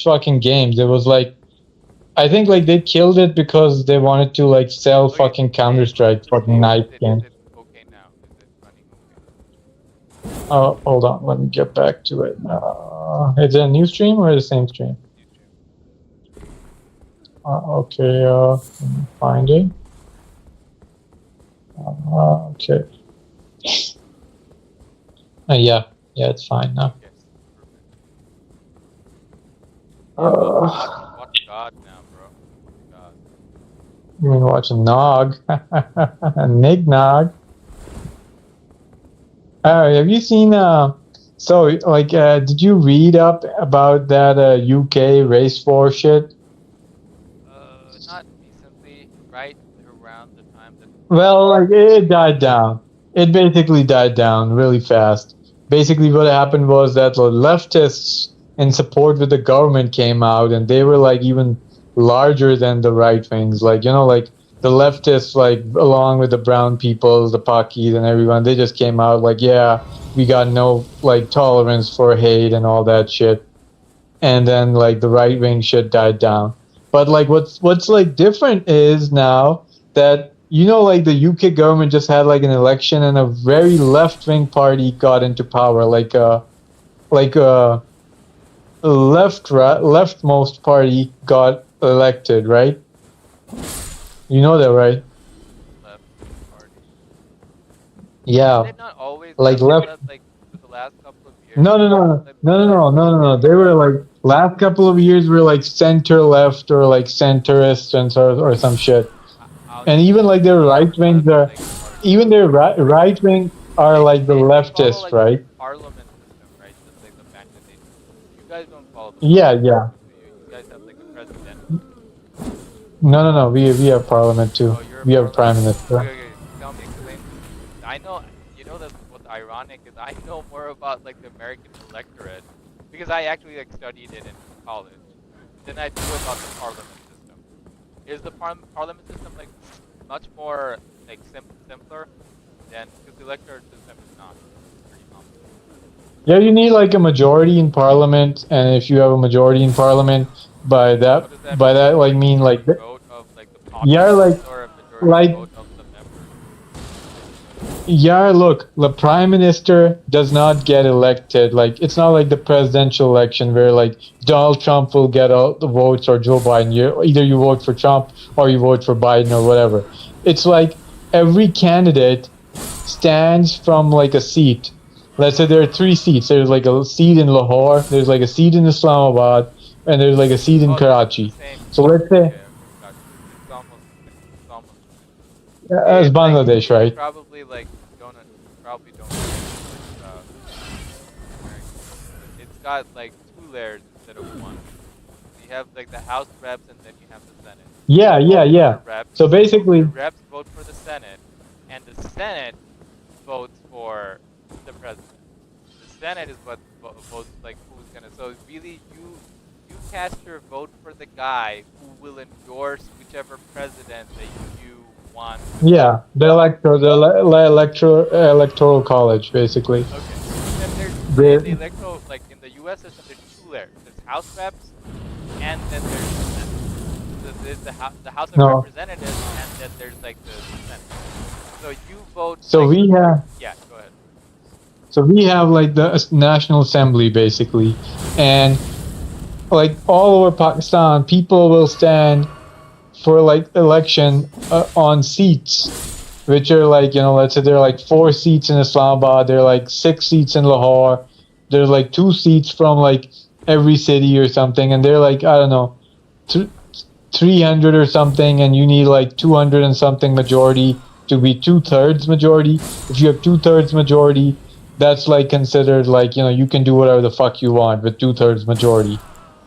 fucking games. It was like, I think like they killed it because they wanted to like sell fucking Counter-Strike fucking knife game. Is it okay now? Is it running okay? Oh, hold on, let me get back to it. Is it a new stream or the same stream? Okay, let me find it. Okay. Yeah, it's fine now. Yes. Watch God now, bro. God. You mean watch Nog? Nig Nog. Have you seen? So like, did you read up about that UK race war shit? Not recently, right around the time that. Well, like it died down. It basically died down really fast. Basically, what happened was that the leftists in support with the government came out, and they were like even larger than the right wings. Like, you know, like the leftists, like along with the brown people, the Pakis, and everyone, they just came out like, yeah, we got no like tolerance for hate and all that shit. And then like the right wing shit died down. But like what's like different is now that, you know, like the UK government just had like an election and a very left wing party got into power, like a leftmost party got elected, right? You know that, right? Left party. Yeah. Did not always Like left. Like for the last couple of years. No. They were like last couple of years were like center left or like centrist and or some shit. And even like their right wings are, even their right wing are like the leftist, like, right? Parliament system, right? Just like the fact that you guys don't follow the Yeah. You guys have like a president. No. We have parliament too. We have a prime minister. Okay. Tell me, explain. I know, you know that what's ironic is I know more about like the American electorate because I actually like studied it in college than I do about the parliament system. Is the parliament system like much more like simpler than, because the electorate system is not pretty complicated. Yeah, you need like a majority in parliament, and if you have a majority in parliament, by that like mean like vote of like the yeah, like or a majority vote of the members. Yeah, look, the prime minister does not get elected. Like, it's not like the presidential election where like Donald Trump will get all the votes or Joe Biden. Either you vote for Trump or you vote for Biden or whatever. It's like every candidate stands from like a seat. Let's say there are 3 seats. There's like a seat in Lahore, there's like a seat in Islamabad, and there's like a seat in Karachi. So let's say as Bangladesh, right? Probably like don't. It's got like 2 layers instead of 1. You have like the House reps and then you have the Senate. Yeah. Reps, So basically, the reps vote for the Senate, and the Senate votes for the president. The Senate is what votes like who's gonna. So really, you cast your vote for the guy who will endorse whichever president that you want. Yeah, the electoral college, basically. Okay. And there's the electoral, like in the U.S. system, there's 2 layers. There's House reps, and then there's the House of Representatives, and then there's like the Senate. So you vote. So like, we have. Yeah, go ahead. So we have like the National Assembly, basically, and like all over Pakistan, people will stand for like election on seats, which are like, you know, let's say there are like 4 seats in Islamabad, there are like 6 seats in Lahore, there's like 2 seats from like every city or something, and they're like, I don't know, 300 or something, and you need like 200 and something majority to be 2/3 majority. If you have 2/3 majority, that's like considered like, you know, you can do whatever the fuck you want with 2/3 majority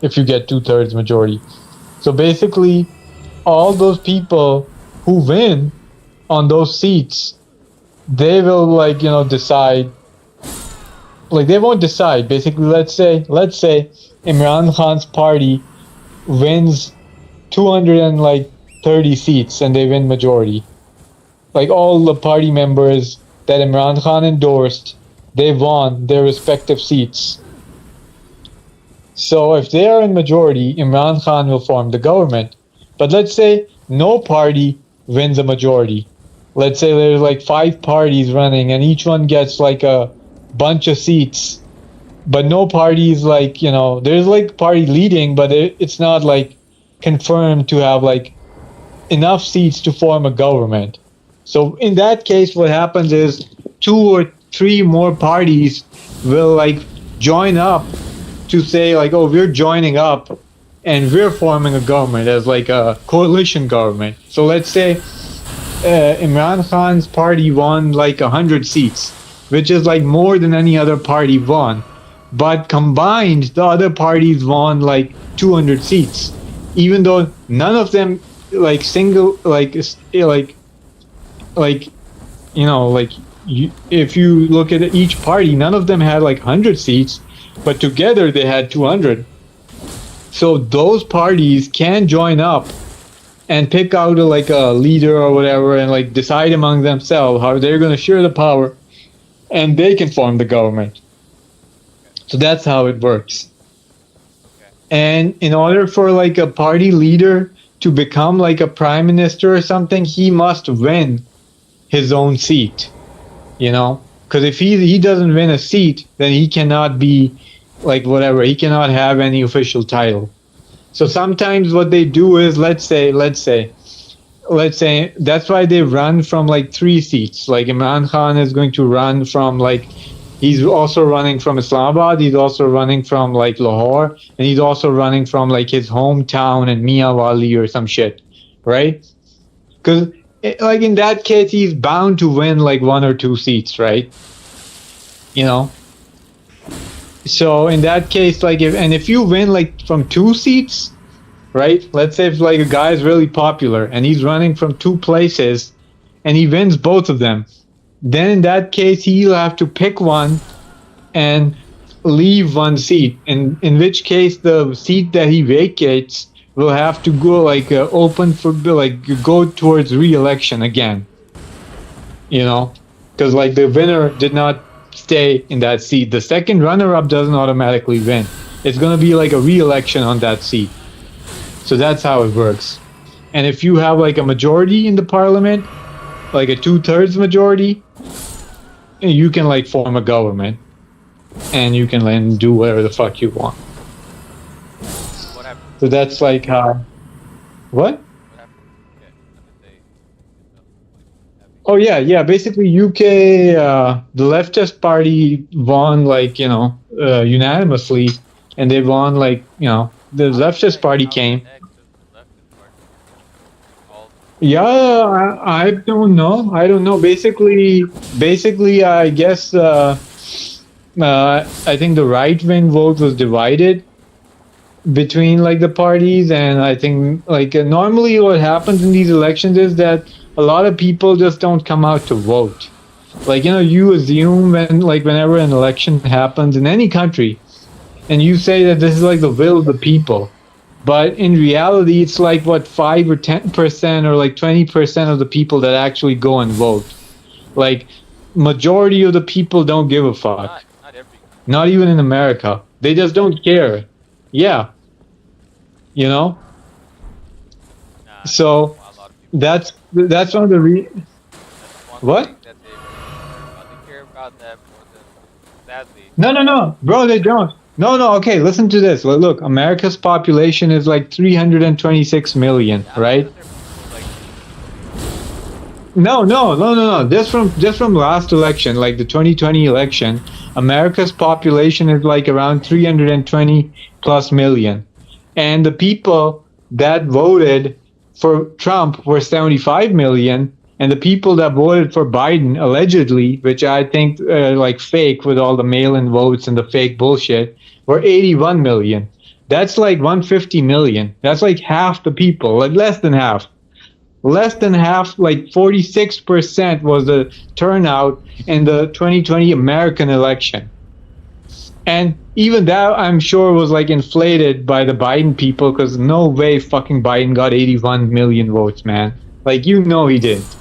if you get 2/3 majority. So basically, all those people who win on those seats, they will like, you know, decide. Like, they won't decide. Basically, let's say Imran Khan's party wins 230 seats and they win majority. Like, all the party members that Imran Khan endorsed, they won their respective seats. So if they are in majority, Imran Khan will form the government. But let's say no party wins a majority. Let's say there's like 5 parties running and each one gets like a bunch of seats. But no party is like, there's like party leading, but it's not like confirmed to have like enough seats to form a government. So in that case, what happens is 2 or 3 more parties will like join up to say like, oh, we're joining up and we're forming a government as like a coalition government. So let's say Imran Khan's party won like 100 seats, which is like more than any other party won. But combined, the other parties won like 200 seats, even though none of them like single like if you look at each party, none of them had like 100 seats, but together they had 200. So those parties can join up and pick out like a leader or whatever and like decide among themselves how they're going to share the power, and they can form the government. So that's how it works. And in order for like a party leader to become like a prime minister or something, he must win his own seat, because if he doesn't win a seat, then he cannot be like whatever, he cannot have any official title. So sometimes what they do is, let's say that's why they run from like 3 seats. Like Imran Khan is going to run from like, he's also running from Islamabad, he's also running from like Lahore, and he's also running from like his hometown in Miawali or some shit, right? Because like in that case, he's bound to win like 1 or 2 seats, right? So in that case, like if you win like from 2 seats, right? Let's say if like a guy is really popular and he's running from 2 places and he wins both of them, then in that case he'll have to pick one and leave 1 seat, in which case the seat that he vacates will have to go like open for like go towards re-election again, because like the winner did not stay in that seat. The second runner-up doesn't automatically win. It's going to be like a re-election on that seat. So that's how it works. And if you have like a majority in the parliament, like a 2/3 majority, you can like form a government and you can then do whatever the fuck you want. So that's like how. What? Oh yeah. Basically, UK, the leftist party won like unanimously, and they won like the leftist party came. Yeah, I don't know. Basically, I guess I think the right-wing vote was divided between like the parties, and I think like normally what happens in these elections is that a lot of people just don't come out to vote. Like you assume whenever an election happens in any country, and you say that this is like the will of the people, but in reality it's like what 5 or 10% or like 20% of the people that actually go and vote. Like majority of the people don't give a fuck. Not even in America. They just don't care. Yeah. So that's one of the what? No, bro, they don't. No, okay, listen to this. Look, America's population is like 326 million, right? No. Just from last election, like the 2020 election, America's population is like around 320 plus million. And the people that voted for Trump were 75 million, and the people that voted for Biden, allegedly, which I think like fake with all the mail-in votes and the fake bullshit, were 81 million. That's like 150 million. That's like half the people, like less than half. Less than half, like 46% was the turnout in the 2020 American election. And even that, I'm sure, was like inflated by the Biden people, because no way fucking Biden got 81 million votes, man. Like, he didn't.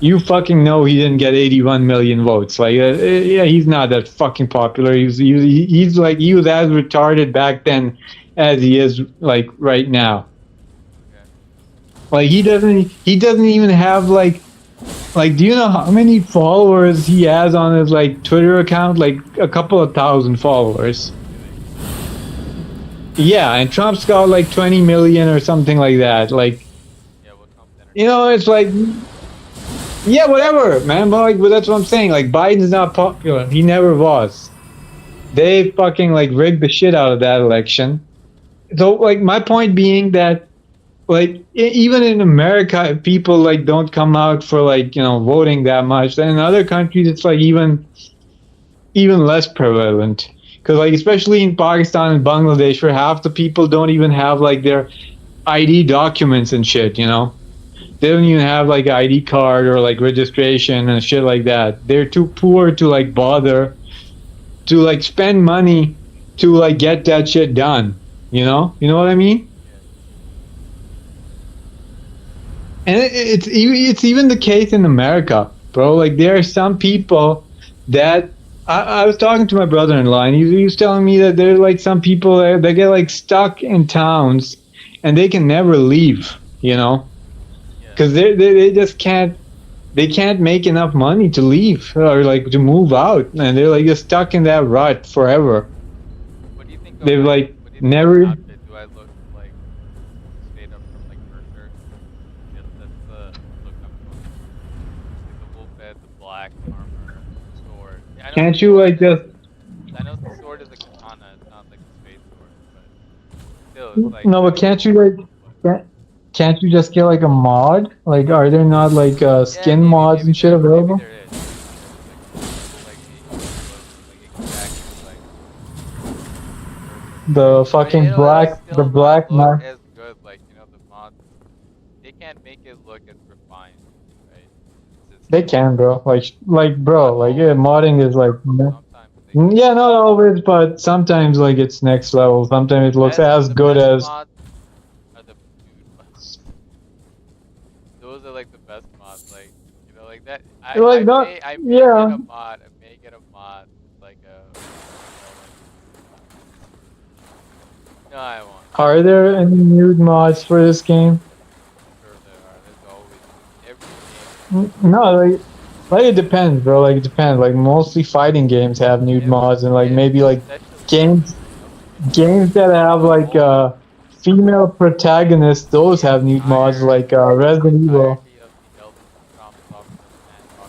you fucking know he didn't get 81 million votes. Like, yeah, he's not that fucking popular. He's like, he was as retarded back then as he is like right now. Okay. Like he doesn't even have like do you know how many followers he has on his like Twitter account? Like a couple of thousand followers. Yeah, and Trump's got like 20 million or something like that. Like, Yeah, what Trump's you know, it's like, yeah, whatever, man. But that's what I'm saying. Like, Biden's not popular. He never was. They fucking like rigged the shit out of that election. So, like, my point being that, like, even in America, if people like don't come out for like voting that much, then in other countries it's like even less prevalent. Because like especially in Pakistan and Bangladesh, where half the people don't even have like their ID documents and shit. They don't even have like ID card or like registration and shit like that. They're too poor to like bother to like spend money to like get that shit done. You know what I mean? And it's even the case in America, bro. Like there are some people that I was talking to my brother-in-law, and he was telling me that there's like some people that get like stuck in towns, and they can never leave. Because they just can't make enough money to leave or like to move out, and they're like just stuck in that rut forever. What do you think? They've like What do you think never. of my outfit? Do I look like straight up from like Berserk? Yes, that's the look I'm going. Like the wolf head, the black armor, the sword. Yeah, I know Can't the you sword like just? I know the sword is a katana. It's not like a straight sword, but still, it's like No, but can't you like? Can't you just get like a mod? Like, are there not like yeah, skin mods and shit maybe available? there is. Like exactly The but fucking it the still black not look mod. as good. Like the mods, they can't make it look as refined, right? They can, bro. Like, bro. Not Like, yeah, always. modding is like. Sometimes they can. Yeah, not always, but sometimes like it's next level. Sometimes it looks as The good best as. mods are the dude mods. Those are like the best mods. Like like that. Like not. I may get Yeah. a mod. I may get a mod. Like no, I won't. Are there any nude mods for this game? Sure there are. There's always every No, like it depends, bro. Like it depends. Like mostly fighting games have nude game. mods, and like maybe like Especially games games that have like female protagonists. Those have nude mods, entire like Resident Evil. entirety of the Elden from software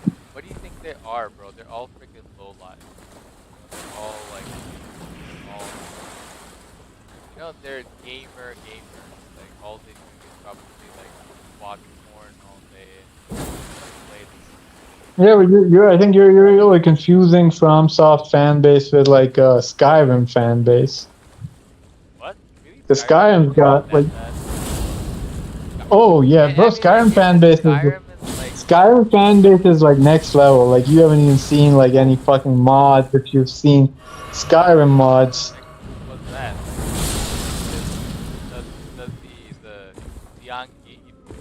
and what do you think they are, bro? They're all freaking low life. They're all like all they're gamers. Like all they do is probably like watch porn all day and play this. Yeah, but I think you're really confusing FromSoft fan base with like Skyrim fan base. What? Really? The Skyrim Skyrim's got that like, bad? oh yeah, bro, I mean, Skyrim fan base is Skyrim is like Skyrim fan base is like next level. Like you haven't even seen like any fucking mods. If you've seen Skyrim mods, what's that? Does the young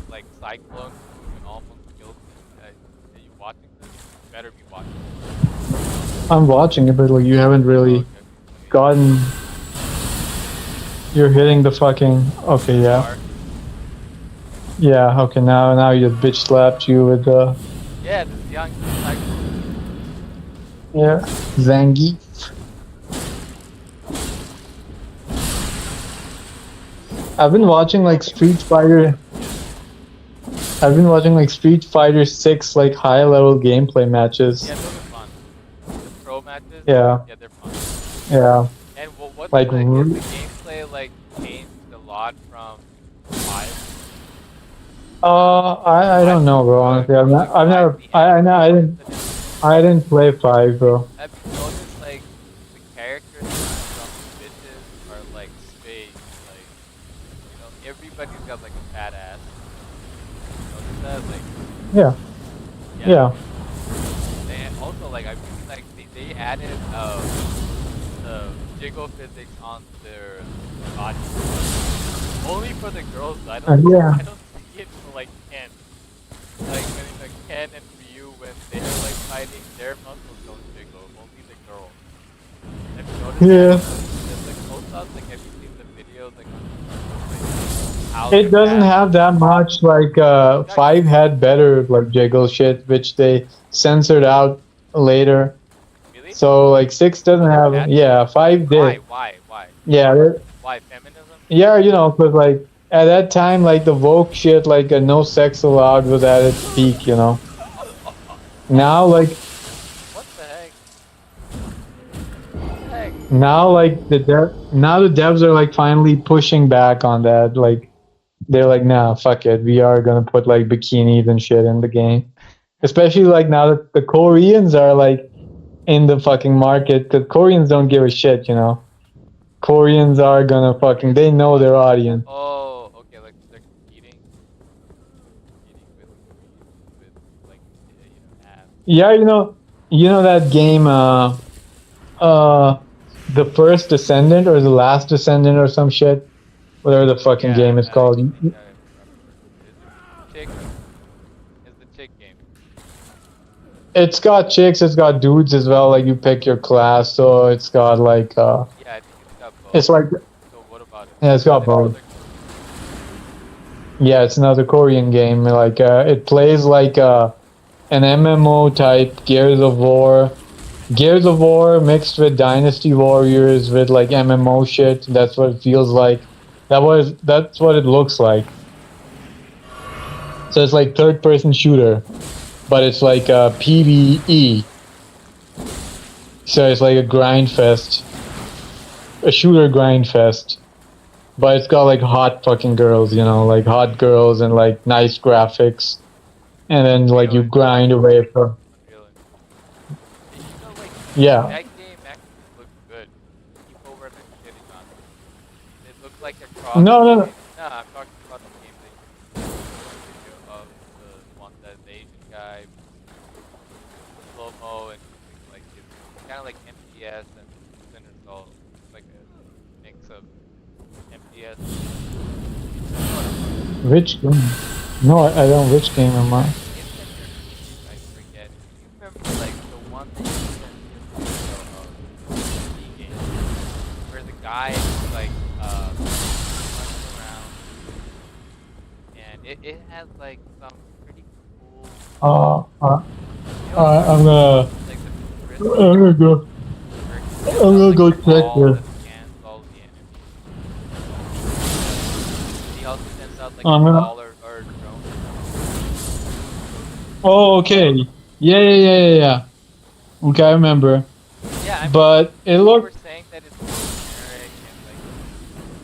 like cyclone and almost killed me? Are you watching this? You better be watching this. I'm watching it, but like you haven't really Okay. gotten. You're hitting the fucking. Okay, yeah, yeah. Okay, now you bitch slapped you with the. Yeah, this young cyclone. Yeah, Zangief. I've been watching like Street Fighter. I've been watching like Street Fighter 6 like high level gameplay matches. Yeah, those are fun. The pro matches. Yeah. Yeah, they're fun. Yeah. And what's Like, has the gameplay like changed a lot from 5? I don't know, bro. Honestly, I didn't play 5, bro. Have you noticed like the characters from the bitches are like straight, like everybody's got like a fat ass. You notice that? Like Yeah. Yeah. and also like I really like they added the jiggle physics on their body. Only for the girls. I don't Yeah. I don't see it for like Ken. Like when Ken and Ryu when they're like fighting, their muscles don't jiggle, only the girls. Have you noticed that? Yeah. The close-ups, like have you seen the videos like on like how It they're doesn't bad? have that much like Got 5 had better like jiggle shit which they censored out later. really? So like 6 doesn't Was it have, bad? yeah, 5 Why? did. Why? Why? Yeah, Why feminism? yeah, you know, cuz like at that time like the woke shit like no sex allowed was at its peak, you know. Now like What the heck? What the heck? now like now the devs are like finally pushing back on that. Like they're like, nah, fuck it, we are gonna put like bikinis and shit in the game. Especially like now that the Koreans are like in the fucking market, because Koreans don't give a shit, you know. Koreans are gonna fucking, they know What? their audience. Oh, okay. Like they're competing with like ads. Yeah, you know that game, uh, the first Descendant or the last Descendant or some shit, whatever the fucking Yeah, game is I called. think I remember. Is it chick? Is the chick game? It's got chicks, it's got dudes as well. Like you pick your class, so it's got like, Yeah, I think it's got both. it's like, So what about it? yeah, it's got Is it both. another? Yeah, it's another Korean game. Like, it plays like an MMO type Gears of War mixed with Dynasty Warriors with like MMO shit. That's what it feels like. That's what it looks like. So it's like third person shooter, but it's like a PvE. So it's like a grind fest, a shooter grind fest. But it's got like hot fucking girls, you know, like hot girls and like nice graphics. And then like Unreal you Engine. grind away for, Unreal Engine. Like yeah. that game actually looks good. People were like shitting on it. It looks like a cross No, no, no. between. No, I'm talking about the game that you video of the one that the Asian guy slow mo and using like his kind of like MTS and Splinter Cell, like a mix of MTS. Which game? No, I don't. Which game am I? I forget. You remember like the one that you sent me a video of the game where the guy is like running around and it has like some pretty cool Uh, uh, you know what I'm gonna, like the I'm futuristic gonna go, where he I'm sends out gonna like go a check ball this. that scans all the enemies. He also sends out like I'm a gonna. ball or a drone. Oh, okay. Yeah. Okay, I remember. Yeah, I mean, But it people were looked. saying that it's generic and like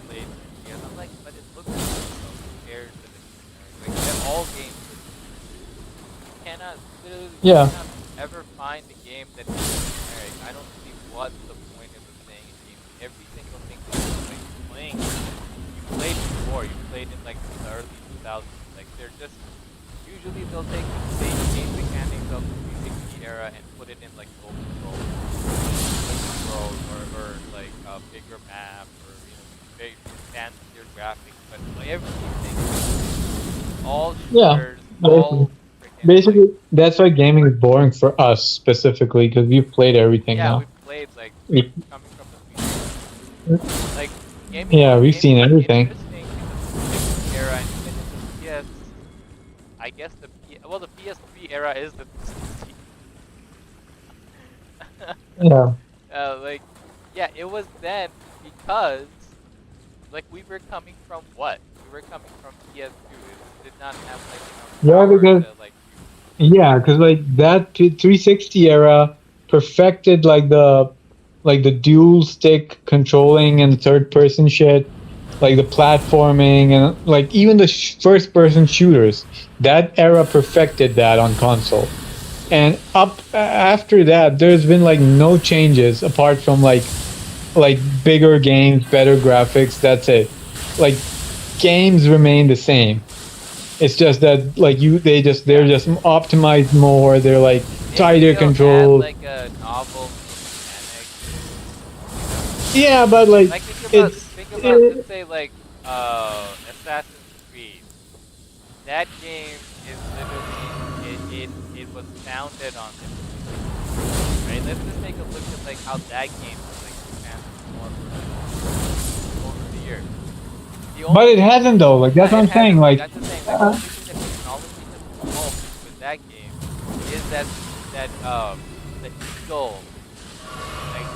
played and I'm like, but it looks good though compared to the generic. Like all games look you cannot literally you Yeah. cannot ever find a game that is generic. I don't see what the point is of saying a game. Every single thing that you're like playing, you played before, you played in like the early 2000s. Like they're just usually they'll take the same game mechanics of the 360 era and put it in like open world or like a bigger map or big fancier graphics, but like everything all Yeah. shooters, Basically, all freaking like basically, that's why gaming is boring for us specifically because we've played everything yeah, now. we've played like We- coming from the 360. Like Yeah, we've seen gaming is everything. interesting in the 360 era and even in the PS. I guess the PS3 era is the 360. Yeah. Like, yeah, it was then because, like, we were coming from what? We were coming from PS2. It did not have like enough Yeah, power because to like. yeah, because like that 360 era perfected like the dual stick controlling and third person shit, like the platforming and like even the first person shooters. That era perfected that on console. And up after that, there's been like no changes apart from like bigger games, better graphics. That's it. Like games remain the same. It's just that like they're Yeah, just optimized more. They're like it tighter still had controls. like a novel mechanic. Yeah, but like Like it's think about it, let's say like Assassin's Creed. that game is literally it was founded on this. Right? Let's just take a look at like how that game has like transformed over the years. The But only it hasn't though. Like that's Yeah, what it I'm saying. hasn't. Like Like, that's the thing. Like the uh, only thing that technology has evolved with that game is that the eagle, like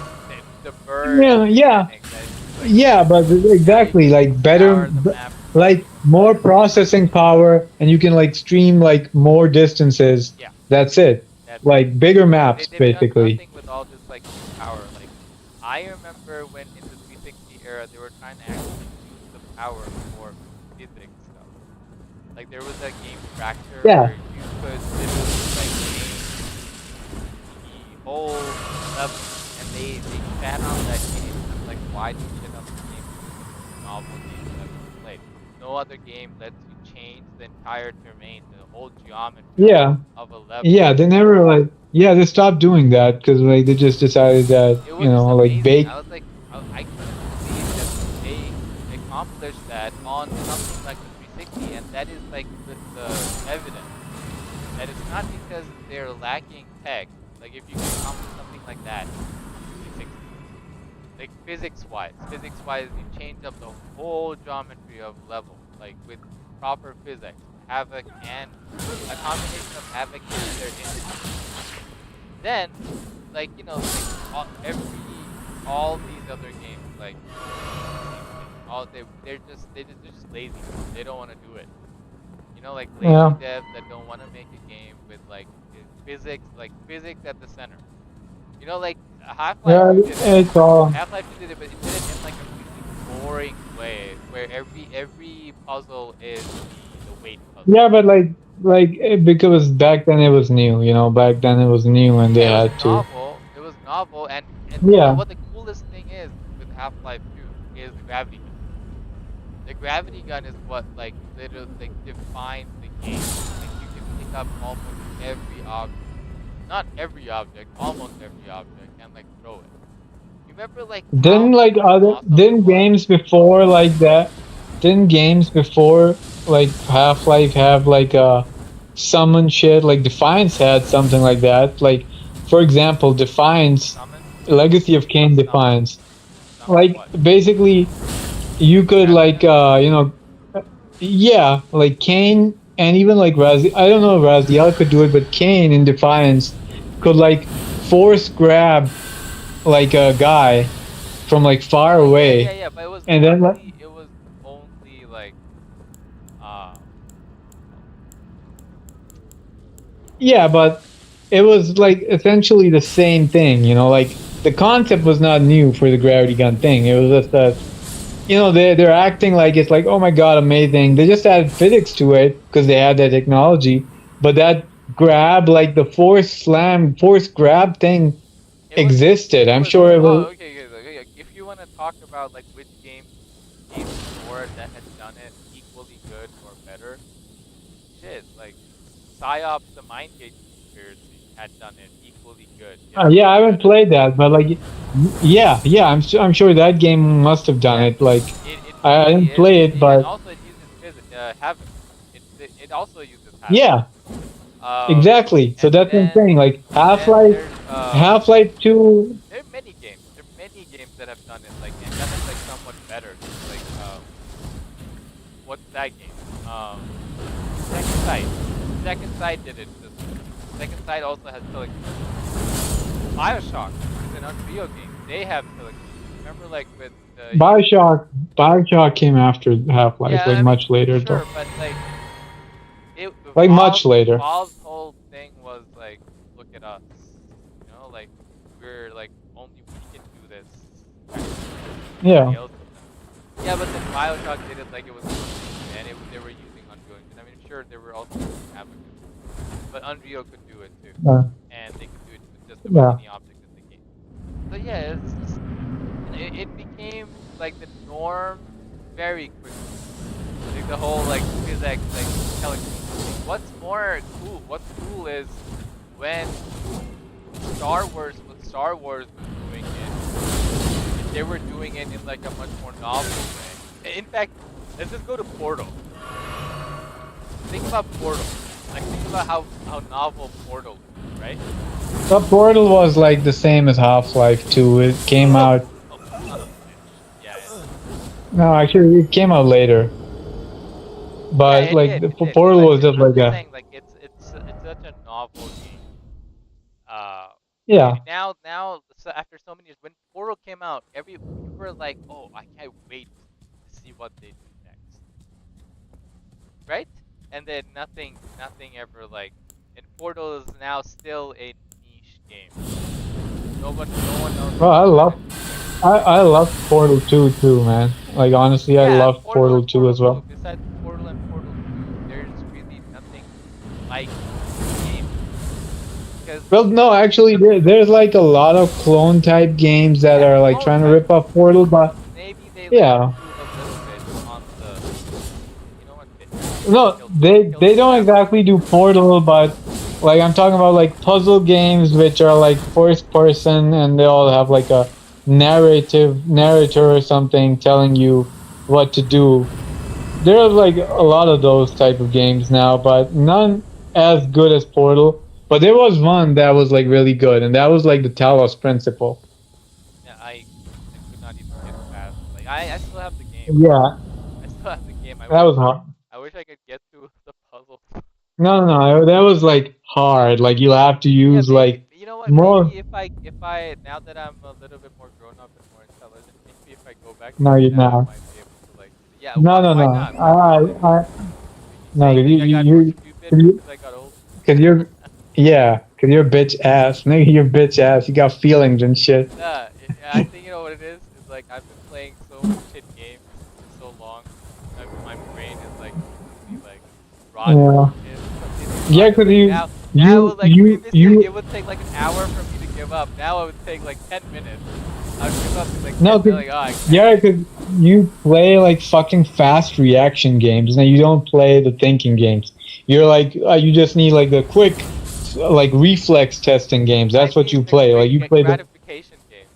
the bird yeah, yeah, mechanic that like yeah. But now you exactly, can like better, scour the map. like more processing power, and you can like stream like more distances. Yeah, That's it. that's it. Like bigger maps, They've done basically. nothing with all this like power. Like I remember when in the 360 era they were trying to actually use the power for physics stuff. Like there was a game Fracture Yeah, where you could literally like change the whole level, and they sat on that game. I'm like, why do you shit on this game? It's a novel game that I've ever played. No other game lets you change the entire terrain, the whole geometry yeah, of a level. yeah. They never like, yeah, they stopped doing that because like they just decided that, It you was just know, like amazing. bake. I was like, I couldn't believe that they accomplished that on something like the 360, and that is like the evidence that it's not because they're lacking tech. Like if you can accomplish something like that, in 360, like physics-wise, you change up the whole geometry of level, like with proper physics. Havoc and a combination of Havoc and their engine. Then, like like all these other games, like all they're just lazy. They don't want to do it. Like lazy Yeah, devs that don't want to make a game with like physics at the center. Like Half-Life yeah. 2 did it. It's all. Half-Life 2 did it, but it did it in like a really boring way, where every puzzle is the weight puzzle. Yeah, but because back then it was new, you know, back then it was new and they Yeah, it was had to. novel. It was novel, and Yeah. what the coolest thing is with Half-Life 2 is the gravity gun. The gravity gun is what like literally like defines the game. Like you can pick up almost every object, not every object, almost every object, and like throw it. You remember like Didn't how like other awesome it didn't was? games before like that didn't games before like Half-Life have like a summon shit like Defiance had something like that. Like for example, Defiance Summon, Legacy of Kain summon, Defiance. summon Like what? basically you could Gravity like gun? you know, yeah, like Kane and even like I don't know if Raziel could do it, but Kane in Defiance could like force grab like a guy from like far away, Yeah. But and then like it was only like uh yeah, but it was like essentially the same thing, you know, like the concept was not new for the gravity gun thing. It was just that, you know, they're acting like it's like, oh my god, amazing. They just added physics to it because they had that technology, but that grab, like the force grab thing it was existed. it I'm was sure it oh was. okay. If you want to talk about like which games before that had done it equally good or better, shit, like PsyOps the Mind Gate conspiracy had done it equally good, if Yeah, I not haven't better. played that, but like, yeah, I'm sure that game must have done Yeah, it. Like, it I really didn't is, play it, and but also it uses Havoc. It also uses Havoc. yeah, Um, exactly. So and that's what I'm then saying. Like then there's Half-Life 2. there are many games. There are many games that have done it like and done it like somewhat better. Like what's that game? Second Sight. Second Sight did it. Second Sight also has telekinesis. Bioshock is an Unreal game. They have telekinesis. Remember, like with Bioshock came after Half-Life, yeah, like I mean much later though. sure, but like Like much later. Valve's whole thing was like, look at us, like we're like only we can do this. Yeah. Nobody else can. Yeah, but then Bioshock did it like it was and they were using Unreal Engine. I mean, sure, they were also using Advocates, but Unreal could do it too, Yeah. and they could do it with just Yeah. about any object in the game. So yeah, it's just, it became like the norm very quickly. Like the whole like physics, like telekinesis thing. What's cool is when what Star Wars was doing it, they were doing it in like a much more novel way. In fact, let's just go to Portal. think about Portal. Like think about how novel Portal is, right? The Portal was like the same as Half-Life 2. It came Oh, out. oh, son of a bitch. Yeah, No, actually, it came out later. yeah, But it like did, the it did. Portal But was just I'm like just a saying, like it's such a novel game. Uh, yeah. now so after so many years, when Portal came out, every people were like, oh, I can't wait to see what they do next, right? And then nothing ever like, and Portal is now still a niche game. No one knows Well, what I they're gonna love do next. I love Portal 2 too, man. Like honestly, I Yeah, love Portal Portal and 2 Portal as 2. well. Besides Portal and Portal 2, there's really nothing like the game because Well, no, actually, there's like a lot of clone type games that yeah, are like clone trying to type rip off Portal, but maybe they like yeah, improve a little bit on the. You know what? no, Kill, kill they the don't trap. exactly do Portal, but like I'm talking about like puzzle games which are like first person and they all have like a narrator or something telling you what to do. There's like a lot of those type of games now, but none as good as Portal. But there was one that was like really good, and that was like the Talos Principle. Yeah, I could not even get past. Like I still have the game. Yeah, I still have the game. that was hard. I wish I could get through the puzzle. No, that was like hard. Like you'll have to Yeah, use maybe like you know what? more. Maybe if I now that I'm a little bit more grown up and more intelligent, maybe if I go back to No, it you're now, I not. might be able to like. Yeah, No, no, why no. not? Why not? You No, saying cause like I got more stupid you, because I got old? cause you're, yeah, cause you're a bitch ass. Nigga, you're bitch ass. You got feelings and shit. Nah, I think you know what it is. Is like I've been playing so many shit games for so long. My brain is like completely like rotten. Yeah, It's completely yeah, rotten. cause Like now, like previously, it would take like an hour for me to give up. Now it would take like 10 minutes. I would give up in like 10 no, minutes. Like, oh, I can't. yeah, cause you play like fucking fast reaction games, and you don't play the thinking games. You're like, you just need like the quick, like reflex testing games. I That's what need you the play. quick Like you play the, gratification game.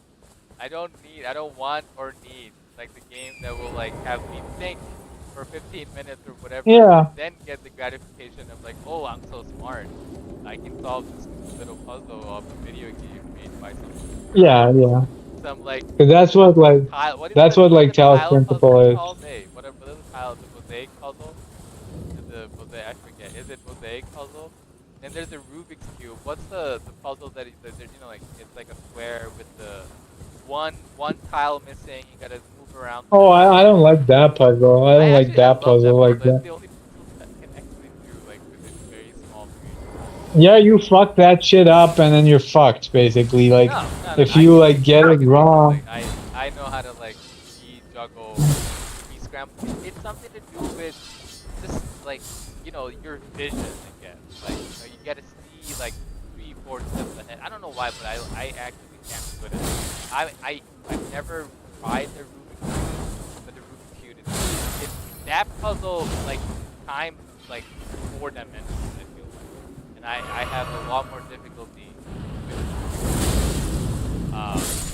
I don't want or need like the game that will like have me think for 15 minutes or whatever, and yeah, then get the gratification of like, oh, I'm so smart. I can solve this little puzzle of a video game made by yeah. some like Cause that's what like, tile. What that's what what are like the Talos tile Principle puzzles is. called? Hey, what are the tile? The mosaic puzzle? The mosaic? I forget. Is it mosaic puzzle? And there's a Rubik's cube. What's the puzzle that you know, like it's like a square with the one tile missing. You gotta move around the Oh, room. I don't like that puzzle. I don't like I that love that puzzle like puzzle. It's that. the only puzzle that can actually do like within very small period of time. Yeah, you fuck that shit up and then you're fucked basically. Like No. if you like get I it can do wrong. like I know how to like juggle, scramble. It's something to do with just like you know your vision. I guess like you gotta see like 3, 4 steps ahead. I don't know why, but I actually can't put it. I've never tried the Rubik's cube, but the Rubik's cube is that puzzle like times like 4 dimensions. I feel like, and I have a lot more difficulty with.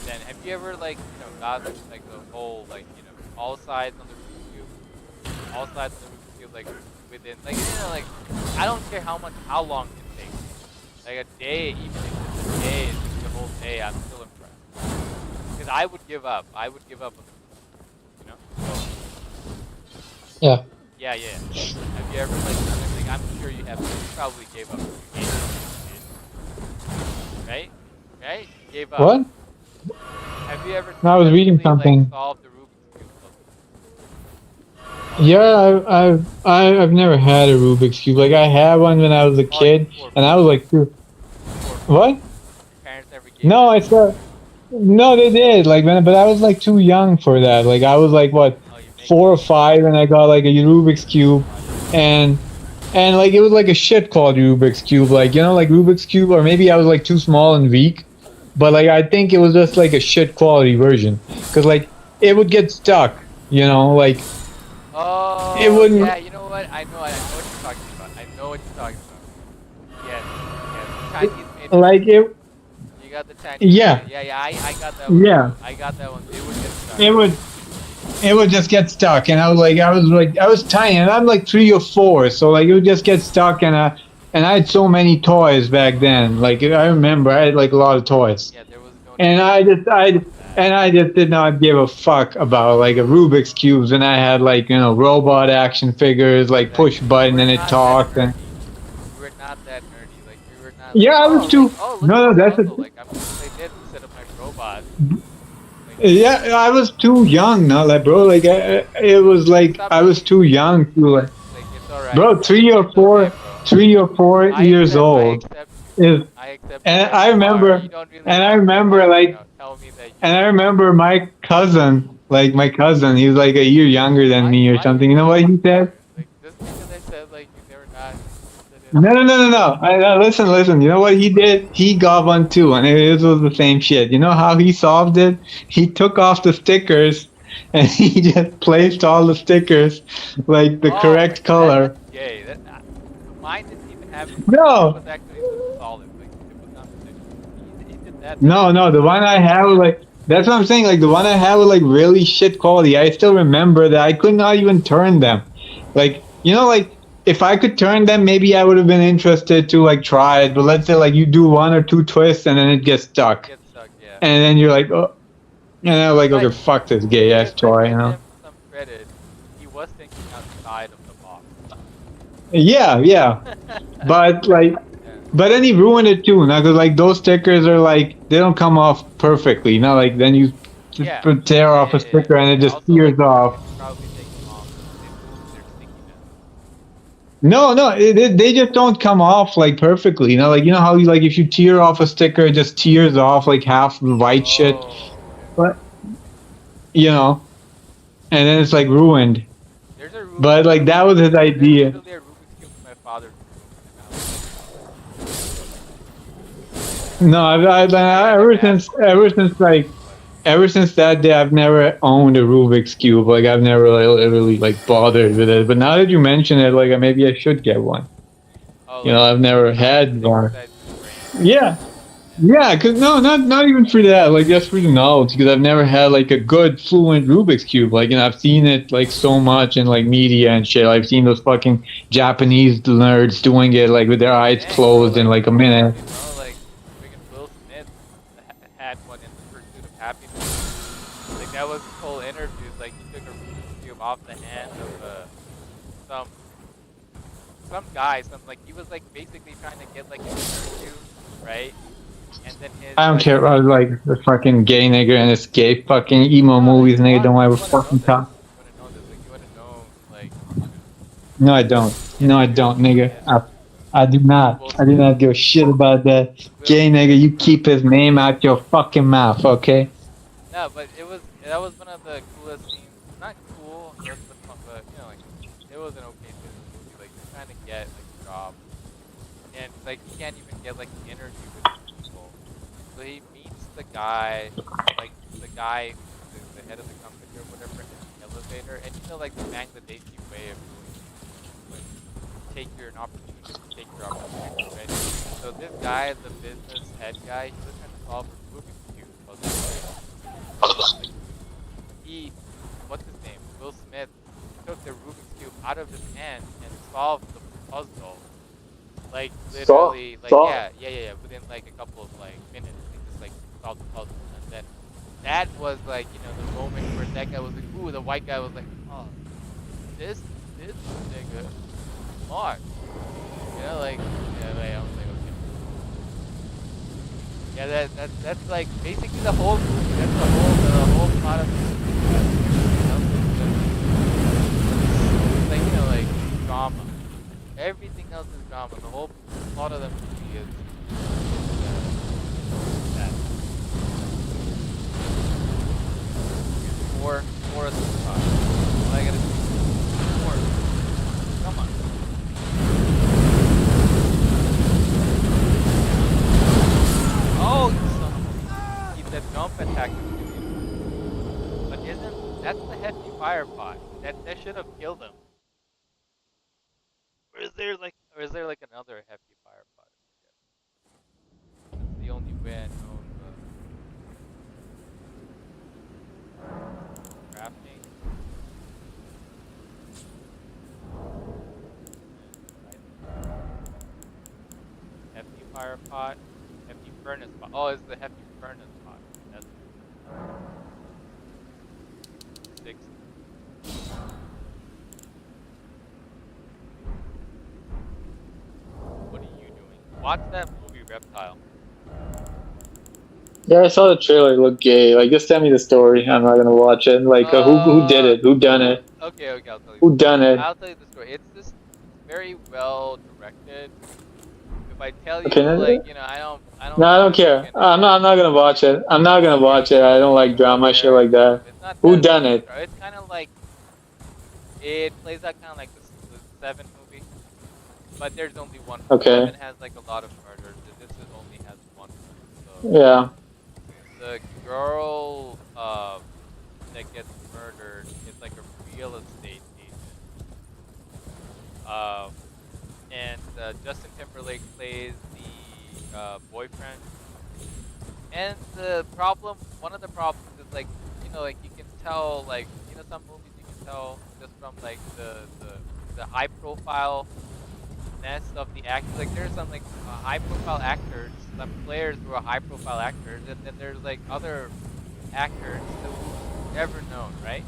Then have you ever like got like the whole like all sides on the Rubik's cube, all sides on the Rubik's cube like within like like I don't care how long it takes, like a day, even if it's a day, it's like the whole day, I'm still impressed. Because I would give up. I would give up on the So Yeah. yeah. Have you ever like done anything? I'm sure you have. You probably gave up. You gave up, right? Right? You gave up. What? Have you ever No, I was reading successfully like something. solved the Rubik's cube puzzle? Yeah, I've never had a Rubik's cube. Like I had one when I was a Oh, you kid, poor and I was like, poor what? Your parents never gave No, you. I said no. They did like, but I was like too young for that. Like I was like what, Oh, you make 4 or 5, and I got like a Rubik's cube, and like it was like a shit called Rubik's cube. Like like Rubik's cube, or maybe I was like too small and weak. But like I think it was just like a shit quality version, cause like it would get stuck. Like Oh, it wouldn't. yeah. You know what? I know what you're talking about. I know what you're talking about. Yes. The Chinese made. Like it. You got the Chinese. Yeah. Yeah. I got that one. Yeah. Too. I got that one. It would get stuck. It would. it would just get stuck, and I was tiny, and I'm like 3 or 4, so like it would just get stuck, and I had so many toys back then. Like I remember, I had like a lot of toys, Yeah, there was no and need that. I just did not give a fuck about like a Rubik's cubes, and I had like robot action figures, like push Exactly. You button were and it not that talked, and nerdy. You were not that nerdy. Like we were not like, yeah, I was too. oh, look at No, this that's puzzle. a Like I'm gonna play this instead of my robot. Like yeah. I was too young, no, like bro, like it was like stop I was being too young to like, like it's alright. bro, It's okay, bro. 3 or 4 years I old accept is, you. I accept you and as you are. You don't really I have to remember like, like, tell me that and I you remember my cousin, like my cousin, he was like a year younger than me or why are you something. You know what being he said? weird? Like just because I said like you never not interested in No. Listen. You know what he did? He got one too, and it was the same shit. You know how he solved it? He took off the stickers, and he just placed all the stickers like the oh my correct god, that's color. gay. That mine didn't even have it No, was actually just solid. Like it was not stickers. He did that. That's no. The one I have, like that's what I'm saying. Like the one I have, was like really shit quality. I still remember that I could not even turn them. Like like if I could turn them, maybe I would have been interested to like try it. But let's say like you do 1 or 2 twists and then it gets stuck, gets stuck, yeah. and then you're like, oh, and I'm like, But okay, fuck this gay thing ass is, let's toy. give him some credit. He was thinking outside of the box. Yeah. But like, Yeah. but then he ruined it too. Now, cause like those stickers are like they don't come off perfectly. Like then you Yeah. tear off a sticker and it Yeah. just Also, like tears you off. can probably take them off if they're stickiness. No, they just don't come off like perfectly. Like how you like if you tear off a sticker, it just tears off like half the white shit. Oh, okay. But and then it's like ruined. There's a But Rubik's like that was his There's idea. literally a Rubik's cube in my father's room, and I No, I never asked for it. But ever since that day, I've never owned a Rubik's cube. Like I've never really like bothered with it. But now that you mention it, like maybe I should get one. oh, like I've to never try to had stick one. inside the brain. Yeah, yeah. Cause no, not even for that. Like just for the knowledge. Because I've never had like a good fluent Rubik's cube. Like I've seen it like so much in like media and shit. I've seen those fucking Japanese nerds doing it like with their eyes Dang, bro, closed in like a minute. like freaking Will Smith had one in the Pursuit of Happiness. Like that was his whole interview. Like he took a Rubik's cube off the hand of some guy. He was like basically trying to get like an interview, right? And then his I don't like care. I was like the fucking gay nigger and his gay fucking emo no, like movies. Nigga don't ever you wanna know fucking this. talk. You wanna know this. Like you wanna know like No, I don't. yeah, No, I you do. don't, nigga. Yeah. I do Will not. I do not give a shit about that. Will Gay nigga, you keep his name out your fucking mouth, okay? No, but that was one of the coolest scenes. Not cool, but like it was an okay scene in the movie. Like he's trying to get like a job, and like he can't even get like an interview with these people. So he meets the head of the company or whatever, in the elevator, and like the Bangladeshi way of doing things, like take your opportunity, right? So this guy, the business head guy, he was trying to solve a Rubik's cube puzzle. Like what's his name? Will Smith took the Rubik's cube out of his hand and solved the puzzle. Like literally, like yeah. Within like a couple of like minutes, he just like solved the puzzle, and then that was like the moment where that guy was like, ooh, the white guy was like, oh, this nigga smart, like I was like, okay, yeah, that's like basically the whole movie. That's the whole plot of the movie. Everything else is just like drama. Everything else is drama. The whole plot of the movie is that. More of the plot. All I gotta do is more. Come on. Oh, you son of a... He said jump attack him. But that's the hefty fire pot. That should have killed him. Or is there like another hefty fire pot? That's the only way I know of crafting. fire pot, hefty furnace pot. Oh, it's the hefty furnace pot. That's 6. What are you doing? Watch that movie Reptile. Yeah, I saw the trailer. It looked gay. Like, just tell me the story. I'm not gonna watch it. Like, who did it? Who done it? Okay, I'll tell you. Who done it? I'll tell you the story. It's very well directed. If I tell you, Okay, like, I don't no, I think don't that you're care. gonna I'm not gonna watch it. I'm not gonna okay, watch it. I don't like drama shit fair like enough. that. It's not Who that done it? super. It's kind of like it plays out kind of like the Seven movie, but there's only one. Okay. Seven has like a lot of murders. This is only has one murder. So Yeah. the girl that gets murdered is like a real estate agent. Um, and Justin Timberlake plays the boyfriend. And one of the problems is like, like you can tell, like, some movies you can tell just from like the high profile ness of the actors. Like there's some like high profile actors, some players who are high profile actors, and then there's like other actors who never known, right?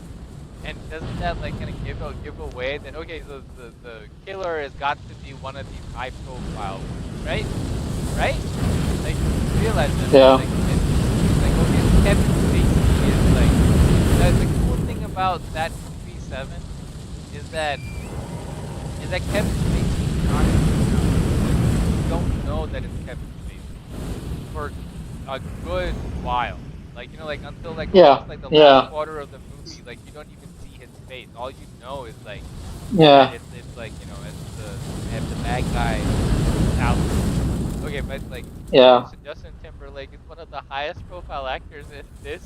And doesn't that like kind of give away that okay, so the killer has got to be one of these high profile, right? Right? Like you realize that Yeah. like it's like okay, Kevin Spacey is like the cool thing about that movie Seven is that Kevin Spacey is not you don't know that it's Kevin Spacey for a good while. Like like until like almost like the last quarter of the movie, like you don't even see his face. All you know is like it's like it's the bad guy out. Okay, but like Justin Timberlake is one of the highest profile actors in this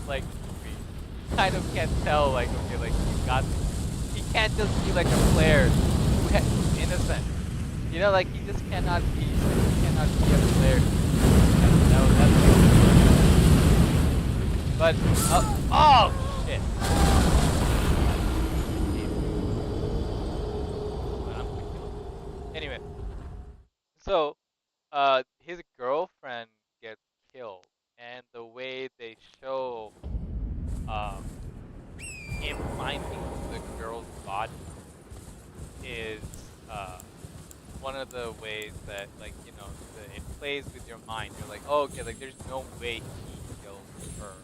like movie. You kind of can't tell like okay like he can't just be like a player who's innocent. Like he just cannot be a player. That's but oh shit. Anyway, so his girlfriend gets killed, and the way they show him finding the girl's body is one of the ways that like it plays with your mind. You're like, oh, okay, like there's no way he killed her,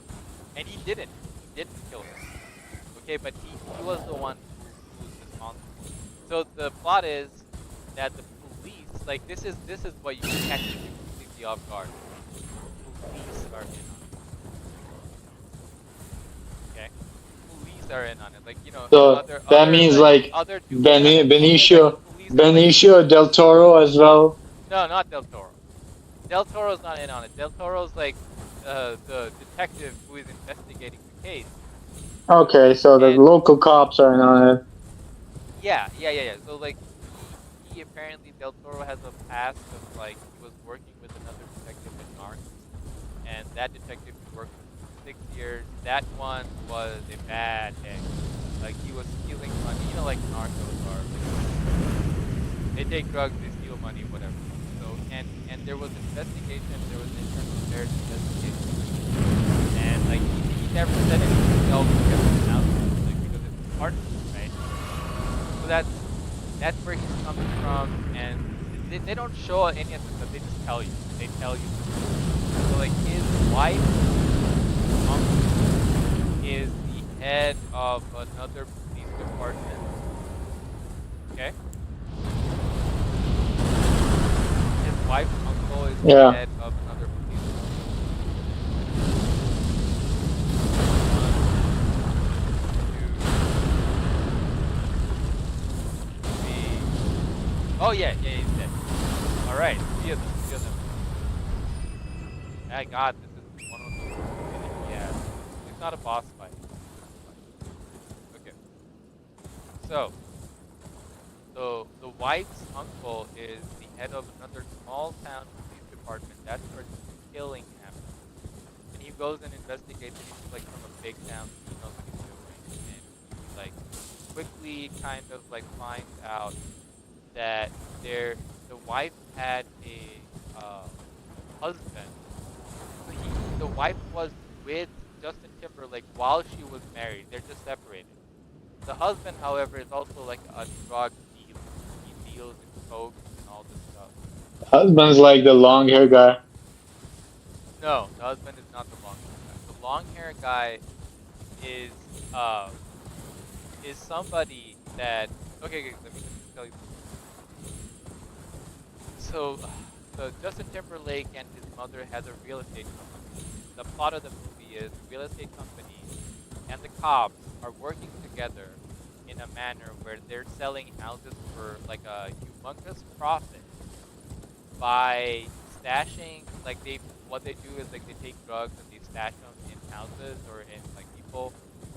and he didn't. He didn't kill her. Okay, but he was the one who was responsible. So the plot is that the police, like this is what you catch you completely off guard. Police are in on it. Okay, police are in on it. Like So that means like other dudes, Benicio del Toro as well. No, not Del Toro. Del Toro's not in on it. Del Toro's like the detective who is investigating the case. Okay, so the local cops are in on it. Yeah. So like he apparently Del Toro has a past of like he was working with another detective in Narcs, and that detective he worked with for 6 years. That one was a bad egg. Like he was stealing money, like narcos are. Like, they take drugs, they steal money, whatever. So and there was investigation, there was an internal affairs investigation, and like he never said anything else out, like because it's part of it, right? So that's where he's coming from, and they don't show any of this stuff. They just tell you. They tell you. So like his wife, uncle, is the head of another police department. Okay. His wife's uncle is the head of another police department. Oh yeah, he's dead. All right, three of them. My God, this is one of those. Yeah, it's not a boss fight. Okay. So the wife's uncle is the head of another small town police department. That's where the killing happened. And he goes and investigates. And he's like from a big town. So he knows what he's doing, and he like quickly kind of like finds out that the wife had a uh, husband. So the wife was with Justin Timberlake while she was married. They're just separated. The husband, however, is also like a drug dealer. He deals in coke and all this stuff. Husband's like the long hair guy. No, the husband is not the long hair guy. The long hair guy is uh is somebody that okay, let me tell you the story. So so Justin Timberlake and his mother has a real estate company. The plot of the movie is the real estate company and the cops are working together in a manner where they're selling houses for like a humongous profit by stashing like they what they do is like they take drugs and they stash them in houses or in like people,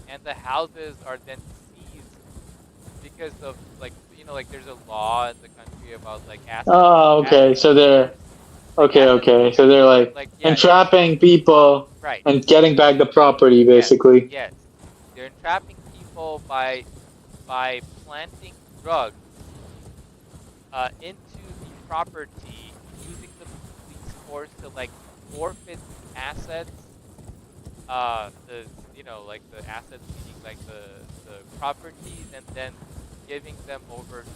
and the houses are then seized because of like like there's a law in the country about like Oh, okay. asset So they're seizures, like okay, asset okay. So seizures they're where like like yeah it's entrapping people right. and getting back the property, Yes, basically. yes. They're entrapping people by planting drugs into the property, using the police force to like forfeit the assets. The like the assets meaning like the properties, and then giving them over to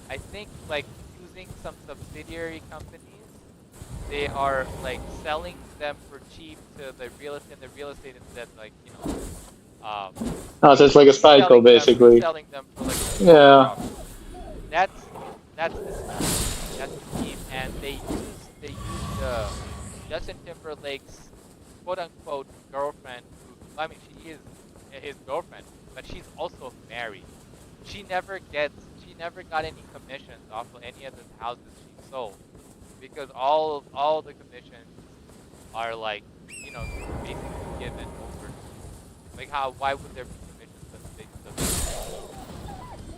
I think like using some subsidiary companies. They are like selling them for cheap to the real estate, and the real estate instead like um Oh, so it's like a cycle, basically. reselling them for like a cheaper Yeah. profit. That's that's the scheme. That's the scheme, and they use Justin Timberlake's quote unquote girlfriend, who I mean she is his girlfriend, but she's also married. She never got any commissions off of any of the houses she sold, because all the commissions are like basically given over to, like how why would there be commissions that they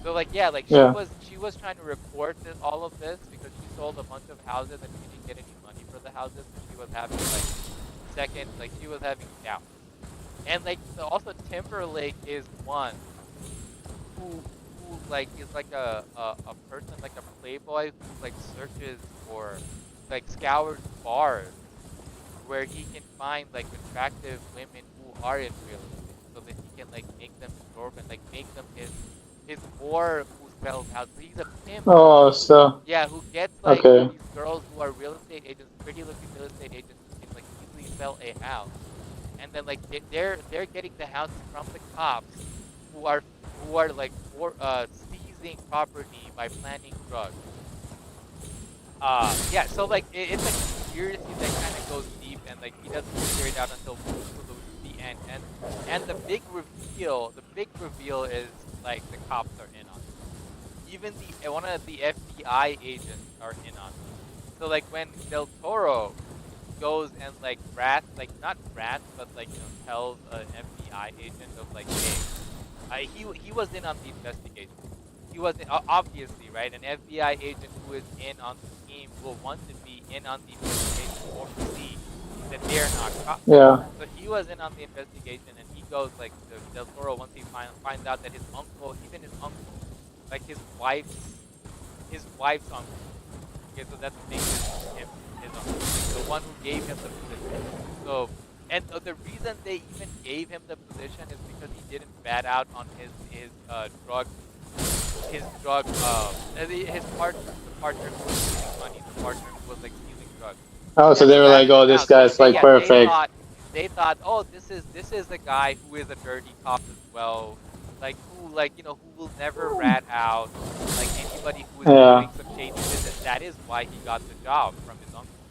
so like yeah, like she Yeah. was she was trying to report all of this because she sold a bunch of houses and she didn't get any money for the houses, and she was having like she was having doubts. And like also Timberlake is one who like is like a person like a playboy who like searches for like scours bars where he can find like attractive women who are in real estate, so that he can like make them his girlfriend, like make them his whore who sells houses. He's a pimp. Oh, so Yeah, who gets like okay. these girls who are real estate agents, pretty looking real estate agents who can like easily sell a house, and then like they're getting the houses from the cops, who are like seizing property by planting drugs. Yeah, so like it's like a conspiracy that kind of goes deep, and like he doesn't figure it out until the end. And the big reveal is like the cops are in on it. Even the one of the FBI agents are in on it. So like when Del Toro goes and like like not rats, but like tells an FBI agent of like, hey, he was in on the investigation. He was obviously right. An FBI agent who is in on the scheme will want to be in on the investigation or see that they're not cops. Yeah. So he was in on the investigation, and he goes like to Del Toro once he finds out that his uncle, even his uncle, like his wife's uncle. Okay, so that's the thing with him, his uncle, like the one who gave him the position. So, and the reason they even gave him the position is because he didn't bat out on his partner, the partner who was stealing money, the partner who was like stealing drugs. Oh, He so had they to were rat like, him oh, this down. So guy's like perfect. they thought, oh, this is the guy who is a dirty cop as well, like who will never rat out like anybody who is Yeah. doing some shady business. That is why he got the job from his uncle.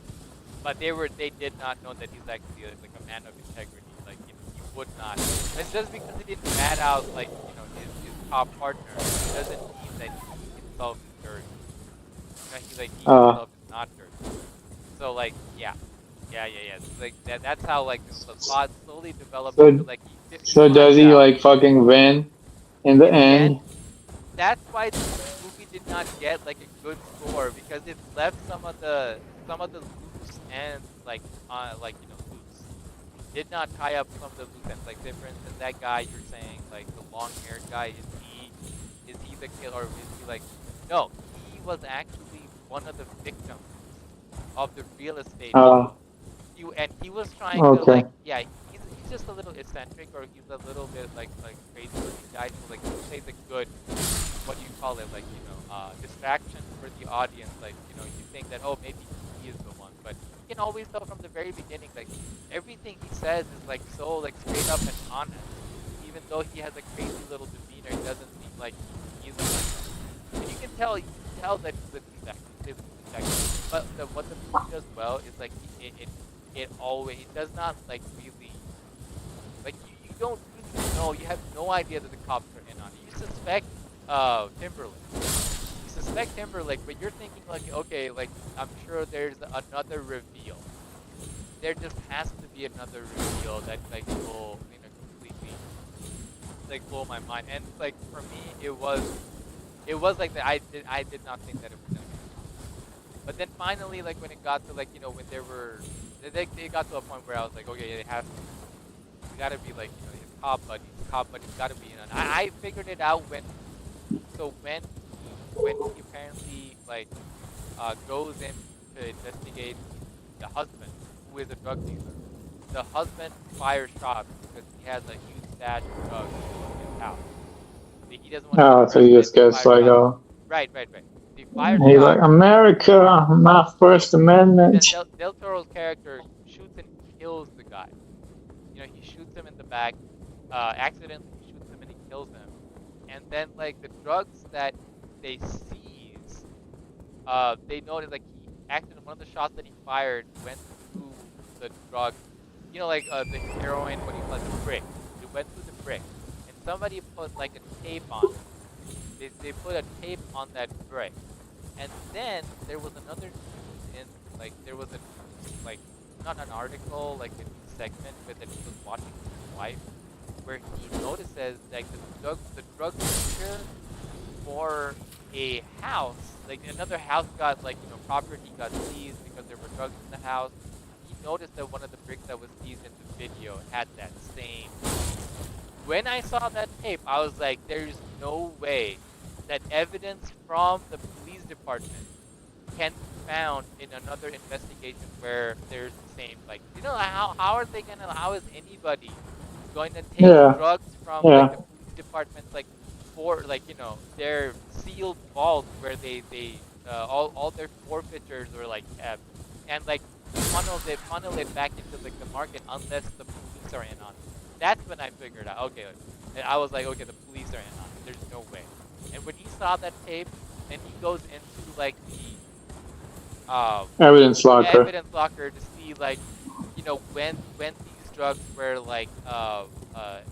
But they did not know that he's actually like a man of integrity. Like he would not. And just because he didn't rat out like his top partner, it doesn't mean that he himself is dirty. He Uh. himself is not dirty. So like yeah. So, like that's how like the plot slowly develops into So like he so does finds he out like fucking win in the in the end. end? That's why the movie did not get like a good score, because it left some of the loose ends like loose. Did not tie up some of the loose ends. Like say for instance that guy you're saying, like the long haired guy, is he the killer, or is he like no, he was actually one of the victims of the real estate Uh, business. He was trying to okay. like, yeah, he's just a little eccentric, or he's a little bit like crazy looking guy. So like he plays a good, what do you call it, like, distraction for the audience. Like, you think that, oh, maybe he is the one, but you can always tell from the very beginning, like everything he says is like so like straight up and honest. Even though he has a crazy little demeanor, he doesn't seem like he's like that. And you can tell that he's a detective. He's a detective. But what the movie does well is like it always, it does not like really, like you don't really know, you have no idea that the cops are in on it. You suspect Timberlake. You suspect Timberlake, but you're thinking like, okay, like I'm sure there's another reveal. There just has to be another reveal that like will, completely like blow my mind. And like for me, it was like that. I did not think that it was gonna be. But then finally, like when it got to like, when they got to a point where I was like, okay, it has to. You gotta be like, his cop buddies gotta be in on. I figured it out when he apparently like goes in to investigate the husband, who is a drug dealer. The husband fires shots because he has a huge stash of drugs in his house. He doesn't want to get So he arrested. just He gets fires like, shots. Right, right, right. He fired he's like, shots. America, my First Amendment. Del Toro's character shoots and kills the guy. He shoots him in the back, accidentally shoots him and he kills him. And then like the drugs that they seize, they noticed like he accidentally, one of the shots that he fired went through the drug, like the heroin, what do you call it, the brick. It went through the brick, and somebody put like a tape on it. They put a tape on that brick, and then there was another news in like there was a like not an article, like a segment with that he was watching with his wife, where he notices like the drug picture for a house, like another house got like property got seized because there were drugs in the house. He noticed that one of the bricks that was seized in the video had that same. When I saw that tape, I was like, there's no way that evidence from the police department can be found in another investigation where there's the same, like, how is anybody going to take Yeah, drugs from yeah. like the police department's like for like their sealed vault where they all their forfeitures were like kept, and like funnel it back into like the market unless the police are in on it. That's when I figured out, okay, and I was like, okay, the police are in on it. There's no way. And when he saw that tape, and he goes into like Evidence the locker. evidence locker to see like, when these drugs were like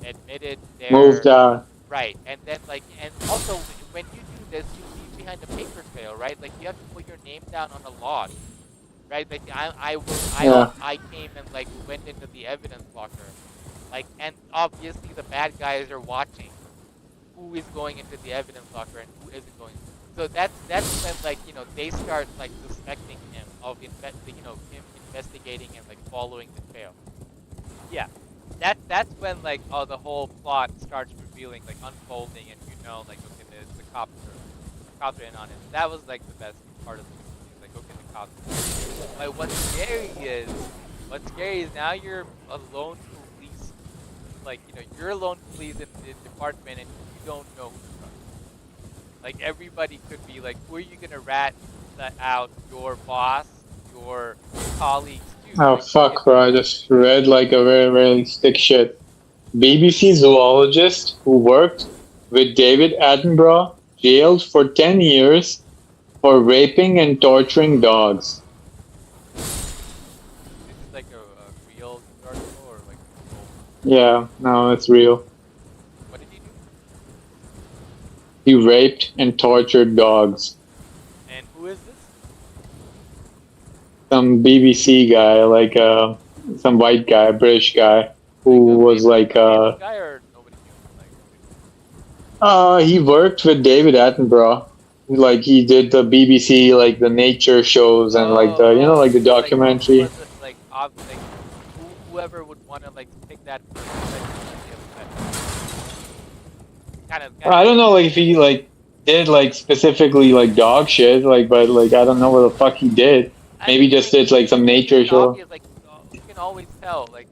admitted there. Moved out. Right, and then like, and also when you do this, you leave behind a paper trail, right? Like you have to put your name down on a log, right? Like I came and like went into the evidence locker, like, and obviously the bad guys are watching who is going into the evidence locker and who isn't going. So that's when like they start like suspecting him of him investigating and like following the trail. Yeah, that's when like the whole plot starts revealing, like unfolding, and like, okay, the cops are in on it. That was like the best part of the movie. Like, okay, the cops are in on it. But what's scary is now you're a lone police, like you're a lone police in the department and you don't know who to trust. Like everybody could be like, who are you gonna rat that out? Your boss, your colleagues too. Oh Like, fuck, bro! I just read like a very, very sick shit. BBC zoologist who worked with David Attenborough jailed for 10 years for raping and torturing dogs. This is like a real article or like Yeah, no, it's real. what did he do? He raped and tortured dogs. And who is this? Some BBC guy, like some white guy, British guy, who was like Famous guy or nobody knew? Like, he worked with David Attenborough. Like he did the BBC, like the nature shows and like the like the documentary. Like whoever would want to like pick that person, kind of. I don't know, like if he like did like specifically like dog shit, like, but like I don't know what the fuck he did. Maybe just did like some nature it's show. obvious. Like you can always tell, like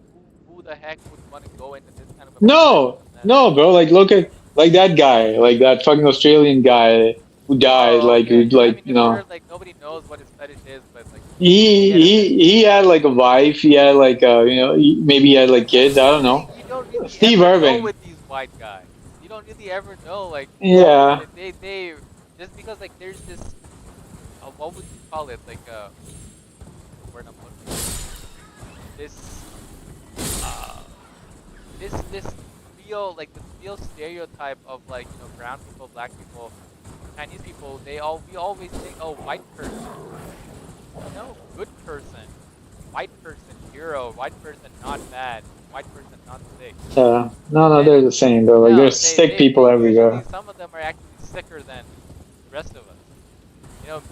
who the heck would want to go into this kind of a No, profession. no, bro. Like, look at like that guy, like that fucking Australian guy who died. Oh, Like, okay. who, Yeah, I like mean, you I'm know, sure like nobody knows what his fetish is, but like he get him. he had like a wife. He had like you know, maybe he had like But then kids. I don't know. you don't really Steve ever know Irving. with these white guys. You don't really ever know. Like Yeah. they just because like there's this what would you call it? Like the word I'm looking for. This uh this real like this real stereotype of like brown people, black people, Chinese people. We always think, oh, white person, no, good person, white person, hero, white person, not bad, white person, not sick. No, And they're the same though. Like, no, there's sick people they usually, everywhere. some of them are actually sicker than the rest of us.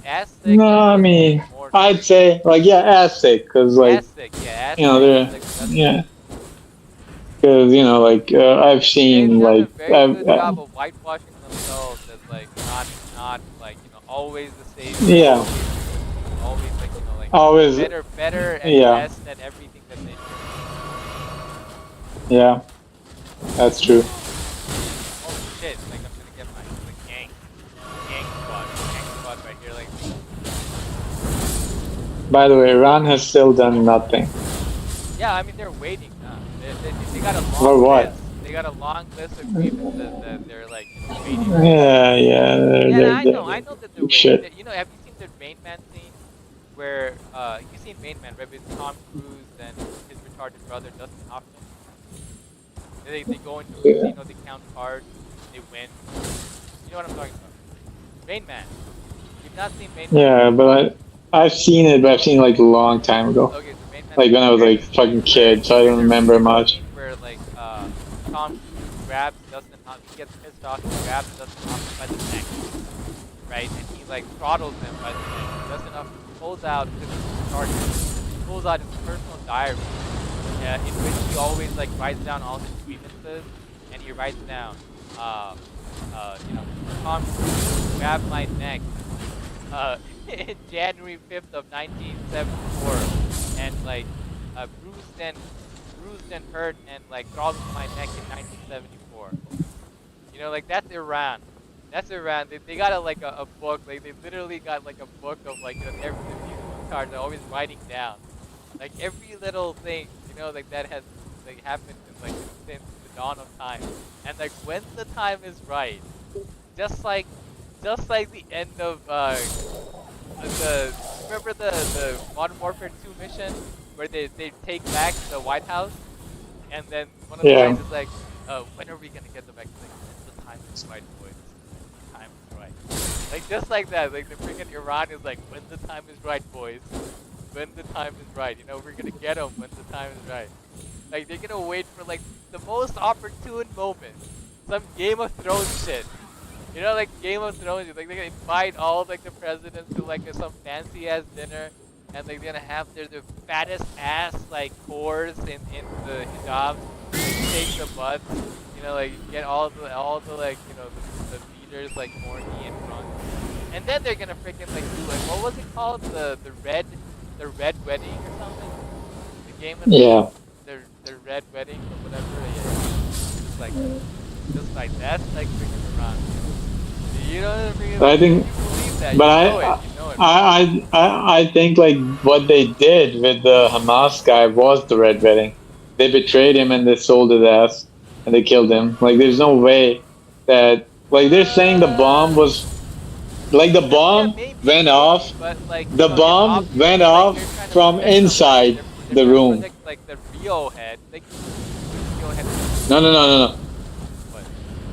As sick No, or I maybe mean, more I'd sick. say like yeah, ass sick, cause like As sick, yeah, as you know sick is they're like the best word. yeah, cause you know like I've They've seen done a like very good job of whitewashing themselves as like not like always the savior, yeah, always like like always better and yeah, best at everything that they do. yeah, that's true. Oh shit! Like I'm gonna get my like gang squad right here. Like By the way, Iran has still done nothing. yeah, I mean they're waiting. They got a For long what? list. They got a long list of grievances that they're like waiting. Yeah, yeah, Yeah, I know that they're waiting. shit. Have you seen the Rain Man scene where you seen Rain Man right with Tom Cruise and his retarded brother Dustin Hoffman? They go into a casino, they count cards, they win. You know what I'm talking about? Rain Man. You've not seen Rain Man? Yeah, but I've seen it, but I've seen it like a long time ago. Okay, so Rain Man. Like when I was like There's a fucking scene kid, so I don't remember there's a much. scene where like Tom Cruise grabs Dustin Hoffman, he gets pissed off, he grabs Dustin Hoffman by the neck, right? And he like throttles him by the neck. Dustin Hoffman pulls out his personal diary, in which he always like writes down all his grievances, and he writes down, Tom Cruise grabbed my neck, in January 5th of 1974, and like bruised and hurt and like throttled my neck in 1974. Like that's Iran. That's Iran. They got a book. Like they literally got like a book of like every these cards are always writing down like every little thing like that has like happened since the dawn of time. And like when the time is right, just like the end of the remember the Modern Warfare 2 mission where they take back the White House, and then one of the Yeah. guys is like, when are we gonna get them back? Like, when the time is right, boys. The time is right. Like just like that. Like the freaking Iran is like, when the time is right, boys. When the time is right. We're gonna get them when the time is right. Like they're gonna wait for like the most opportune moment. Some Game of Thrones shit. Like Game of Thrones, like they're gonna invite all like the presidents to like some fancy ass dinner, and like they're gonna have their fattest ass like whores in the hijabs, like take the butts, like get all the like the leaders like horny and drunk, and then they're gonna freaking like do like what was it called, the red wedding or something, the Game of Yeah. the red wedding or whatever, yeah. Just like that's like freaking around. You don't freaking I think, believe that. but You know it. I think like what they did with the Hamas guy was the red wedding. They betrayed him and they sold his ass and they killed him. Like there's no way that like they're saying the bomb was like the bomb went off. But like The it's bomb obvious, went like, off they're trying to from protect them. inside They're the trying to room. protect, like the Rio head. Like Rio head. No. What?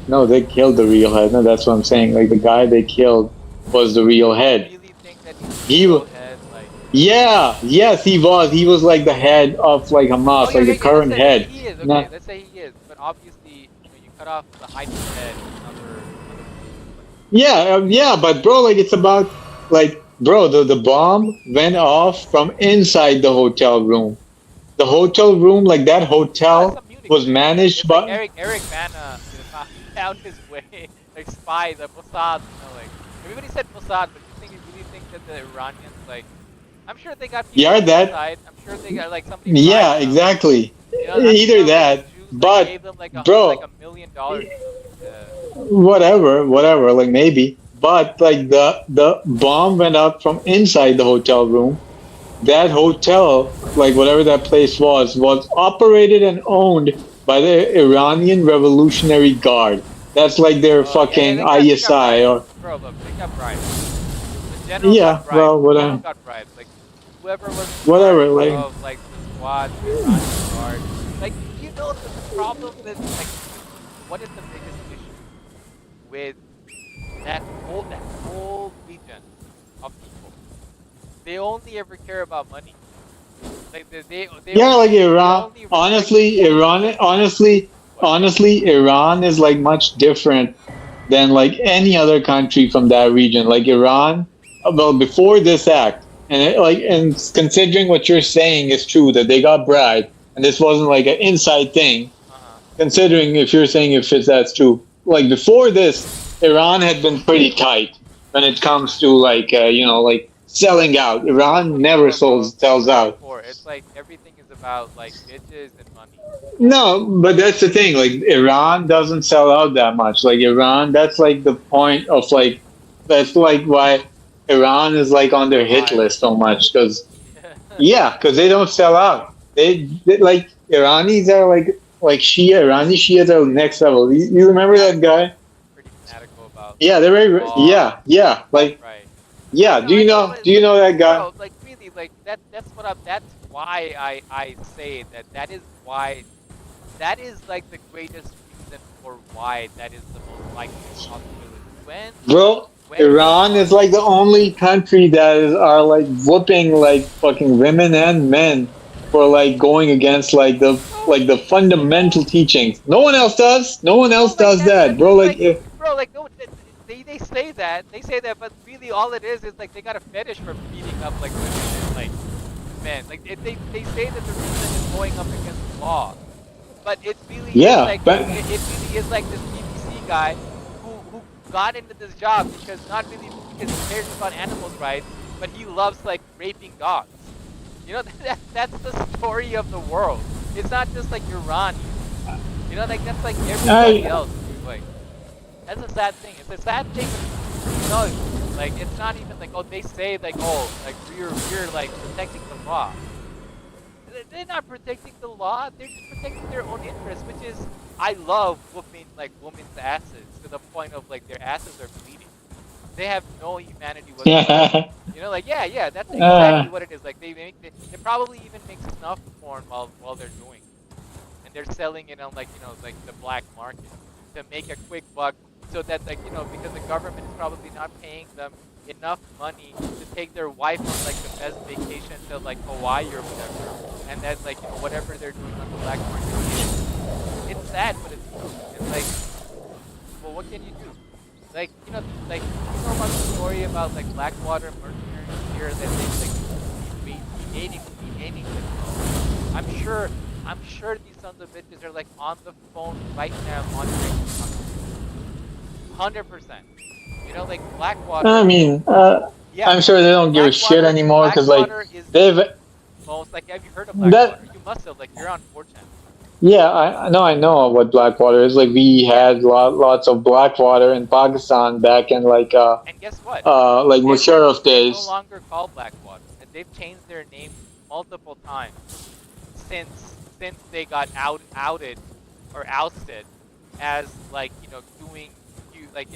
No, they killed the real head. No, that's what I'm saying. Like the guy they killed was the real I head. really think that he's He the wa- Rio head. Like. Yes, he was. He was like the head of like Hamas, like the current Let's head. say he is. Okay, Not- let's say he is. But obviously, you cut off the height of the head. Another. yeah, but bro, like it's about like bro, the bomb went off from inside the hotel room. The hotel room, like that hotel was managed It's like by Eric Bana found his way, like spies, like Mossad, like everybody said Mossad, but you really think that the Iranians like I'm sure they got people Yeah, on the that. inside. I'm sure they got like somebody Yeah, bribed them. exactly. You know, I'm Either sure like the that, Jews like but gave them like bro, $1 million or something. whatever, like maybe. But like the bomb went up from inside the hotel room. That hotel, like whatever that place was operated and owned by the Iranian Revolutionary Guard. That's like their Yeah, fucking they got ISI bribed. or Bro, look, they got bribed. The general got yeah, bribed. well, The general whatever, got bribed. Like whoever was in charge whatever. Like of like the squad, the Iranian guard. Like you know the problem that like what is the biggest issue with that whole region of people? They only ever care about money. Like yeah, like they Iran. only respect Honestly, Iran. what? Honestly, Iran is like much different than like any other country from that region. Like Iran, well, before this act, and and considering what you're saying is true that they got bribed, and this wasn't like an inside thing. Uh-huh. Considering if you're saying if it's that's true, like before this, Iran had been pretty tight when it comes to like like selling out. Even Iran never before, bro. sells Even out. before, it's like everything is about like bitches and money. No, but that's the thing. Like Iran doesn't sell out that much. Like Iran, that's like the point of like that's like why Iran is like on their hit Survive. list so much because yeah, because they don't sell out. They like Iranis are like Shia Irani Shias are next level. You remember that guy? Pretty fanatical about Yeah, they're very law. yeah like Right. yeah. No, I know, but Do you know that guy? bro, like really, like that's what I'm. That's why I say that is why that is like the greatest reason for why that is the most likely possibility. Bro, When Iran is like the only country that are like whooping like fucking women and men for like going against bro, the fundamental teachings. No one else does. No one bro, else like does that, that's bro. just Like like bro, like no, they say that, but really all it is like they got a fetish for beating up like women and like men. Like they say that the reason is going up against the law. But it really is yeah, like but it really is like this BBC guy who got into this job because not really because he cares about animals' rights, but he loves like raping dogs. You know that's the story of the world. It's not just like Iran. You know, like that's like everybody I else. Dude. Like that's a sad thing. It's a sad thing. You know, like it's not even like oh they say like oh like we're like protecting the law. They're not protecting the law. They're just protecting their own interests, which is I love whooping like women's asses to the point of like their asses are bleeding. They have no humanity whatsoever. yeah. You know, like yeah, that's uh, exactly what it is. Like they probably even make snuff porn while they're doing it, and they're selling it on like like the black market to make a quick buck, so that like because the government is probably not paying them enough money to take their wife on like the best vacation to like Hawaii or whatever, and then like whatever they're doing on the black market. It's sad, but it's true. It's like, well, what can you do? Like like you know about the story about like Blackwater mercenaries here that they like be dating them. I'm sure these sons of bitches are like on the phone right now monitoring this conversation. 100%. You know, like I Blackwater. mean, Yeah, I'm sure they don't give a shit anymore because like Blackwater is they've the most like. Have you heard of that. Blackwater? You must have. Like, you're on 4chan. Yeah, I know what Blackwater is. Like we Yeah, had lots of Blackwater in Pakistan back in and guess what? like Musharraf They're no days. longer called Blackwater, and they've changed their name multiple times since they got outed or ousted as like doing like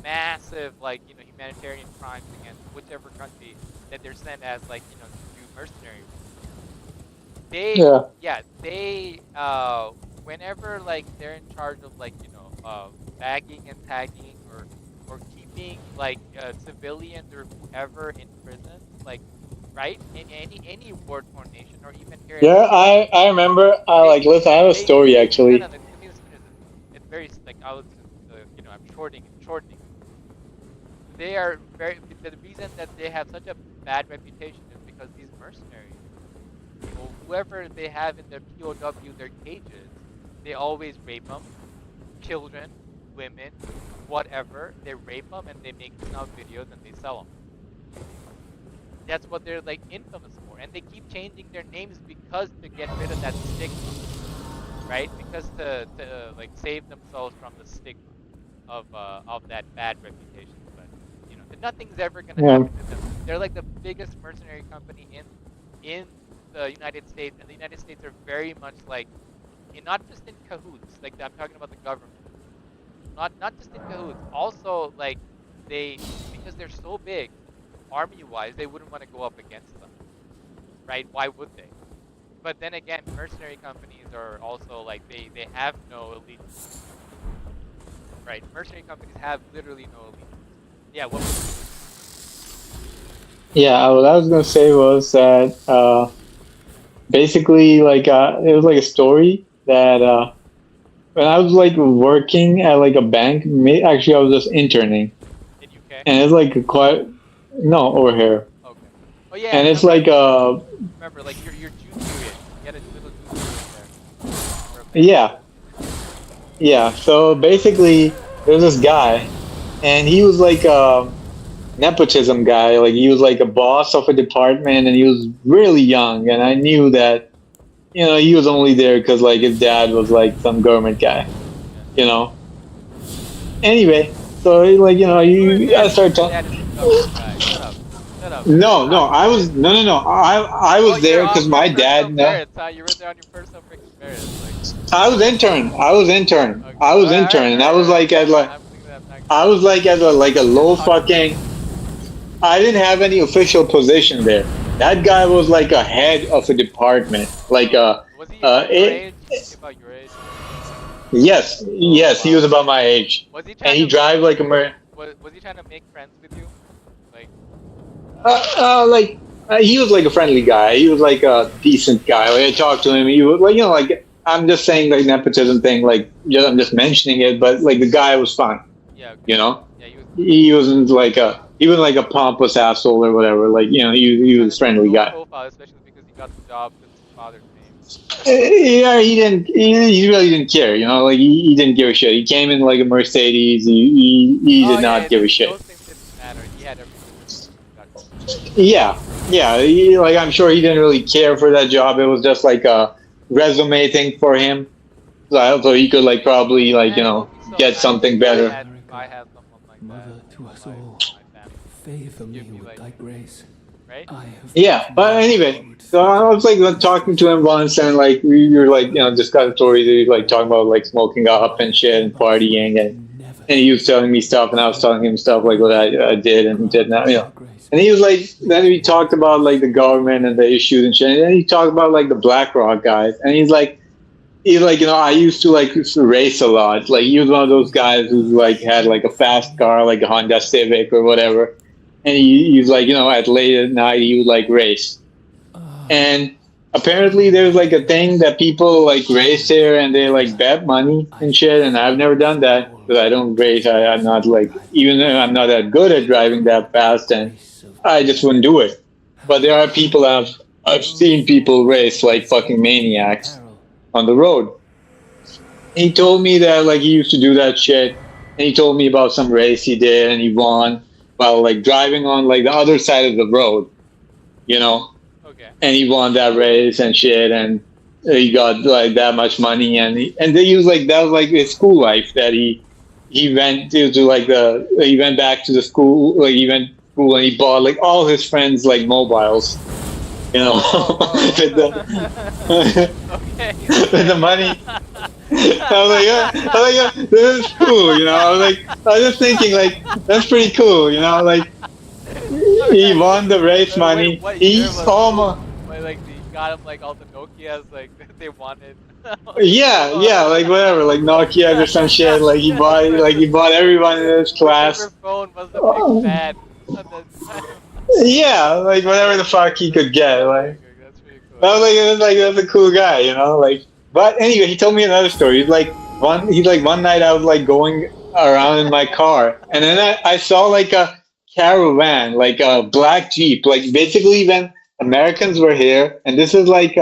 massive like humanitarian crimes against whichever country that they're sent as like to do mercenary. They Yeah. yeah they whenever like they're in charge of like bagging and tagging or keeping like civilians or whoever in prison, like right in any war-torn nation or even here in Yeah, America. I remember. They Listen, I have a they story no, actually. let me just finish this. It's very like I was I'm shortening. They are very the reason that they have such a bad reputation is because these mercenaries, or whoever they have in their POW, their cages, they always rape them, children, women, whatever. They rape them and they make snuff videos and they sell them. that's what they're like infamous for, and they keep changing their names because to get rid of that stigma, right? Because to like save themselves from the stigma of that bad reputation. But you know, nothing's ever gonna Yeah. happen to them. They're like the biggest mercenary company in the United States, and the United States are very much like, not just in cahoots. Like I'm talking about the government, not just in cahoots. Also, like because they're so big, army-wise, they wouldn't want to go up against them, right? Why would they? But then again, mercenary companies are also like they have no elite, right? Mercenary companies have literally no elite. Yeah, what was Yeah, what I was gonna say was that basically, like, it was like a story that when I was like working at like a bank, actually I was just interning, in UK? and it's like quite no over here, Okay. Oh yeah, and it's remember, like remember like your June period. You had a little June period there. For a bit. yeah, yeah. So basically, there's this guy, and he was like a nepotism guy. Like he was like a boss of a department, and he was really young, and I knew that he was only there because like his dad was like some government guy, you know. Anyway, so like I started talking. That is a government guy. Shut up. Shut up. No, I was no. I was there because my dad. No, Merits, huh? You were there on your personal freaking merits. Like, I was intern. okay. I was intern, and I was like at like I'm thinking that back. I was like at a low fucking. I didn't have any official position there. That guy was like a head of a department, like a. Was he about your it, age? About your age? yes, he was about my age, Was he trying and he to drive like a. was he trying to make friends with you? Like, He was like a friendly guy. He was like a decent guy. Like I talked to him. He was like like I'm just saying like nepotism thing. Like I'm just mentioning it, but like the guy was fine. yeah. Okay. You know, Yeah, he wasn't like a pompous asshole or whatever. Like he was a friendly guy. Profile, especially because he got the job with his father's name. Yeah, he didn't. He really didn't care. Like he didn't give a shit. He came in like a Mercedes. He did not give a shit. Those things didn't matter. He had everything. Yeah. Like I'm sure he didn't really care for that job. It was just like a resume thing for him, so he could like probably like get something better. If I had someone like Mother that, to us my all, family, favor me you'd be with like, thy grace. right? I have Yeah, but anyway, so I was like talking to him once, and like we were like just got stories. He was like talking about like smoking up and shit and partying, and he was telling me stuff, and I was telling him stuff like what I did and did not, And he was like, then we talked about like the government and the issues and shit, and then he talked about like the BlackRock guys, and he's like, I used to like race a lot. Like he was one of those guys who like had like a fast car, like a Honda Civic or whatever, and he's like, at late at night he would like race. And apparently there's like a thing that people like race here and they like bet money and shit, and I've never done that because I don't race. I'm not like, even though I'm not that good at driving that fast, and I just wouldn't do it. But there are people I've seen people race like fucking maniacs on the road. He told me that like he used to do that shit, and he told me about some race he did and he won while like driving on like the other side of the road, Okay. and he won that race and shit, and he got like that much money, and they used like that was like his school life that he went to like he went back to the school, like he went to school and he bought like all his friends like mobiles, with the Okay. with the money. I was like, yeah, this is cool, I was just thinking like that's pretty cool, like he won the race money. Wait, what year He's was almost. Wait, like they got him like all the Nokias like they wanted. Yeah, like whatever, like Nokia or some shit. Like he bought everyone in his class. Whatever phone was the big fad at that time. Yeah, like whatever the fuck he could get. Like That's pretty cool. I was like, it was like that's a cool guy, like. But anyway, he told me another story. He's like one night I was like going around in my car, and then I saw like a caravan, like a black Jeep, like basically when Americans were here, and this is like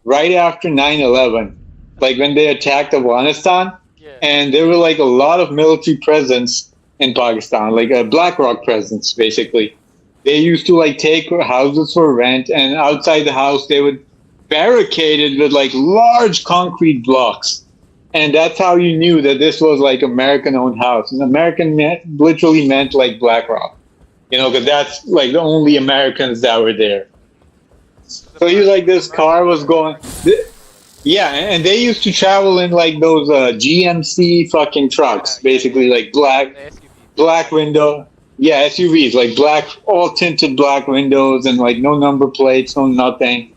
right after 9/11, like when they attacked Afghanistan, Yeah. and there were like a lot of military presence in Pakistan, like a BlackRock presence, basically. they used to like take houses for rent, and outside the house they would barricade it with like large concrete blocks. And that's how you knew that this was like American-owned house. And American literally meant like BlackRock, because that's like the only Americans that were there. So he was like, this car was going, yeah, and they used to travel in like those GMC fucking trucks, basically like black window, yeah, SUVs, like black, all tinted black windows and like no number plates, no nothing.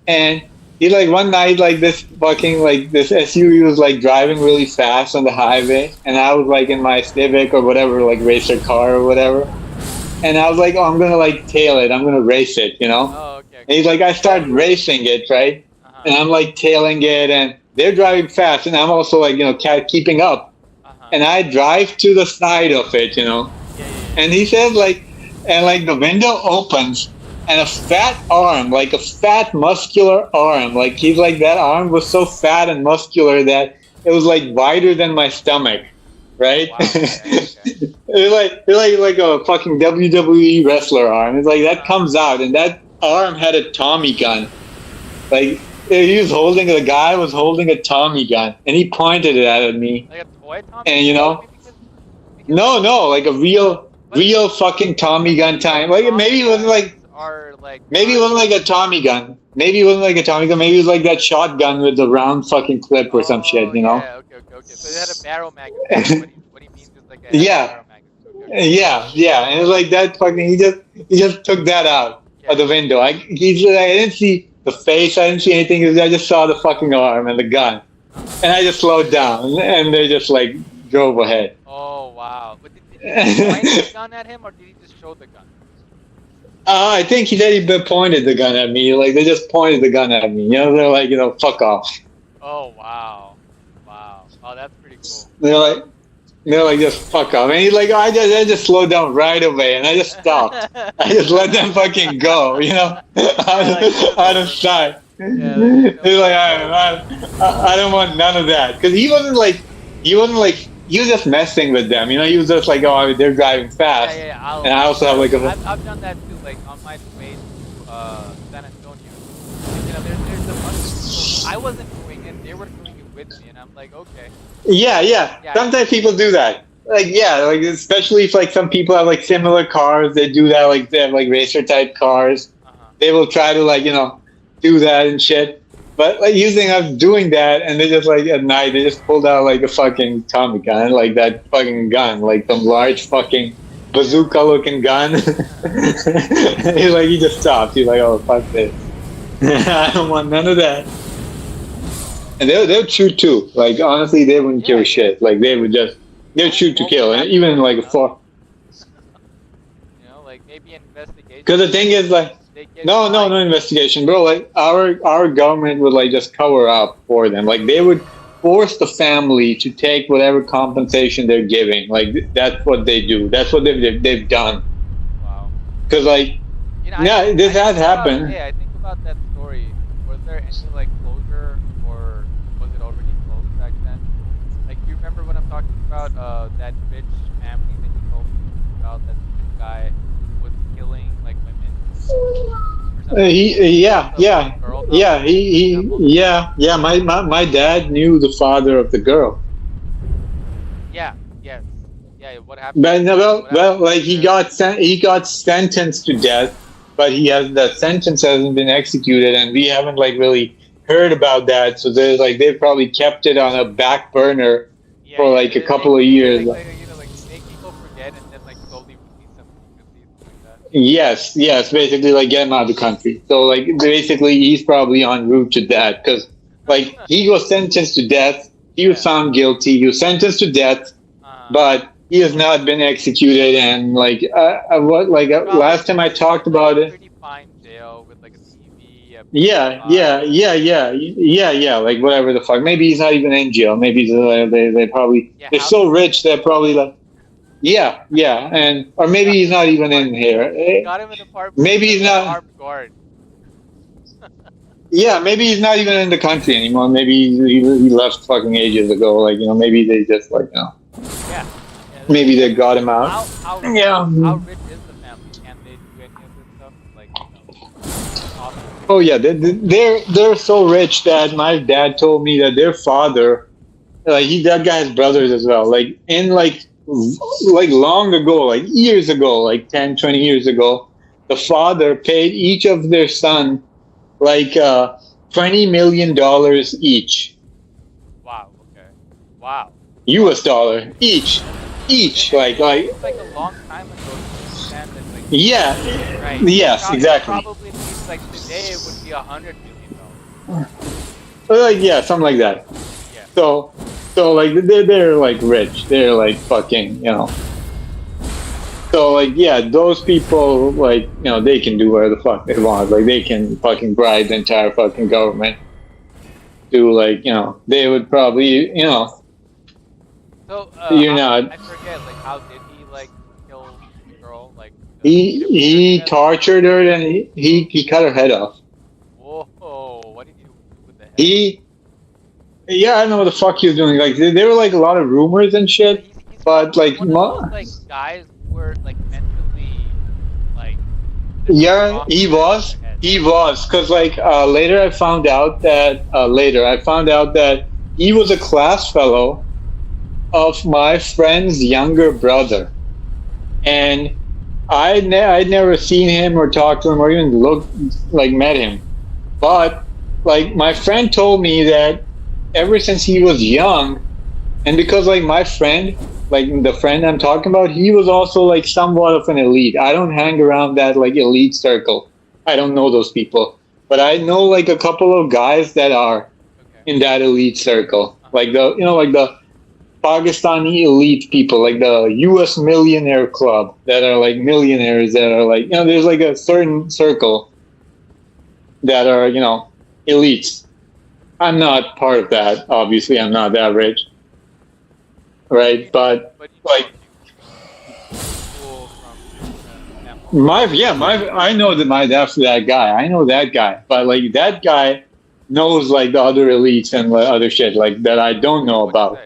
And he like one night like this fucking like this SUV was like driving really fast on the highway, and I was like in my Civic or whatever, like racer car or whatever, and I was like, oh, I'm gonna like tail it, I'm gonna race it, Oh, okay. And he's like, I started racing it, right? Uh-huh. And I'm like tailing it, and they're driving fast, and I'm also like keeping up, and I drive to the side of it, Yeah. and he says like, and like the window opens. And a fat arm, like a fat muscular arm, like he's like that arm was so fat and muscular that it was like wider than my stomach, right? Wow, okay. it was like a fucking WWE wrestler arm. It's like that comes out, and that arm had a Tommy gun. Like the guy was holding a Tommy gun, and he pointed it at me. Like a toy Tommy? And no, like a real fucking Tommy gun time. Like maybe it wasn't like. Maybe it wasn't like a Tommy gun. Maybe it wasn't like a Tommy gun. Maybe it was like that shotgun with the round fucking clip or some shit, Yeah, okay. So it had a barrel magazine. What he means is like a barrel magazine. Okay. Yeah, and it was like that fucking. He just took that out of the window. I didn't see the face. I didn't see anything. I just saw the fucking arm and the gun, and I just slowed down, and they just like drove ahead. Oh wow! But did he point the gun at him, or did he just show the gun? I think he said he pointed the gun at me. Like they just pointed the gun at me. They're like, fuck off. Oh wow. Oh, that's pretty cool. They're like just fuck off. And he's like, I just slowed down right away, and I just stopped. I just let them fucking go, out of sight. Yeah, He's like, I don't want none of that, because he was just messing with them. He was just like, oh, they're driving fast. Yeah. And I also have like I've done that too. Like on my way to San Antonio, there's a bunch of people. I wasn't doing it; they were doing it with me, and I'm like, okay. Yeah. Sometimes people do that. Like especially if like some people have like similar cars, they do that. Like they have like racer type cars. They will try to like do that and shit. But like usually I'm doing that, and they just like at night they just pulled out like a fucking Tommy gun, like that fucking gun, like some large fucking bazooka looking gun. He just stopped. He's like, oh fuck this. I don't want none of that. And they'll shoot too. Like honestly, they wouldn't give a shit. Like they'd shoot to kill, and even like a four. Like maybe investigation. Because the thing is like. No investigation, bro. Like our government would like just cover up for them. Like they would force the family to take whatever compensation they're giving. Like that's what they do. That's what they've done. Wow. Because like, this has happened. Yeah, I think about that story. Was there any like closure, or was it already closed back then? Like, do you remember when I'm talking about that rich family that you told me about? That guy was killing like women. My dad knew the father of the girl. Yeah. What happened? But like he got sentenced to death, but the sentence hasn't been executed, and we haven't like really heard about that. So they've probably kept it on a back burner for like a couple of years. Like make people forget and then like slowly release them like that. Yes, basically like get him out of the country. So like basically he's probably en route to that, because like he was sentenced to death. He was found guilty. He was sentenced to death, but he has not been executed. And like last time I talked about it. Pretty fine jail with like a TV. Like whatever the fuck. Maybe he's not even in jail. Maybe they probably they're so rich they're probably like. Yeah, and or maybe he's not even in here. Got him in the apartment. Maybe he's not. Armed guard. Yeah, maybe he's not even in the country anymore. Maybe he left fucking ages ago. Like maybe they just like Yeah. Maybe they got him out. How rich is the family? Can they do Oh yeah, they're so rich that my dad told me that their father, like that guy has brothers as well. Like in like long ago, like years ago, like 10, 20 years ago, the father paid each of their son like $20 million each, Wow. Okay. Wow. U.S. dollar each. And it Like seems like a long time ago to understand that, like, yeah, right? yes, It exactly. probably means like today it would be $100 million. Like yeah, something like that. Yeah. So like they're like rich. They're like fucking, you know. So like yeah, those people like, you know, they can do whatever the fuck they want. Like they can fucking bribe the entire fucking government to like, you know, they would probably, you know, So you're not. I forget, like, how did he like kill the girl? Like, He tortured her and he cut her head off. Whoa! What did you do with the head? Yeah, I don't know what the fuck he was doing. Like there were like a lot of rumors and So shit, he's but probably like one of those like guys who were like mentally like. just yeah, wrong he in their was. head. He was, because like later I found out that he was a class fellow of my friend's younger brother, and I'd never seen him or talked to him or even met him, but like my friend told me that ever since he was young, and because like my friend, like the friend I'm talking about, he was also like somewhat of an elite. I don't hang around that like elite circle. I don't know those people, but I know like a couple of guys that are Okay. in that elite circle, like the Pakistani elite people, like the U.S. millionaire club that are like millionaires that are like, you know, there's like a certain circle that are, you know, elites. I'm not part of that. Obviously, I'm not that rich, right? But But you like school from family. I know that guy. I know that guy, but like that guy knows like the other elites and like, other shit like that I don't know What'd you about. say?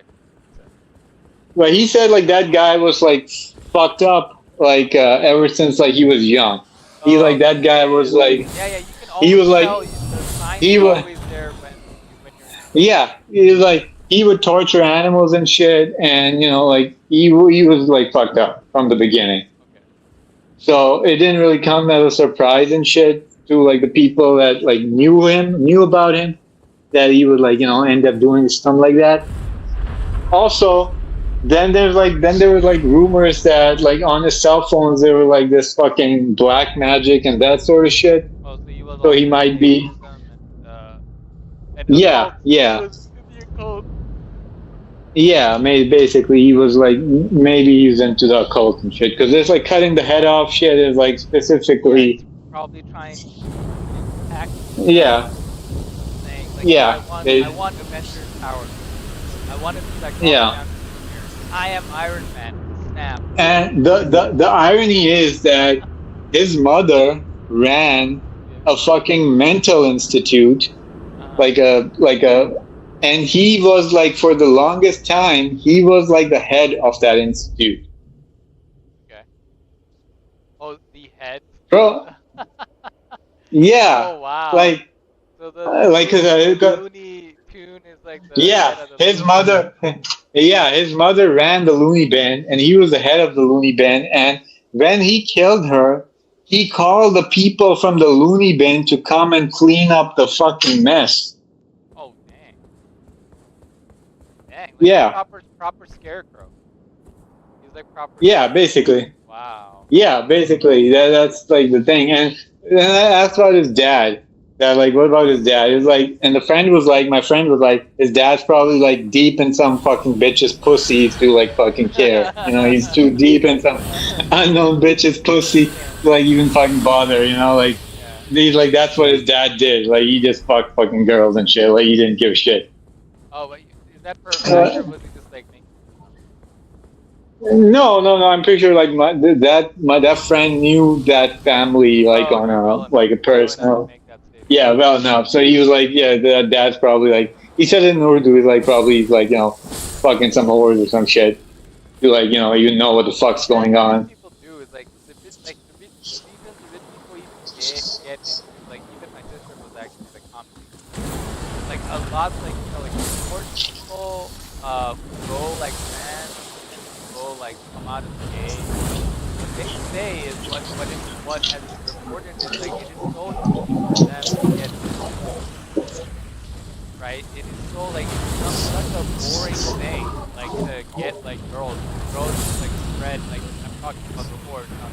But he said like that guy was like fucked up like ever since like he was young. He like that guy was like Yeah. You can he always was like tell the signs he are was always there when you're. yeah, he was like he would torture animals and shit, and you know like he was like fucked up from the beginning. Okay. So it didn't really come as a surprise and shit to like the people that like knew about him, that he would like, you know, end up doing stuff like that. Also, then there were like rumors that like on his cell phones there were like this fucking black magic and that sort of shit. Oh, so he was So also he might be and yeah, occult. yeah. He was in the occult. Yeah, maybe basically he was like maybe he's into the occult and shit because there's like cutting the head off shit is like specifically Probably trying to act yeah saying like, yeah I want Avengers powers. I want to be like yeah. I am Iron Man. Snap. And the irony is that his mother ran a fucking mental institute, like a, and he was like for the longest time he was like the head of that institute. Okay. Oh, the head. Bro, yeah, Oh wow. like so like Looney Tune is like the yeah, head of the his Looney mother, yeah, his mother ran the loony bin, and he was the head of the loony bin. And when he killed her, he called the people from the loony bin to come and clean up the fucking mess. Oh dang. Dang. Like Yeah, proper scarecrow. He's like proper. yeah, basically. Wow. Yeah, basically. That's like the thing. And I asked about his dad. That like, what about his dad? He was like, and my friend was like, his dad's probably like deep in some fucking bitch's pussy to like fucking care. You know, he's too deep in some unknown bitch's pussy to like even fucking bother. You know, like he's like that's what his dad did. Like he just fucked fucking girls and shit. Like he didn't give a shit. Oh, wait, is that for a fact or was he just like me? No. I'm pretty sure like that friend knew that family like on a like a personal. Yeah, well enough. So he was like, yeah, the dad's probably like he said it in Urdu. He's like probably like, you know, fucking some whores or some shit. To like, you know, you know what the fuck's going on. What people do is like the rich people even get into like even my sister lot like like sports people who go like trans and go like come out as gay. What they say is what has been reported is like it is so easy for them to get right? It is so like it becomes such a boring thing, like to get like girls. Girls just like spread like I'm talking about before, not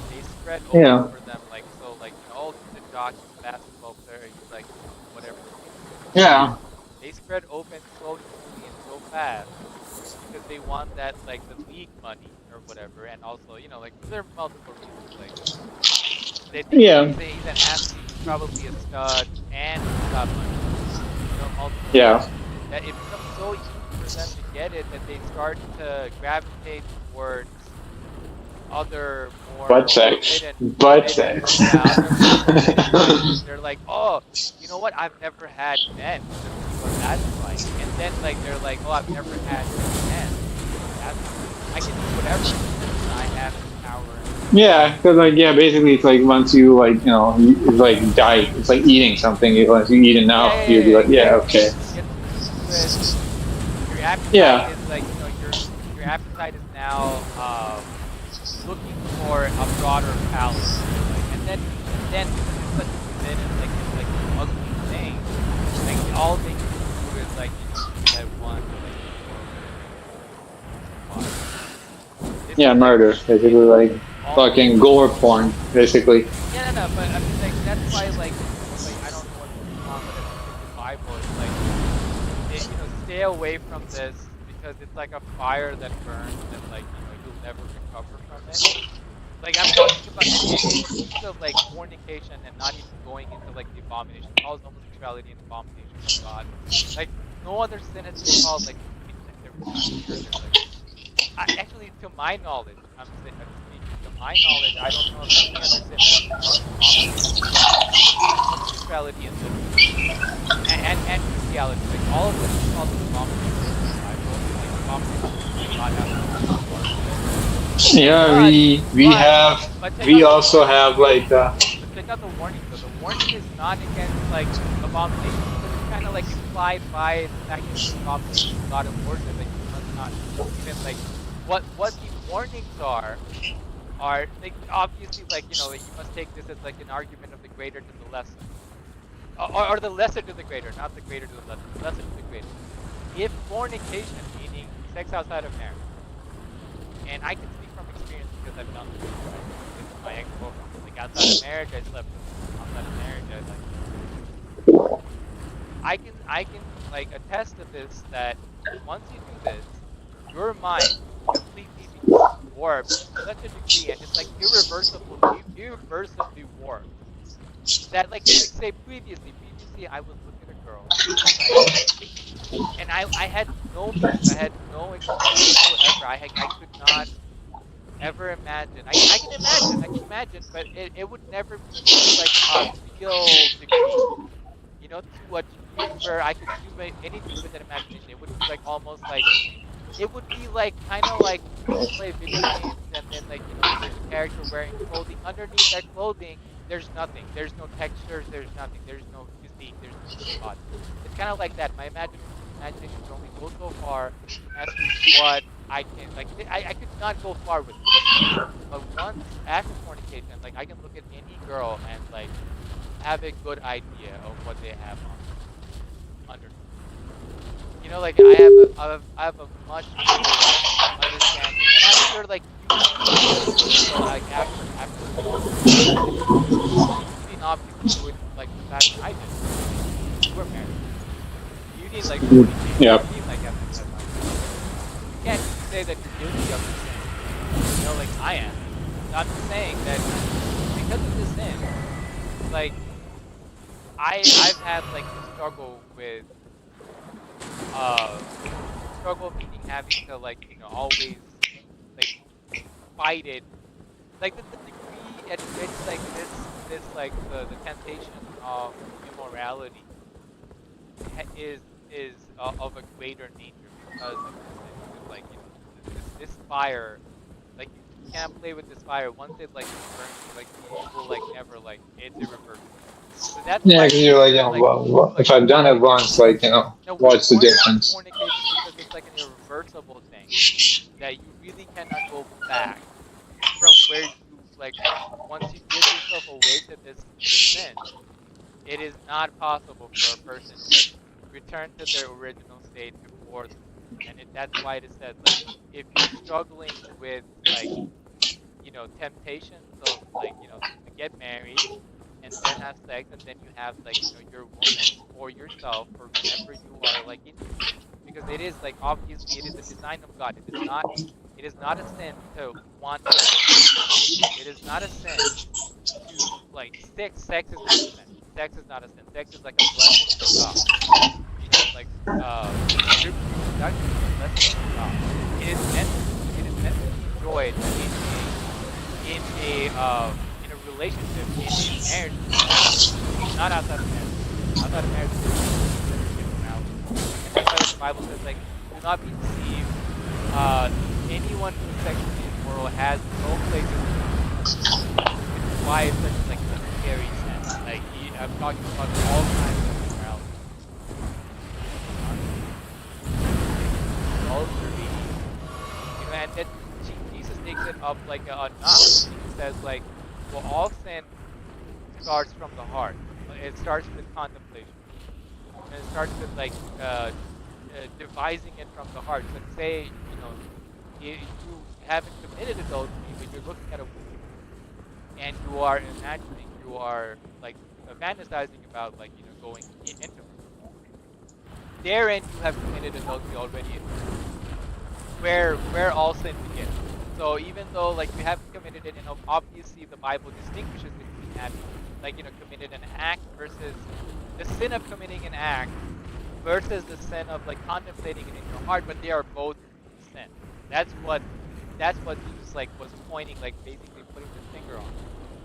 they spread Yeah. open for them like so like oh he's a jock, he's a basketball player, he's like whatever the case may be. Yeah. They spread open so easily and so fast because they want that like the league money or whatever, and also like there are multiple reasons like they think Yeah. he's an athlete, he's probably a stud, and he's got money. Multiple Yeah. that it becomes so easy for them to get it that they start to gravitate towards other more Butt sex. Butt sex. yeah, other more forbidden they're like, oh, you know what? I've never had men. Let's see what that's like. And then like they're like, oh, I've never had men. I can do whatever because I have the power. Yeah, because basically it's like once you it's like diet. It's like eating something. Once you eat enough, you'll be like, yeah, okay. Your appetite Yeah. is like your appetite is now looking for a broader palette, and then because it's such a forbidden like an ugly thing, like all they can do is like that one. Yeah, murder. Basically, like fucking gore porn. Basically. Yeah, no, but I mean, like that's why, like I don't know what's wrong with it in the Bible. It's like, stay away from this because it's like a fire that burns, and like you'll never recover from it. Like I'm talking about it's of like fornication and not even going into like the abomination. It calls homosexuality an abomination of God. Like no other sin has been called like actually, to my knowledge, I'm speaking. To my knowledge, I don't know of any other sin has been called homosexuality and bestiality. Like all of this is called an abomination in the Bible. Like abomination God has. Yeah, we also have like. But check out the warning though. The warning is not against like abomination because it's kind of like implied by the fact that it's abomination God of worship that you must not even like. What the warnings are like obviously like you must take this as like an argument of the greater to the lesser, or the lesser to the greater, not the greater to the lesser, the lesser to the greater. If fornication, meaning sex outside of marriage, and I can speak from experience because I've done this with my ex-girlfriend. Like outside of marriage, I slept with them. Outside of marriage, I can like attest to this that once you do this, your mind completely becomes warped to such a degree, and it's like irreversibly warped. That like say previously I would look at a girl, and I had no means, I had no experience whatsoever. I could not ever imagine. I can imagine, but it would never be like a real degree. To a degree where I could do anything with that imagination. It would be like almost like. It would be like kind of like when you play video games and then like there's a character wearing clothing. Underneath that clothing, there's nothing. There's no textures. There's nothing. There's no physique. There's no body. It's kind of like that. My imagination can only go so far as to what I can like. I could not go far with it. But once after fornication, like I can look at any girl and like have a good idea of what they have on underneath. Like I have a much better understanding, and I'm sure like you like after you not people do it like the fashion I did. You were married. You need like Yeah. you need like after that. You can't say that you're guilty of the sin. Like I am. I'm just saying that because of this sin, like I've had like the struggle with. Struggle meaning having to like always like fight it, like the degree at which like this like the temptation of immorality is of a greater nature because of this, like this fire, like you can't play with this fire once it like burns, like you will like never like it's irreversible. So that's Yeah, why because you're like, like if I've done it fornication. once, like, No, what's the we're saying difference? fornication because it's like an irreversible thing that you really cannot go back from where you like once you give yourself away to this sin. It is not possible for a person to like return to their original state before this. And that's why it is said like if you're struggling with like temptations of like to get married and then have sex and then you have like your woman or yourself or whenever you are like intimate because it is like obviously it is a design of God. It is not a sin to want to have sex. It is not a sin to like sex is not a sin. Sex is not a sin. Sex is like a blessing from God. Like reproduction is a blessing from God. It is meant to be enjoyed in a relationship, in a marriage situation, not outside of marriage. Outside of marriage, it's considered immorality, and that's why like, the Bible says like, do not be deceived. Anyone who is sexually immoral has no place in the kingdom, which is why it's such like a scary sense. Like I'm talking about all kinds of immorality, adultery, and then Jesus takes it up like a notch. He says like, well, all sin starts from the heart. It starts with contemplation, and it starts with like devising it from the heart. So say you haven't committed adultery, but you're looking at a woman and you are imagining, you are like fantasizing about like going into her. Therein you have committed adultery already where all sin begins. So even though like you haven't committed it, obviously the Bible distinguishes between having like committed an act versus the sin of committing an act versus the sin of like contemplating it in your heart, but they are both sin. That's what Jesus like was pointing, like basically putting the finger on.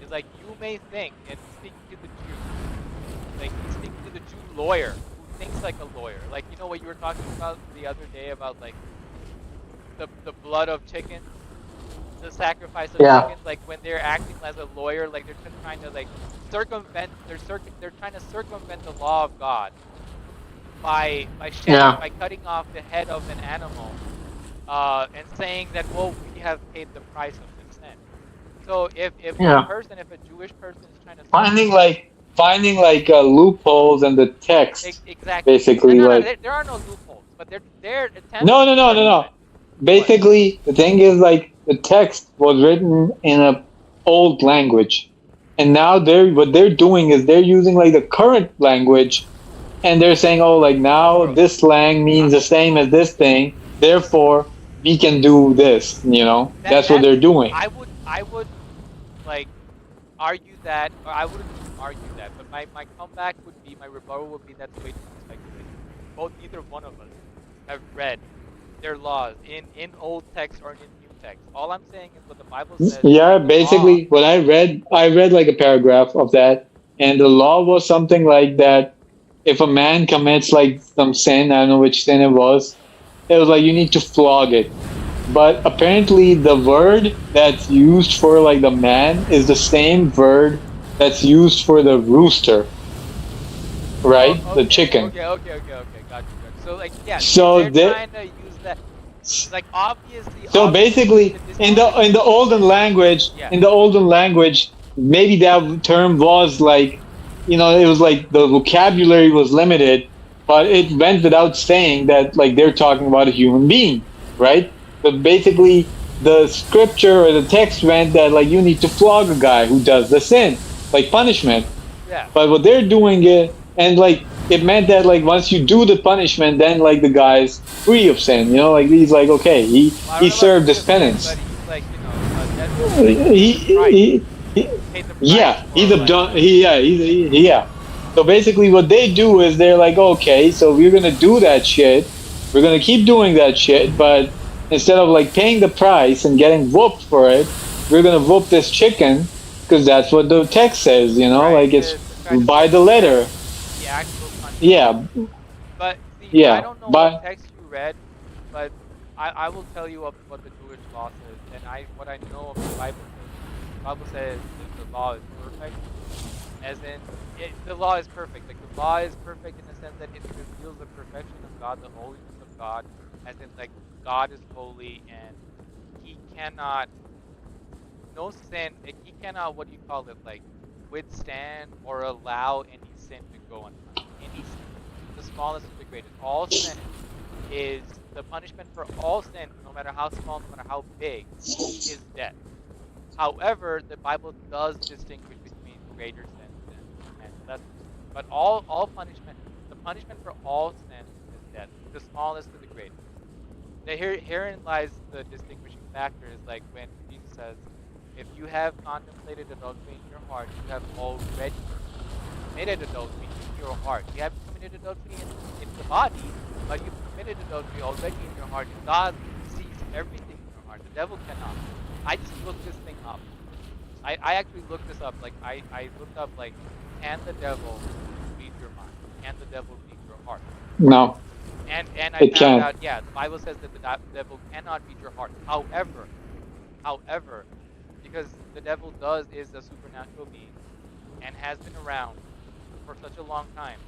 Is like you may think, and speaking to the Jew, like he's speaking to the Jew lawyer who thinks like a lawyer. Like what you were talking about the other day about like the blood of chickens, the sacrifice of Yeah. chickens, like when they're acting as a lawyer, like they're just trying to like circumvent they're trying to circumvent the law of God by Yeah. by cutting off the head of an animal and saying that, well, we have paid the price of this sin. So if Yeah. a Jewish person is trying to Finding like loopholes in the text, exactly, basically no, like. there are no loopholes, but they're No, attempting no, to no, no, remove no. it. What? Basically, the thing is like the text was written in a old language, and now what they're doing is they're using like the current language, and they're saying, oh, like now Bro, this slang means the same as this thing, therefore we can do this. That's what that's they're doing. I would like argue that, or I wouldn't even argue that, but my comeback would be, my rebuttal would be that's way too speculative. Neither one of us have read their laws in old text or in new text. All I'm saying is what the Bible says is Yeah, like the law. basically, what I read like a paragraph of that, and the law was something like that. If a man commits like some sin, I don't know which sin it was like you need to flog it. But apparently, the word that's used for like the man is the same word that's used for the rooster, Oh, right? The okay, chicken. okay. Got you. So like, yeah, So they're they, trying to use that. Like So obviously, basically, the in the distinction. Yeah. olden language, maybe that term was like, it was like the vocabulary was limited, but it went without saying that like they're talking about a human being, right? But basically, the scripture or the text went that like you need to flog a guy who does the sin, like punishment. Yeah. But what they're doing and like it meant that like once you do the punishment, then like the guy's free of sin. Like he's like okay, Well, I he don't know about served free his of sin, penance. but he's like like He, paid the price. he, Paid the price yeah, for he's a like done. Yeah. So basically, what they do is they're like, okay, so we're gonna do that shit. We're gonna keep doing that shit, but instead of like paying the price and getting whooped for it, we're gonna whoop this chicken because that's what the text says. right Like it's to try to by the circumvent letter. the actual punishment. Yeah, But see, I yeah, don't know what by text you read, but I will tell you what the Jewish law says, and what I know of the Bible says. The Bible says that the law is perfect, As in, the law is perfect. Like the law is perfect in the sense that it reveals the perfection of God, the holiness of God. As in, like God is holy and He cannot, no sin. Like, He cannot. What do you call it? Like withstand or allow any sin to go unpunished. Any sin, the smallest to the greatest. All sin is the punishment for all sin, no matter how small, no matter how big, is death. However, the Bible does distinguish between greater sins and lesser sins. But all punishment, the punishment for all sin is death, the smallest to the greatest. Herein lies the distinguishing factor. Is like when Jesus says, "If you have contemplated adultery in your heart, you have already committed adultery in your heart. You haven't committed adultery in the body, but you've committed adultery already in your heart. And God sees everything in your heart. The devil cannot." I just looked this thing up. I actually looked this up. Like I looked up like, can the devil read your mind? Can the devil read your heart? No, And I it found can't. out, yeah, the Bible says that the devil cannot read your heart. However, because the devil is a supernatural being and has been around for such a long time.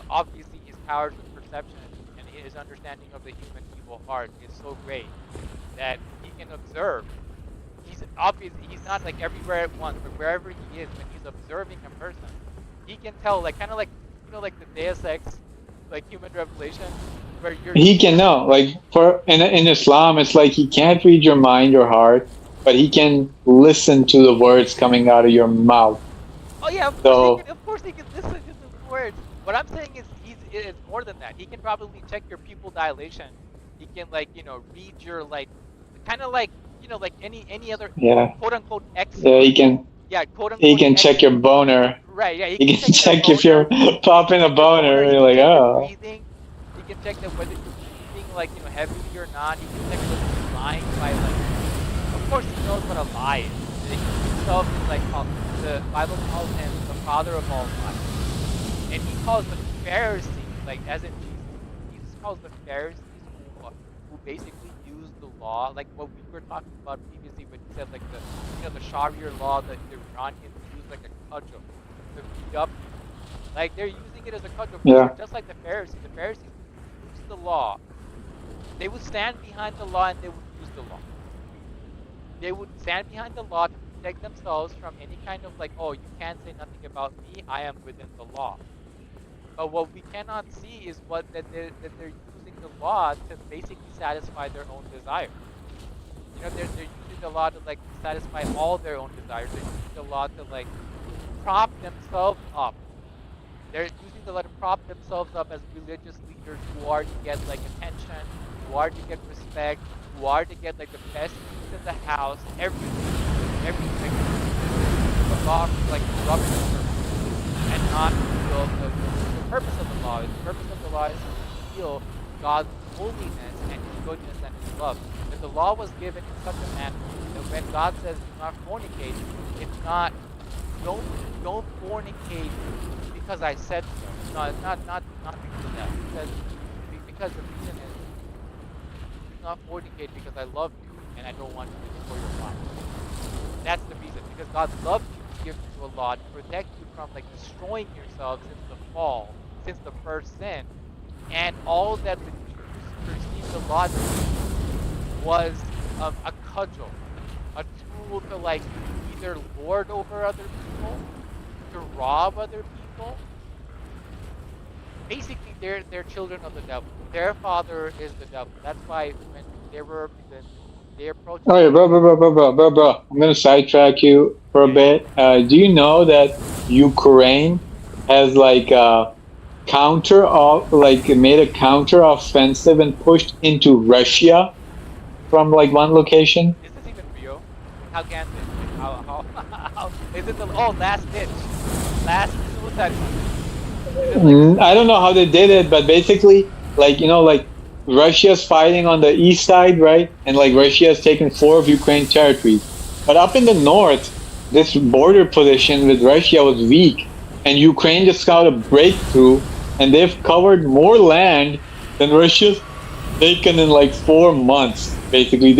Obviously, his powers of perception and his understanding of the human evil heart is so great that he can observe. He's not like everywhere at once, but wherever he is, when he's observing a person, he can tell, like kind of like, like the Deus Ex, like human revelation, where you're He can know. Like for in Islam, it's like he can't read your mind or heart, but he can listen to the words coming out of your mouth. Oh yeah, of course he So can. Of course he can listen to the words. What I'm saying is, it's more than that. He can probably check your pupil dilation. He can like read your like, kind of like like any other yeah, quote unquote X. yeah, Yeah, quote he unquote can X. check your boner. Right. Yeah, he He can can check your check if you're boner. He popping can a check your boner. boner. He You're can like, check your oh, breathing. He can check that whether you're breathing like heavily or not. He can check whether you're lying by like. Of course, he knows what a lie is. He himself is like the Bible calls him the father of all lies, and he calls the Pharisees, like as in Jesus calls the Pharisees who basically use the law, like what we were talking about previously, when he said like the Sharia law that the Iranians use like a cudgel to beat up people. Like they're using it as a cudgel, yeah, just like the Pharisees. The Pharisees use the law. They would stand behind the law and they would use the law. They would stand behind the law to protect themselves from any kind of like, oh, you can't say nothing about me. I am within the law. But what we cannot see is that they're using the law to basically satisfy their own desires. They're using the law to like satisfy all their own desires. They're using the law to like prop themselves up. They're using the law to prop themselves up as religious leaders who are to get like attention, who are to get respect, who are to get like the best seats in the house, everything. The law like corrupt the purpose and not reveal the purpose of the law. The purpose of the law is to reveal God's holiness and His goodness and His love. And the law was given in such a manner that when God says do not fornicate, it's not don't fornicate because I said so. No, it's not because of that. Because the reason is do not fornicate because I love you and I don't want you to destroy your life. That's the reason. Because God loved you to give you a law to protect you from like destroying yourself since the fall, since the first sin, and all that the Jews perceived the law to be was a cudgel, a tool to like either lord over other people, to rob other people. Basically, they're children of the devil. Their father is the devil. That's why when they approach. oh yeah, bro. I'm gonna sidetrack you for a bit. Do you know that Ukraine has like made a counter offensive and pushed into Russia from like one location? Is this even real? How can this? How is it the last ditch, last suicide? Is it like I don't know how they did it, but basically, like like Russia's fighting on the east side, right? And like Russia has taken 4 of Ukraine territories, but up in the north, this border position with Russia was weak, and Ukraine just got a breakthrough, and they've covered more land than Russia's taken in like 4 months. Basically,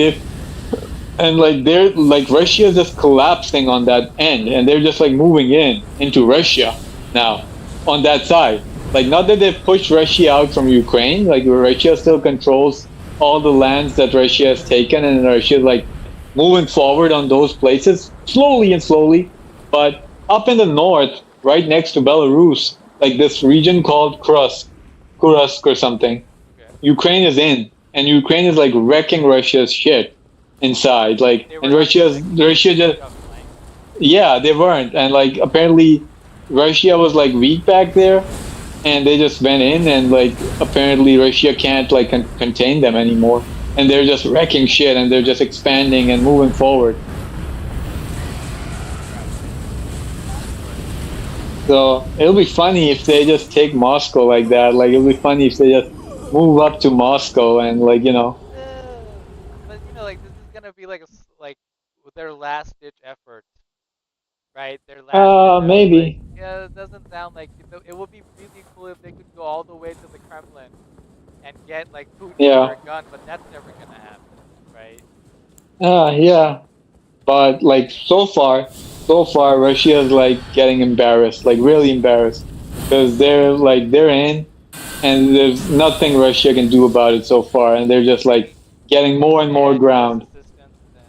and like they're like Russia's just collapsing on that end, and they're just like moving into Russia now on that side. Like not that they've pushed Russia out from Ukraine, like Russia still controls all the lands that Russia has taken, and Russia like moving forward on those places slowly and slowly. But up in the north, right next to Belarus, like this region called Kursk or something, Okay. Ukraine is in, and Ukraine is like wrecking Russia's shit inside. Like, They were and not Russia just just playing. yeah, they weren't, and like apparently Russia was like weak back there, and they just went in, and like apparently Russia can't like contain them anymore, and they're just wrecking shit, and they're just expanding and moving forward. So it'll be funny if they just take Moscow like that. Like it'll be funny if they just move up to Moscow and like But you know, like this is gonna be like like with their last ditch effort, right? Their last ditch effort. Like, maybe. yeah, it doesn't sound like it would be really cool if they could go all the way to the Kremlin and get like Putin Yeah. for a gun, but that's never gonna happen, right? Yeah. But like so far Russia's like getting embarrassed, like really embarrassed, because they're in, and there's nothing Russia can do about it so far, and they're just like getting more and more And US ground. assistance and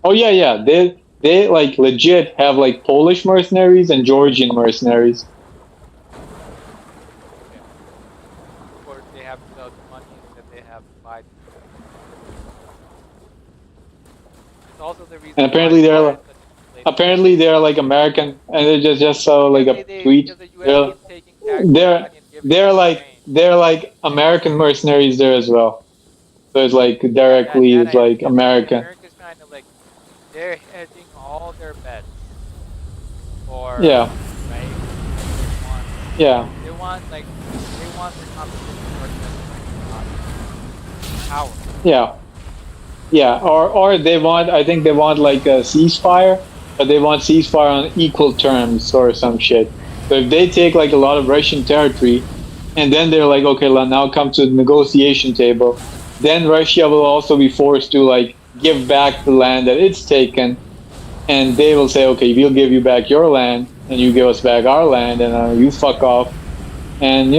Oh yeah. They like legit have like Polish mercenaries and Georgian mercenaries. okay. Of course, they have the money that they have to buy. It's also the reason And why apparently Russia they're is like, such a inflated apparently they're like American, and they just saw like a tweet. because the US They're keeps taking taxpayer they're money and giving it to Ukraine. they're like American mercenaries there as well. So it's like That directly that it's I like understand, but like American. America's trying to like they're hedging all their bets for Yeah, right. yeah, They want like they want their competition for power. yeah, yeah. Or they want, I think they want like a ceasefire, but they want ceasefire on equal terms or some shit. So if they take like a lot of Russian territory, and then they're like, okay, now come to the negotiation table, then Russia will also be forced to like give back the land that it's taken, and they will say, okay, we'll give you back your land, and you give us back our land, and you fuck off, and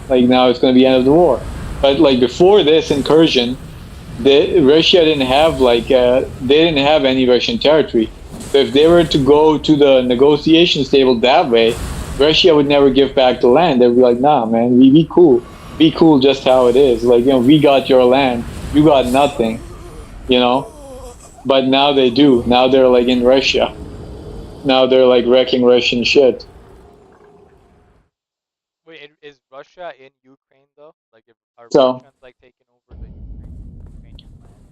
like now it's going to be the end of the war. But like before this incursion, Russia didn't have like they didn't have any Russian territory. So if they were to go to the negotiations table that way, Russia would never give back the land. They'd be like, nah, man, we be cool just how it is. Like we got your land, you got nothing, you know. But now they do. Now they're like in Russia. Now they're like wrecking Russian shit. Wait, is Russia in Ukraine though? Like, if are So Russians like taking over the Ukrainian land?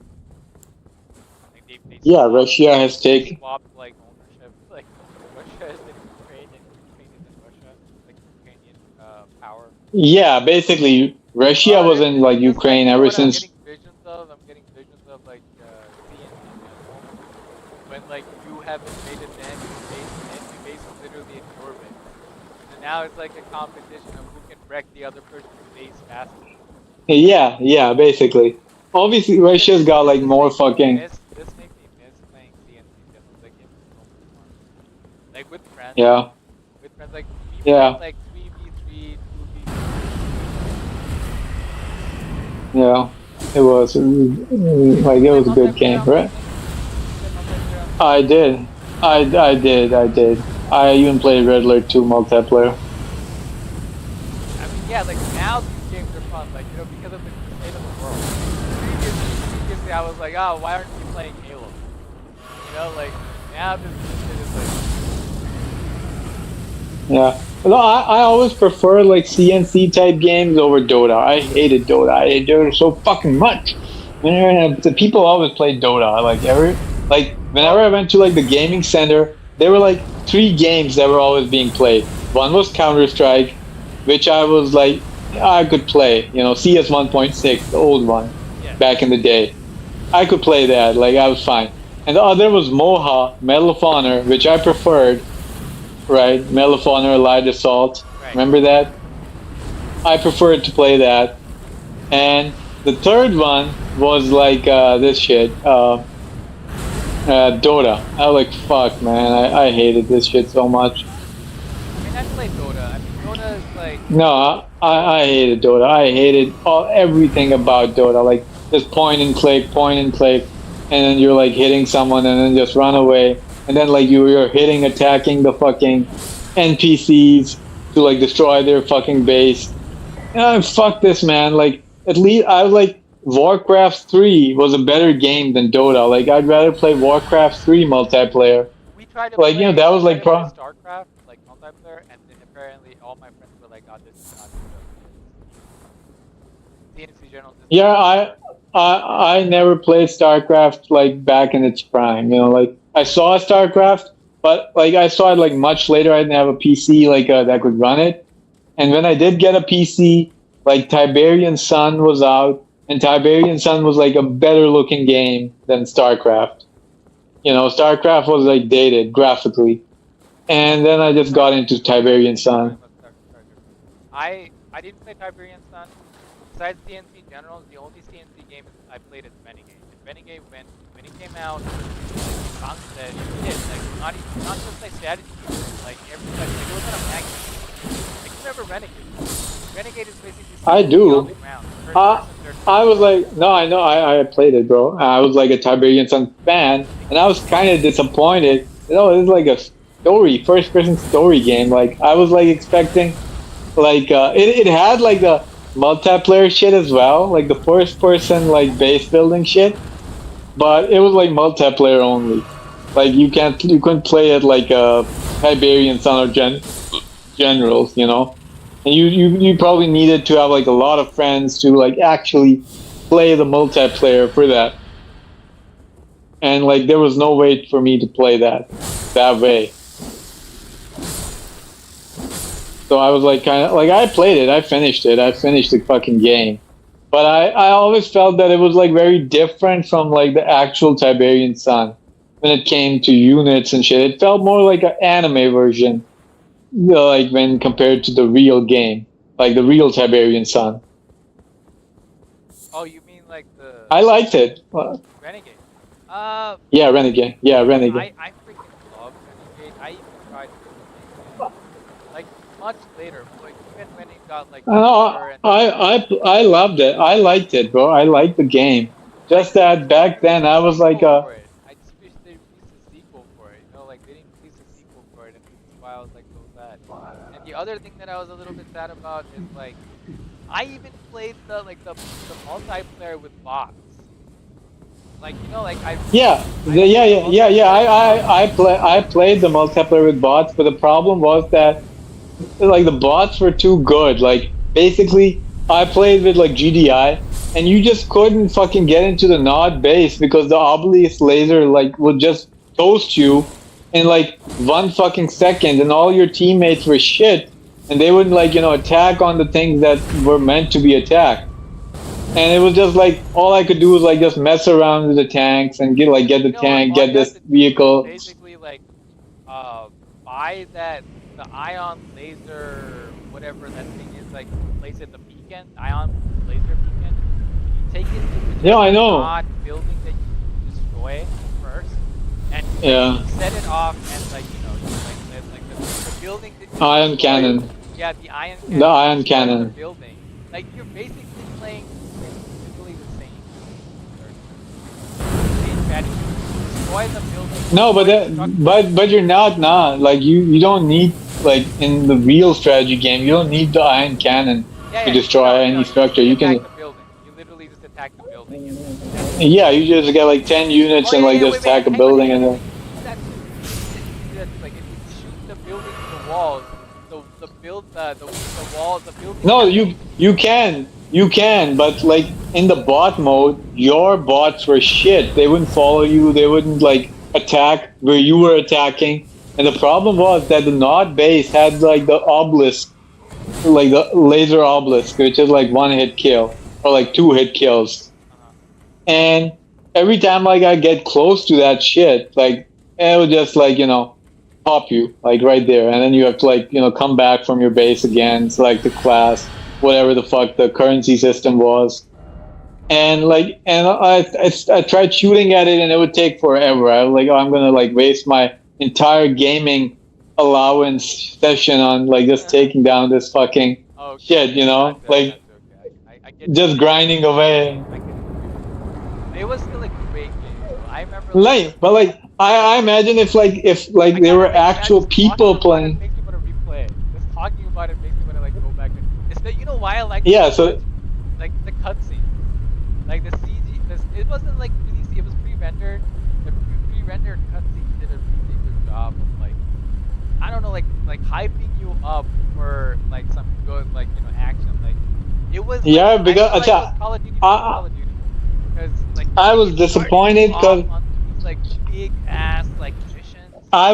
Like they yeah, swapped Russia has taken. like ownership. Like Russia is in Ukraine and Ukraine is in Russia. Like Ukrainian power. Yeah, basically Russia was in like It's like, Ukraine you know ever what I'm since. getting visions of? I'm getting visions of like CNC General. When like you have invaded the enemy base is literally in your base. And now it's like a competition of who can wreck the other person's base faster. Yeah, basically. Obviously, Russia's got like more fucking. This makes me miss playing CNC General. Like it's so much fun. Like with friends. Yeah, With friends, like we yeah, played like 3v3, 2v2. yeah. It was like it was a good game, right? I did, I did. I even played Red Alert 2 multiplayer. I mean, yeah, like now these games are fun, like, you know, because of the state of the world. Previously I was like, oh, why aren't you playing Halo? You know, like, now this shit is like, Yeah. No, I always prefer like CNC type games over Dota. I hated Dota. I hated Dota so fucking much. The people always played Dota. Like whenever I went to like the gaming center, there were like 3 games that were always being played. One was Counter Strike, which I was like I could play. CS 1.6, the old one, yeah. back in the day. I could play that. Like I was fine. And the other was Moha, Medal of Honor, which I preferred. Right, Medal of Honor, Light Assault. Right. Remember that? I preferred to play that. And the third one was like this shit. Dota. I was like, fuck, man. I hated this shit so much. I mean, I played Dota. I mean, Dota is like. No, I hated Dota. I hated everything about Dota. Like just point and click, and then you're like hitting someone and then just run away, and then like you're hitting, attacking the fucking NPCs to like destroy their fucking base. Fuck this, man. Like at least I was like Warcraft 3 was a better game than Dota. Like I'd rather play Warcraft 3 multiplayer. We tried to Like play, that was like StarCraft, like multiplayer, and then apparently all my friends were like, "Oh, this is not good." DNC General. Yeah, I never played StarCraft like back in its prime. You know, like I saw StarCraft, but like I saw it like much later. I didn't have a PC like that could run it. And when I did get a PC, like Tiberian Sun was out, and Tiberian Sun was like a better looking game than StarCraft. You know, StarCraft was like dated graphically, and then I just got into Tiberian Sun. I didn't play Tiberian Sun. Besides CNC Generals, the only CNC game I played is Renegade. And Renegade, when it came out, concept hit, like not just like strategy games, like everybody, like, it wasn't a magazine. Like you remember Renegade? Renegade is basically I do. on the ground. I was like, no, I know, I played it, bro. I was like a Tiberian Sun fan, and I was kind of disappointed. You know, it was like a first-person story game. Like I was like expecting, like it had like the multiplayer shit as well, like the first-person like base building shit, but it was like multiplayer only. Like you couldn't play it like Tiberian Sun or Generals, you know. And you probably needed to have like a lot of friends to like actually play the multiplayer for that. And like there was no way for me to play that way. So I was like kind of like I played it, I finished the fucking game. But I always felt that it was like very different from like the actual Tiberian Sun when it came to units and shit. It felt more like an anime version. Like when compared to the real game, like the real Tiberian Sun. Oh, you mean like the? I liked it. Renegade. Yeah, Renegade. Yeah, Renegade. I freaking love Renegade. I even tried to like much later, like even when it got like. I loved it. I liked it, bro. I liked the game. Just that back then I was like I just wish they released a sequel for it. You know, like they didn't release a sequel for it, and this is why I was like so sad. And the other thing that I was a little bit sad about is like I even played the multiplayer with bots. Like you know, like I played the multiplayer with bots, but the problem was that like the bots were too good. Like basically, I played with like GDI, and you just couldn't fucking get into the Nod base because the obelisk laser like would just toast you in like 1 fucking second, and all your teammates were shit, and they would like attack on the things that were meant to be attacked. And it was just like all I could do was like just mess around with the tanks and get the tank, get this vehicle. Basically, like buy the ion laser, whatever that thing is, like place it the beacon, ion laser beacon. You take it to I know. Odd building that you destroy first, and you set it off, and like the building. That ion cannon. Yeah, the ion cannon. The ion cannon. The building. Like you're basically playing literally the same strategy. Destroy the building. No, but you're not like you don't need like in the real strategy game you don't need the ion cannon to destroy any structure. You can. The building. You literally just attack the building. Yeah, you just get like 10 units and just attack a building and then. Like if you shoot the building to the walls, the walls, the building. No, you can, but like in the bot mode, your bots were shit. They wouldn't follow you. They wouldn't like attack where you were attacking. And the problem was that the Nod base had like the obelisk, like the laser obelisk, which is like 1-hit kill or like 2-hit kills. And every time like I get close to that shit, like it would just like pop you like right there, and then you have to like come back from your base again, select the class, whatever the fuck the currency system was, and I tried shooting at it and it would take forever. I was like, oh, I'm gonna like waste my entire gaming allowance session on like just taking down this fucking Oh, shit, you know, that's like okay. I get just grinding away. I get it was still a great game. I remember But like I imagine if I there were kinda like actual just people talking about it playing. makes me want to replay it. Just talking about it makes me want to like go back and it's the, you know why I like Yeah, it so so much? Like the cutscene. Like the CG it wasn't like really it was pre-rendered. The pre-rendered cutscene did a really good job of like I don't know like hyping you up for like some good like action like it was yeah, like I because feel like it was Call of Duty before Call of Duty because like I was it started disappointed off because on these like big ass like missions. I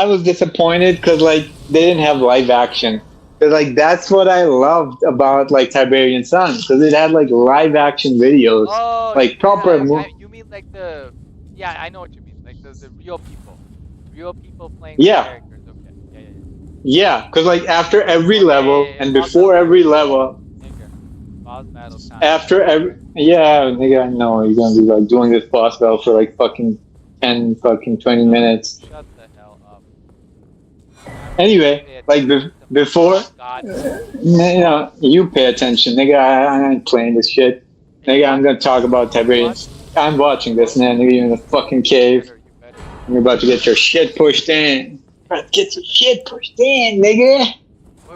was disappointed because like they didn't have live action. Because like that's what I loved about like Tiberian Sun because it had like live action videos, Oh like proper. you mean like the I know what you mean like the real people playing the Yeah, characters. Okay, yeah. Because like after every okay, level and boss before battle every time. level, Nigga. Boss battle time. after every nigga, I know you're gonna be like doing this boss battle for like fucking 20 minutes. Shut the hell up. Anyway, like before, God. you know, you pay attention, nigga. I ain't playing this shit, nigga. I'm gonna talk about Tiberian. I'm watching this, man. Nigga, you're in the fucking cave. You better. You're about to get your shit pushed in. About to get your shit pushed in, nigga.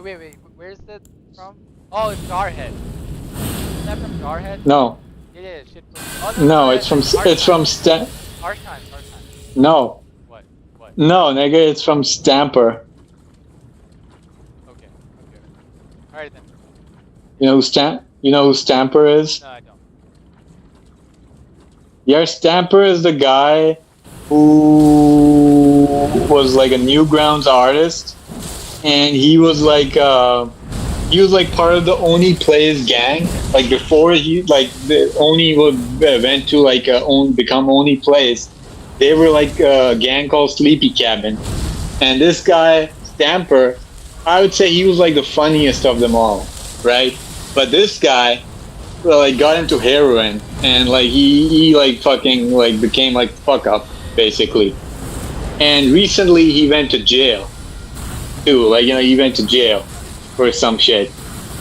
Wait. Where's that from? Oh, it's Jarhead. Is that from Jarhead? No, Yeah, shit. Oh, no, it's from Harsh time. No, What? no, nigga, it's from Stamper. Okay. Alright then. You know who Stamper is? No, I don't. Yeah, Stamper is the guy who was like a Newgrounds artist, and he was like part of the Oni Plays gang. Like before he like the Oni went to like become Oni Plays, they were like a gang called Sleepy Cabin, and this guy Stamper, I would say he was like the funniest of them all, right? But this guy like got into heroin and like he like fucking like became like fuck up basically, and recently he went to jail too, like he went to jail for some shit,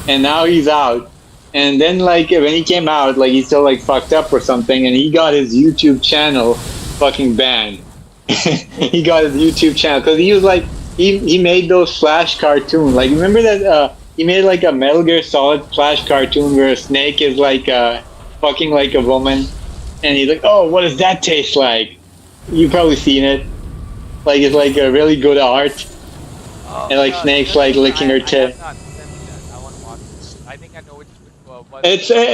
and now he's out, and then like when he came out like he's still like fucked up or something, and he got his YouTube channel fucking banned. He got his YouTube channel because he was like he made those Flash cartoons, like remember that he made like a Metal Gear Solid Flash cartoon where Snake is like fucking like a woman, and he's like, oh, what does that taste like? You've probably seen it. Like it's like a really good art, and like Snake's like licking her tail. I have not seen that. I want to watch it. I think I know which what It's like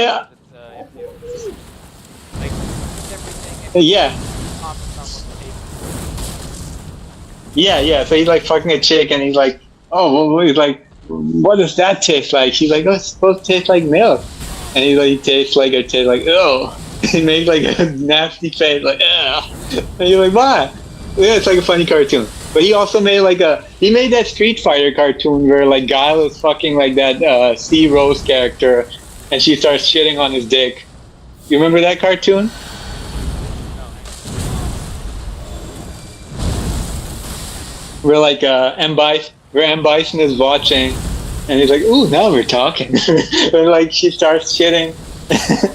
everything. And yeah. comments on what the taste Yeah. So he's like fucking a chick, and he's like, oh, well, he's like, what does that taste like? She's like, oh, it's supposed to taste like milk, and he tastes like it tastes like oh. He makes like a nasty face, like ugh. And you're like, why? Yeah, it's like a funny cartoon. But he also made like he made that Street Fighter cartoon where like Guile is fucking like that C Rose character, and she starts shitting on his dick. You remember that cartoon? Where like M Bison is watching, and he's like, "Ooh, now we're talking." And like she starts shitting,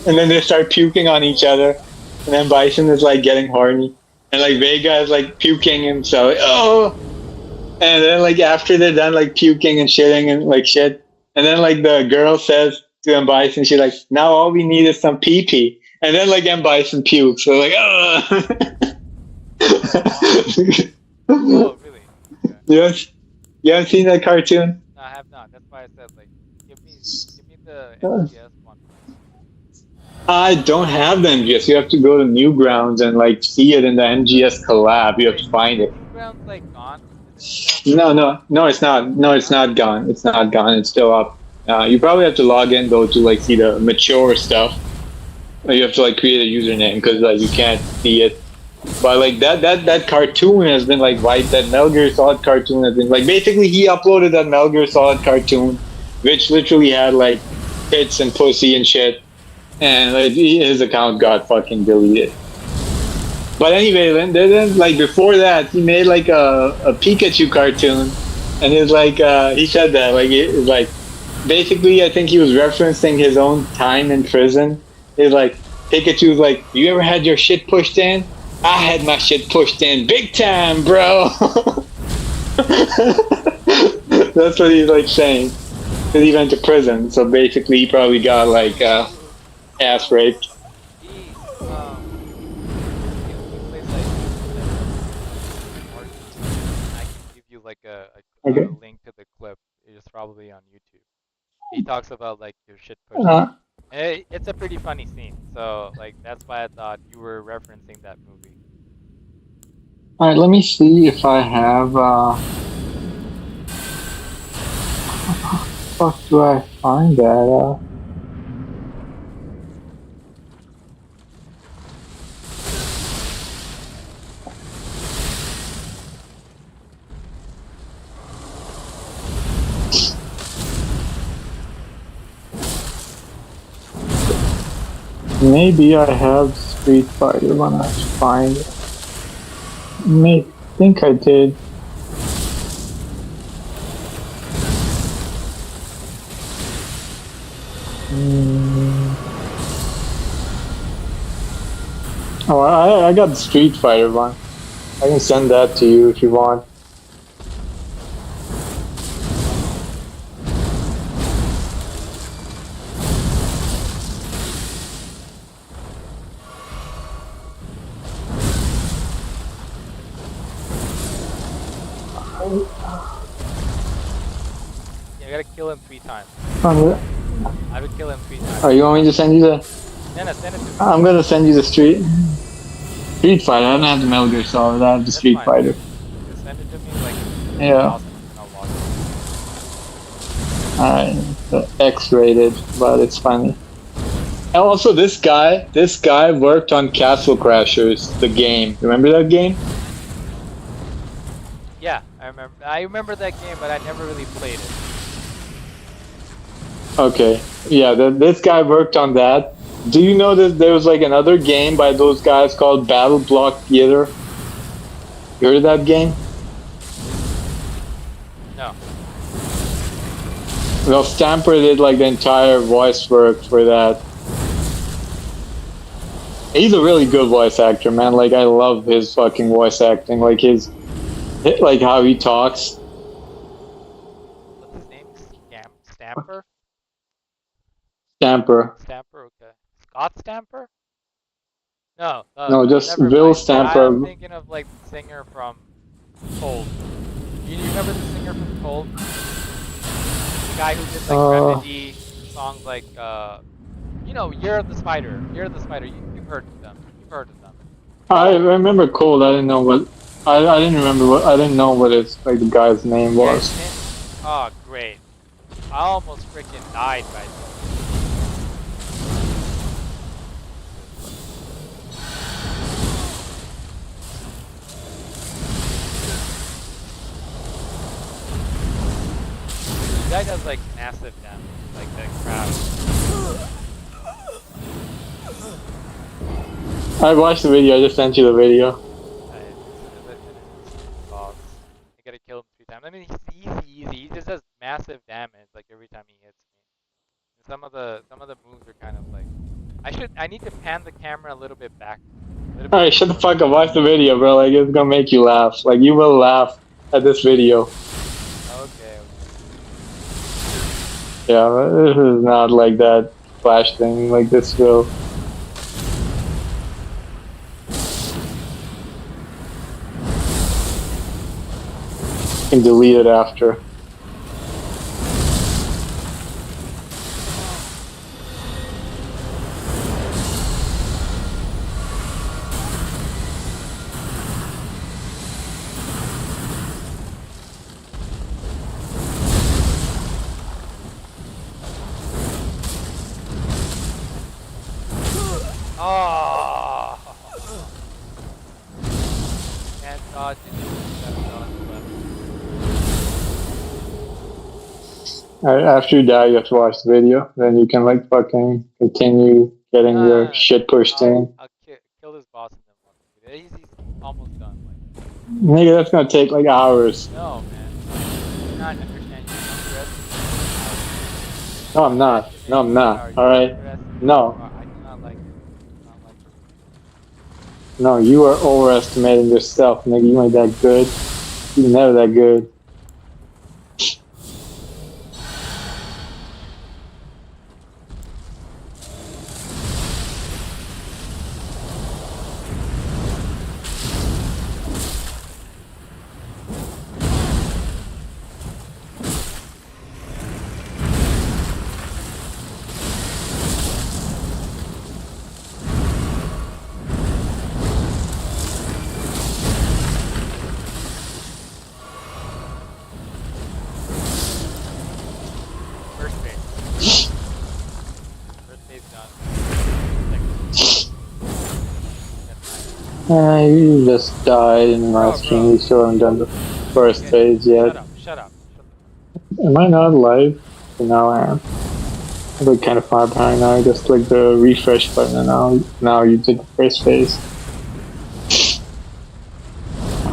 and then they start puking on each other, and then Bison is like getting horny, and like Vega is like puking himself. Oh, and then like after they're done like puking and shitting and like shit, and then like the girl says to M Bison, she's like, "Now all we need is some pee pee," and then like M Bison pukes. So like, oh. Oh, really? Okay. You haven't seen that cartoon? No, I have not. That's why I said like, give me the MGS one. I don't have the MGS. You have to go to Newgrounds and like see it in the MGS collab. You have to find it. Newgrounds like gone? No, it's not. No, it's not gone. It's not gone. It's still up. You probably have to log in though to like see the mature stuff. Or you have to like create a username because like you can't see it. But like that cartoon has been like wiped. That Metal Gear Solid cartoon has been like basically he uploaded that Metal Gear Solid cartoon, which literally had like tits and pussy and shit. and like his account got fucking deleted. But anyway, then like before that, he made like a Pikachu cartoon, and it's like he said that like it's like basically I think he was referencing his own time in prison. It's like Pikachu's like, you ever had your shit pushed in? I had my shit pushed in big time, bro. That's what he's like saying. Because he went to prison, so basically he probably got like ass raped. He plays like I can give you like Okay. a link to the clip. It's probably on YouTube. He talks about like your shit pushing. Uh, It's a pretty funny scene. So like that's why I thought you were referencing that movie. all right, let me see if I have. Fuck, do I find that? Maybe I have Street Fighter when I find it. May think I did. Oh, I got the Street Fighter one. I can send that to you if you want. Yeah, I gotta kill him 3 times. I would kill him 3 times. Oh, you want me to send you the? Send it to me. I'm gonna send you the Street Fighter. I don't have the Metal Gear Solid. I have the That's Street fine. Fighter. Just send it to me like Yeah. awesome, and I'll watch it. Alright, the X-rated, but it's funny. And also, this guy worked on Castle Crashers, the game. Remember that game? Yeah, I remember that game, but I never really played it. Okay, yeah, this guy worked on that. Do you know that there was like another game by those guys called Battle Block Theater? You heard of that game? No. Well, Stamper did like the entire voice work for that. He's a really good voice actor, man. Like I love his fucking voice acting. Like like how he talks. What's his name? Stamper? Stamper. Stamper, okay. Scott Stamper? No. No, just never Will mind. Stamper. I'm thinking of like the singer from Cold. You remember the singer from Cold? The guy who did like Remedy songs like Year of the Spider. Year of the Spider. You've heard of them. I remember Cold. I didn't know what. I didn't remember what. I didn't know what his like the guy's name was. Oh, great. I almost freaking died by this. The guy does like massive damage, like that crab. I watched the video. I just sent you the video. Boss. I gotta kill him 3 times. I mean, he's easy. He just does massive damage like every time he hits me. And some of the moves are kind of like. I need to pan the camera a little bit back. Alright, shut the fuck up. Watch the video, bro. Like it's gonna make you laugh. Like you will laugh at this video. Okay. Yeah, this is not like that Flash thing. Like this will. You can delete it after. Oh! Can't dodge it. Gotta dodge left. Alright, after you die, you have to watch the video. Then you can like fucking continue getting your shit pushed in. I'll kill this boss in the one. He's almost done. Like, Nigga, that's gonna take like hours. no, man. You're not understanding. You're underestimating. No, I'm not. No, I'm not. Alright? No. I do not like it. I do not like it. No, you are overestimating yourself, nigga. You ain't that good. You're never that good. First phase. First phase done. You just died in my stream. You still haven't done the first phase yet. Shut up. Am I not live? Now I am. I'm like kind of far behind now. I just clicked the refresh button and now you did the first phase.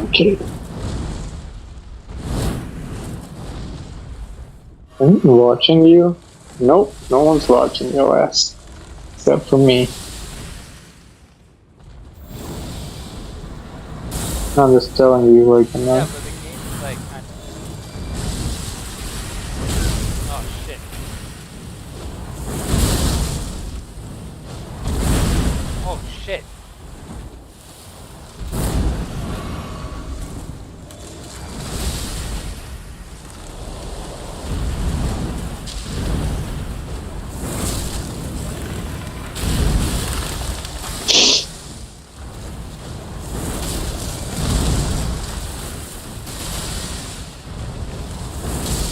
Okay. Watching you? Nope, no one's watching your ass. Except for me. I'm just telling you, like, I'm Yeah, not. but the game is like kind of. Oh shit. Oh shit.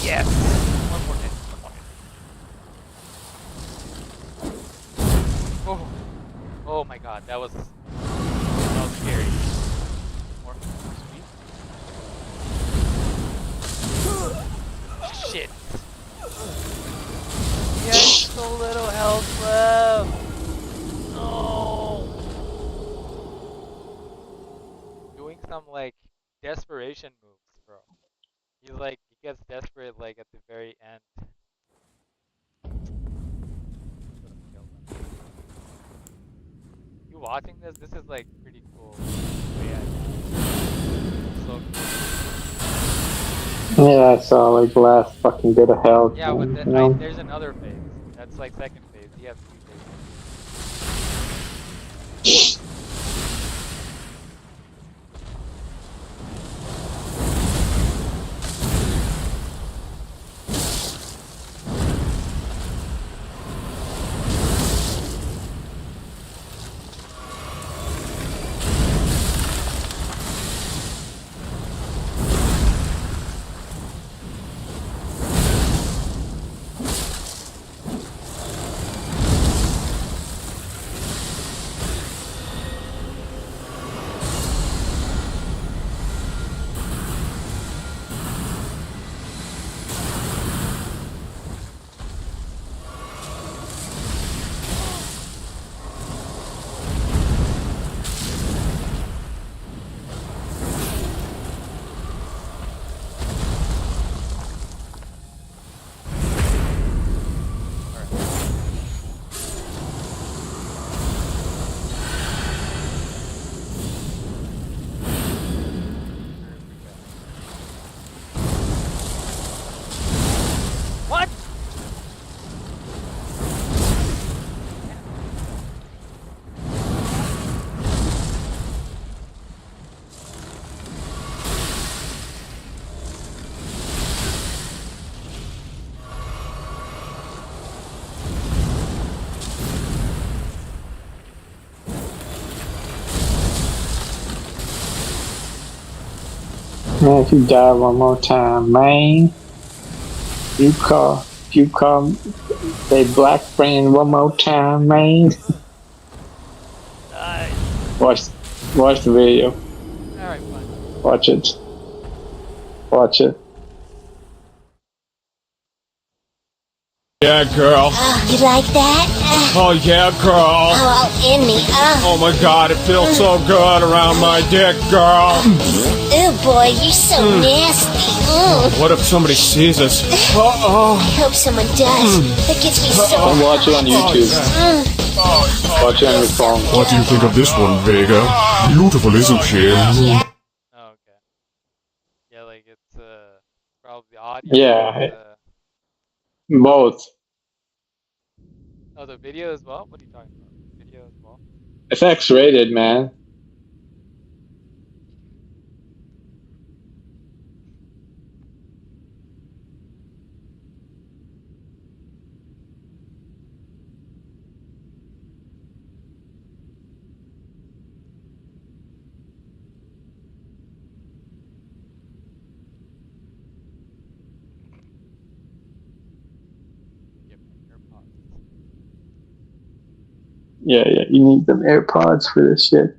Yes. One more hit. Oh. Oh my god, that was scary. More sweet. Shit. He has so little health left. No. Doing some like desperation moves, bro. He gets desperate like at the very end. Should've killed him. You watching this? This is like pretty cool. Yeah. So cool. Yeah, I saw like last fucking bit of health. Yeah, and, but you know. there's another phase. That's like second phase. You have 3 phases. What? Man, if you die one more time, man, you call say black friend one more time, man. Nice. Watch the video. Alright, fine. Watch it. Watch it. Yeah, girl. Oh, you like that? Oh, yeah, girl. Oh, in me. Oh my god, it feels so good around my dick, girl. Oh, boy, you're so nasty. What if somebody sees us? Oh, I hope someone does. That gets me so Don't watch it on YouTube. Watch it on your phone. What do you think of this one, Vega? Beautiful, isn't she? Yeah. Oh, okay. Yeah, like it's probably the audio. Yeah. uh, Both. Oh, the video as well? What are you talking about? Video as well? It's X-rated, man. Get my AirPods. Yeah, you need them AirPods for this shit.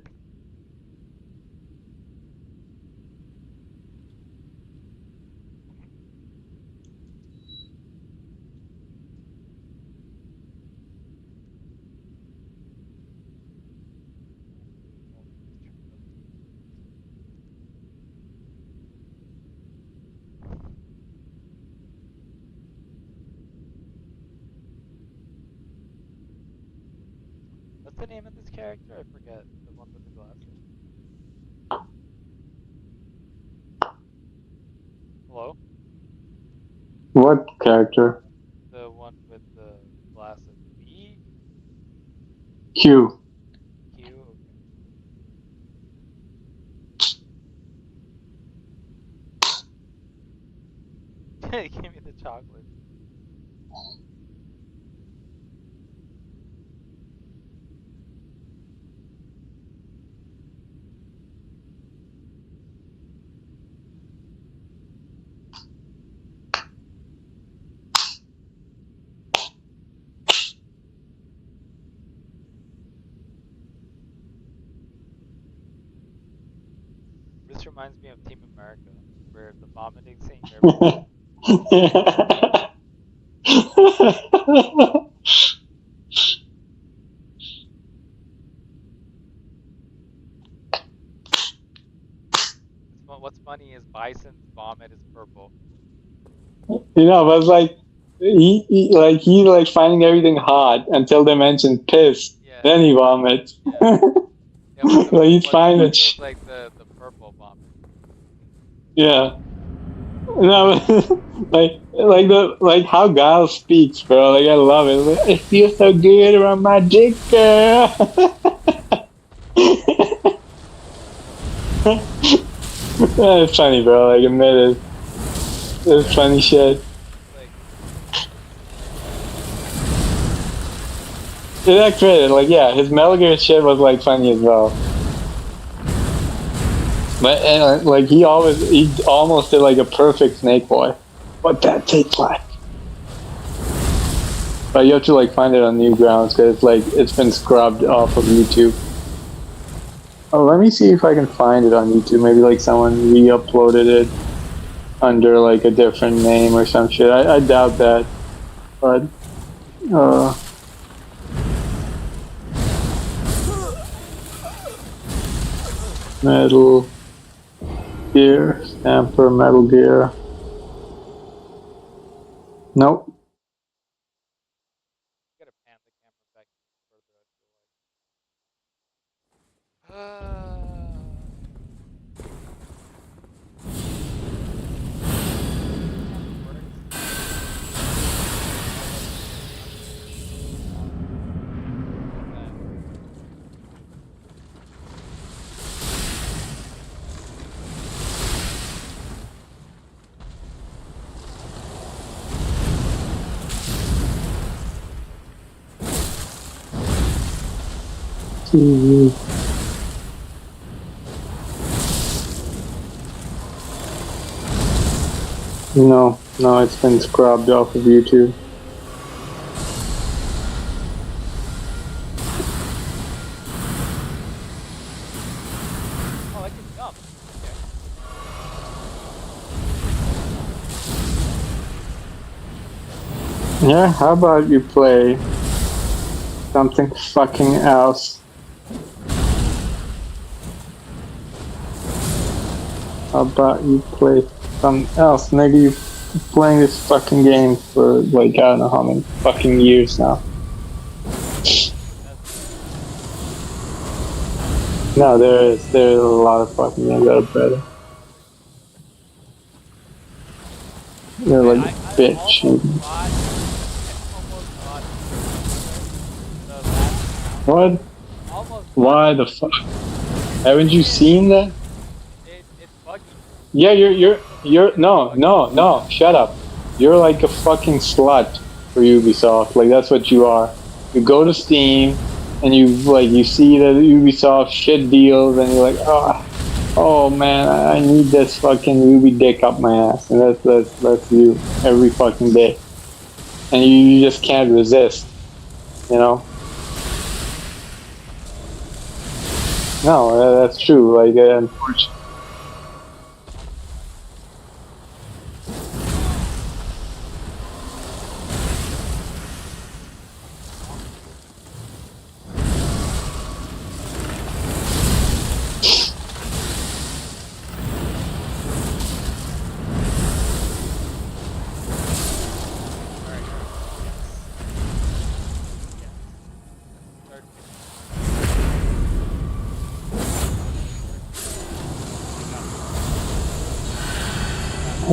What's the name of this character? I forget. The one with the glasses. Hello? What character? The one with the glasses. B? Q. Q? Okay. Give me the chocolate. This reminds me of Team America, where the vomiting scene. What's funny is Bison's vomit is purple. You know, but it's like he like finding everything hot until they mention piss. Yeah. Then he vomits. Yeah. Like he's fine with It's like the purple vomit. Yeah. No, like how Guile speaks, bro. Like I love it. Like, it feels so good around my dick, girl. It's funny, bro. Like admit it. It's funny shit. Like, It activated. Like yeah, his Metal Gear shit was like funny as well. But and, like he almost did like a perfect Snake Boy. What that tastes like. But you have to like find it on Newgrounds because it's been scrubbed off of YouTube. Oh, let me see if I can find it on YouTube. Maybe like someone re-uploaded it under like a different name or some shit. I doubt that. But Metal Gear, Stamper, Metal Gear. Nope. gotta pan the camera back further, I feel TV. No, it's been scrubbed off of YouTube. Oh, I can jump. Okay. Yeah, how about you play something fucking else? How about you play something else? Nigga, you playing this fucking game for like I don't know how many fucking years now. No, there's a lot of fucking games that are better. They're like a bitch. What? Almost Why the fuck? Haven't you seen that? it's buggy. Yeah, you're no, shut up. You're like a fucking slut for Ubisoft. Like that's what you are. You go to Steam and you see the Ubisoft shit deals and you're like, oh man, I need this fucking Ubi dick up my ass, and that's you every fucking day, and you just can't resist, you know. No, that's true. Like, unfortunately.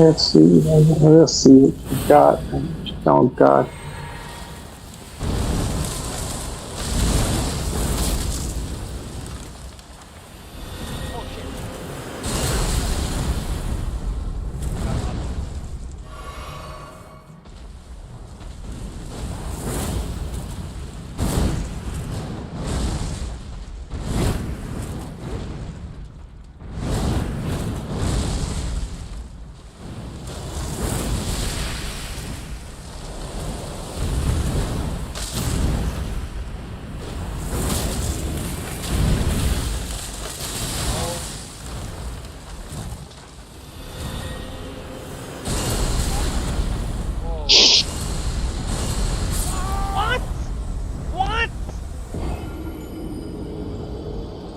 Let's see what you got and what you don't got.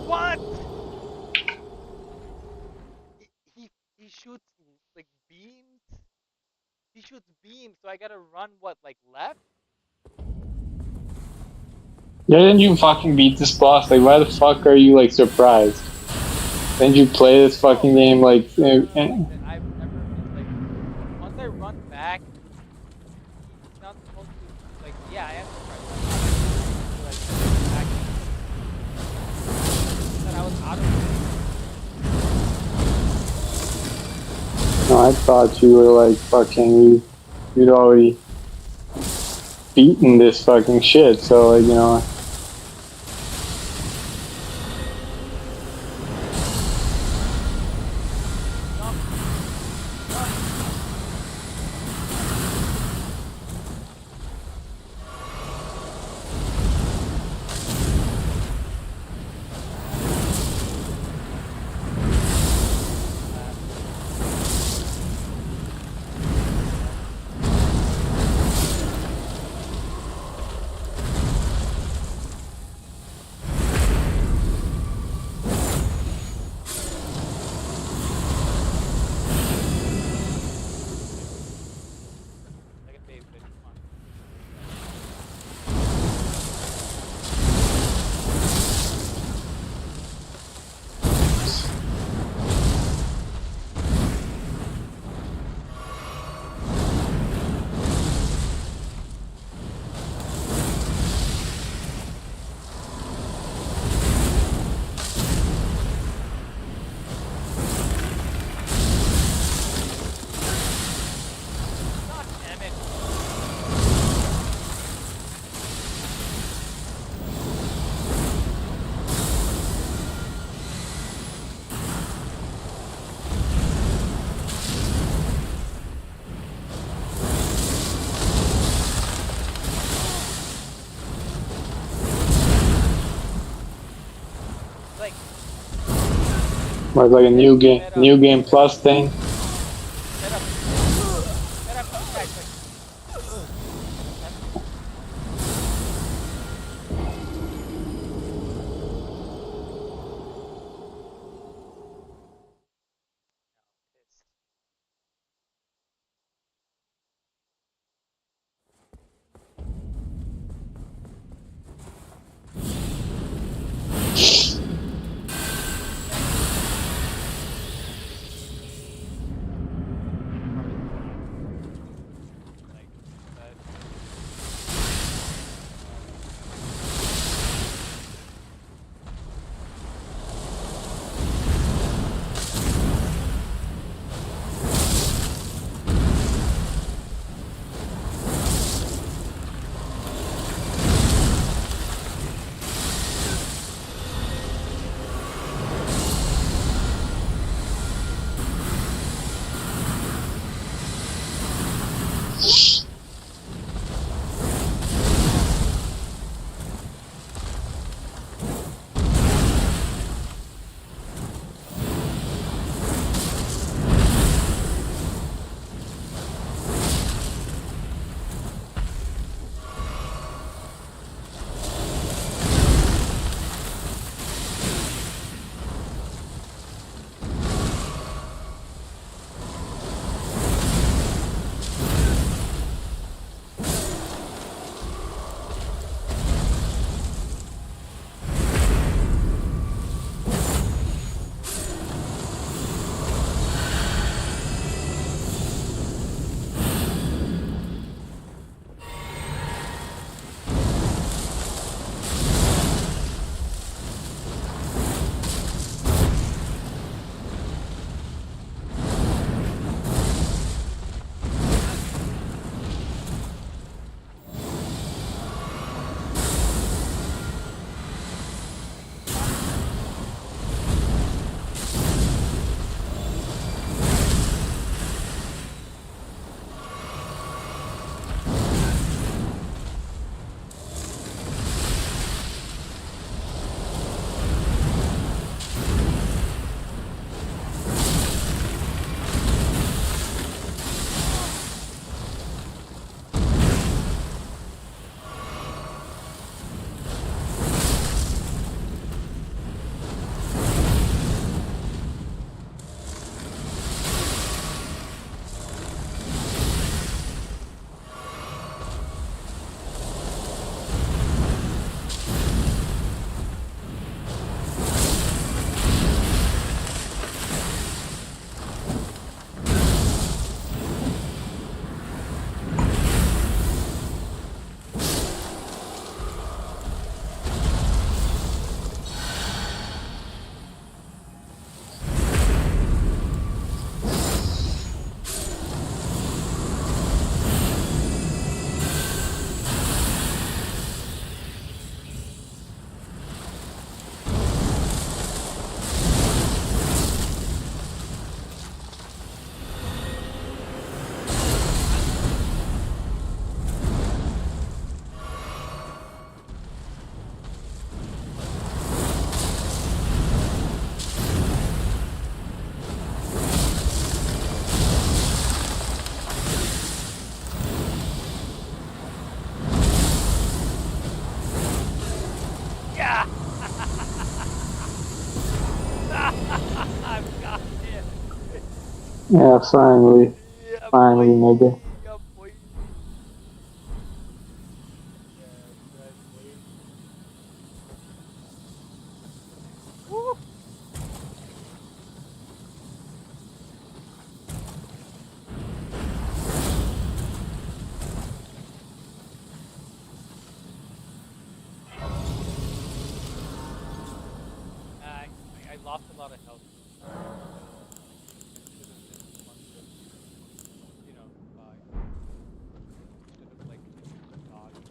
What? He shoots like beams. He shoots beams, so I gotta run what, like left? Yeah, didn't you fucking beat this boss? Like, why the fuck are you like surprised? Didn't you play this fucking game like? Listen, I've never like once I run back, he's not supposed to like. Yeah, I am surprised. Like, back. That I was out of it. No, I thought you were like fucking. You'd already beaten this fucking shit. So like, you know. Second base, bitch. Come on. God damn it. Like, Was like a new game plus thing. set up, set up, guys, like, Yeah, finally. Yeah, Finally, boy. nigga. Yeah, boy. Yeah, right, boy. Woo. I lost a lot of health. Should have been one with, should have like dodged.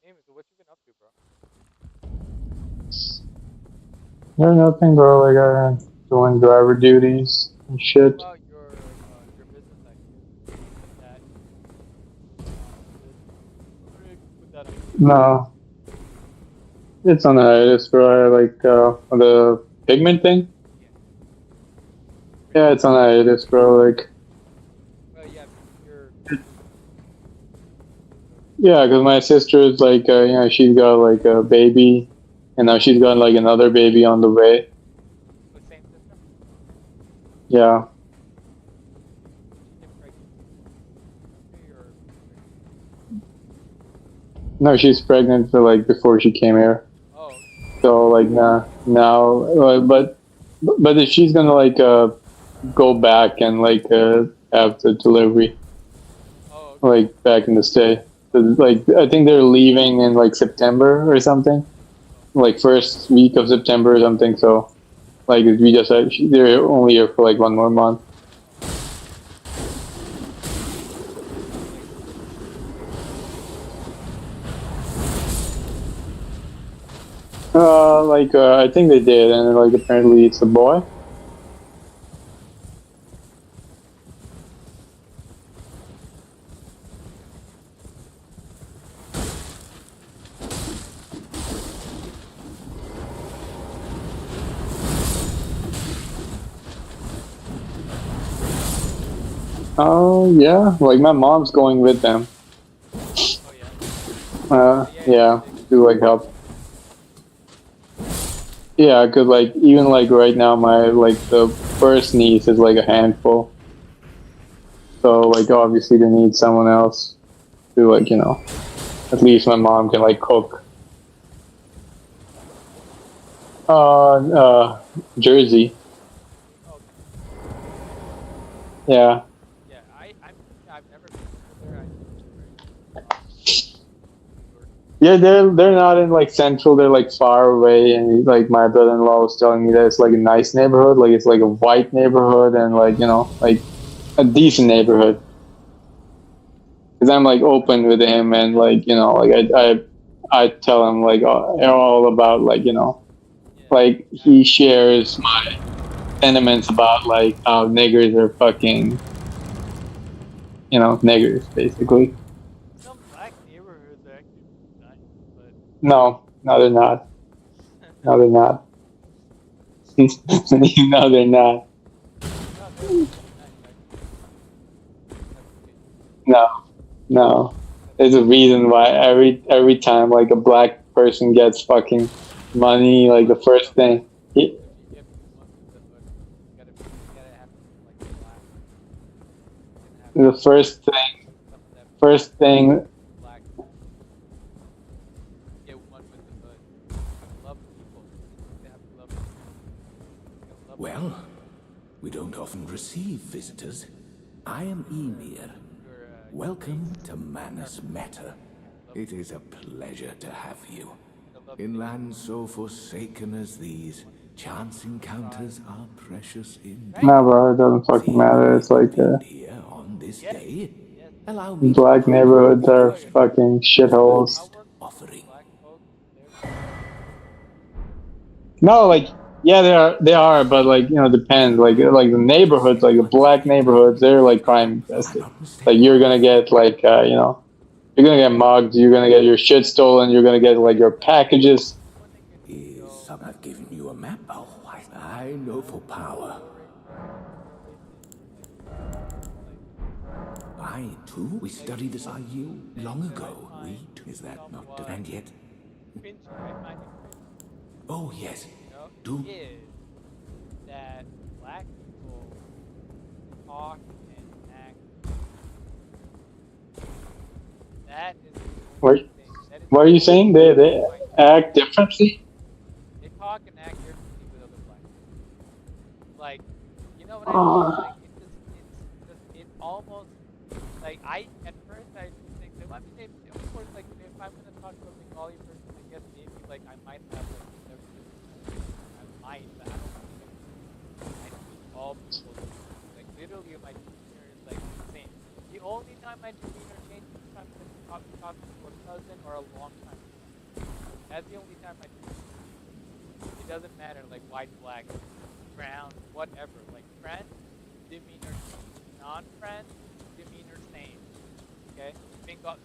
Amy, so what you been up to, bro? There's nothing, bro. Like, doing driver duties and What shit. about your business idea? That put that on. No, it's on the hiatus, bro. Like, the pigment thing? Yeah. Yeah, it's on the hiatus, bro. Like, Well, yeah, you're. yeah, because my sister is like, she's got like a baby, and now she's got like another baby on the way. The same sister? Yeah. She get pregnant? Or No, she's pregnant for like before she came here. oh, So like now, but if she's gonna like go back and like have the delivery oh, okay. like back in the state, like I think they're leaving in like September or something, like first week of September or something. So like we just they're only here for like 1 more month. I think they did, and like apparently it's a boy. Oh yeah, like my mom's going with them. Oh, yeah. Yeah, to like help. Yeah, cause like even like right now, my like the first niece is like a handful. So like obviously they need someone else to like at least my mom can like cook. Jersey. Okay. Yeah. Yeah, I've never been over there. Yeah, they're not in like central. They're like far away, and like my brother-in-law was telling me that it's like a nice neighborhood. Like it's like a white neighborhood, and like like a decent neighborhood. Because I'm like open with him, and like like I tell him like all about like like he shares my sentiments about like how niggers are fucking niggers basically. Some black neighborhoods are actually nice, but No, they're not. No, they're not. No, they're not. no, they're really nice actually. No, no. There's a reason why every time like a black person gets fucking money, like the first thing. If you get one with the hood, you gotta have like black. You can have The first some of them first thing. black. Get one with the hood. Love people. They have to love people. You gotta love Well, we don't often receive visitors. I am Emir. your, Welcome to Manus Meta. It is a pleasure to have you. In lands so forsaken as these, chance encounters are precious indeed. No, bro, it doesn't fucking matter. It's like Here on this day, allow me black to neighborhoods are fucking shitholes. offering. black folks. They're No, like yeah, they are, but like depends. Like the neighborhoods, like the black neighborhoods, they're like crime infested. Like you're gonna get like you're gonna get mugged, you're gonna get your shit stolen, you're gonna get like your packages some have given you a map. Oh, I know for power. I, too, we studied this IU long ago. We, too, is that not the... And yet... Cringy, I find it cringy. Oh, yes. You know, Do... is that black people talk and act. That is the What, only thing. That is what are the you only saying? thing They I find act differently? They talk and act differently with other black people. Like, you know what I mean? Like, it almost, like, at first I think, I mean, of course, like, if I'm gonna talk to a Bengali person, I guess maybe, like, I might have, like, I might, but I don't think I think all people, like, literally my demeanor is, like, the same. The only time my demeanor changes is if I'm talking to a cousin or a long time friend. That's the only time my demeanor changes. It doesn't matter, like, white, black, brown, whatever. Like, friend, demeanor change. Non-friend, demeanor same. Okay?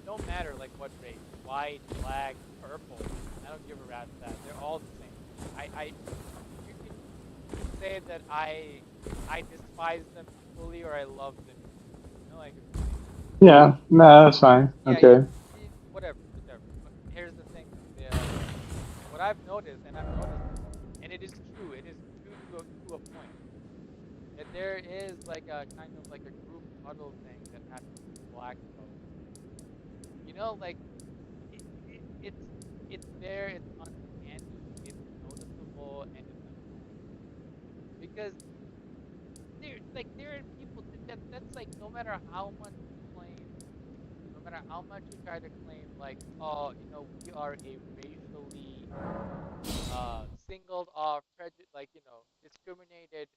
Don't matter, like, what race. White, black, purple. I don't give a rat's that. They're all the same. You can say that I despise them equally or I love them. You know, like, Yeah, no, that's fine. yeah, Okay. whatever. But here's the thing. What I've noticed, and it is true to a point, that there is like a kind of like a group huddle thing that happens with black folks. You know, like it's there, it's uncanny, it's noticeable, and it's annoying because there are people that's like no matter how much you claim, no matter how much you try to claim, like, oh, you know, we are a racially singled off, like, you know, discriminated.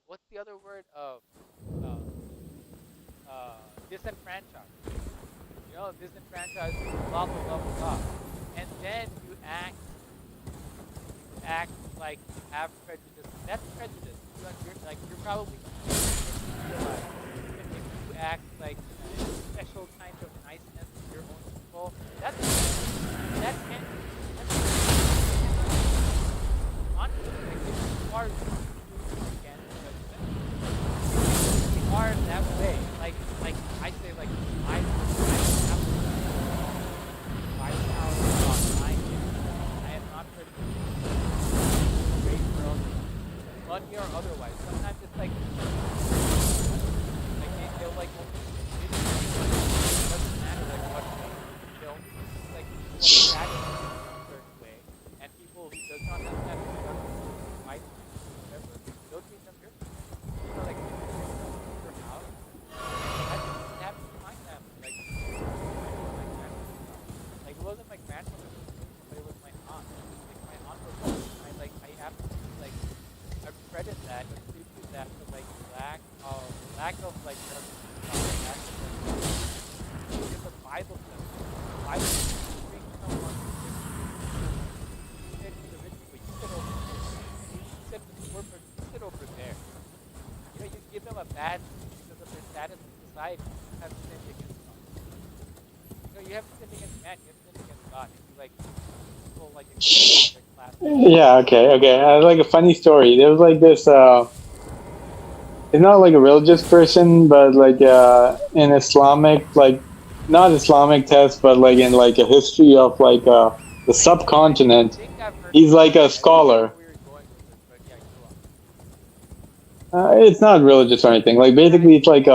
What's the other word? Uh, Disenfranchised. You know, disenfranchised people, blah blah blah blah blah. And then you act like you have prejudice. That's prejudice. You're probably realize that if you act like, you know, a special kind of niceness to your own people, that can that's honestly, like, if you are against prejudice, if you are that way, like I say, like, I have I am not prejudiced. Great girls, money or otherwise. Sometimes it's like they'll like only it doesn't matter like what way. They only like people of status in a certain way, and people who does not have status white, whatever, they'll treat them differently. You know, like if you go to your house, I didn't have to find them like my grandmother's house. Like, it wasn't my grandmother who was doing it, but it was my aunt. Like, my aunt was I absolutely, like, I credit that, attribute that to, like, lack of like because the Bible says, the Bible says, bring someone you said to the rich people, you sit over there. You said to the poor person, you sit over there. You know, you give them a bad name because of their status in society. You have sinned against God. You know, you have sinned against man, you have sinned against God. And you, like, people, like, expose their class. Yeah, okay. I have like a funny story. There was like this it's not like a religious person, but like in Islamic, like not Islamic test, but like in like a history of like the I subcontinent. think I've heard He's like a I think I know scholar. where you're going with this, but yeah, go on. It's not religious or anything. Like basically, it's like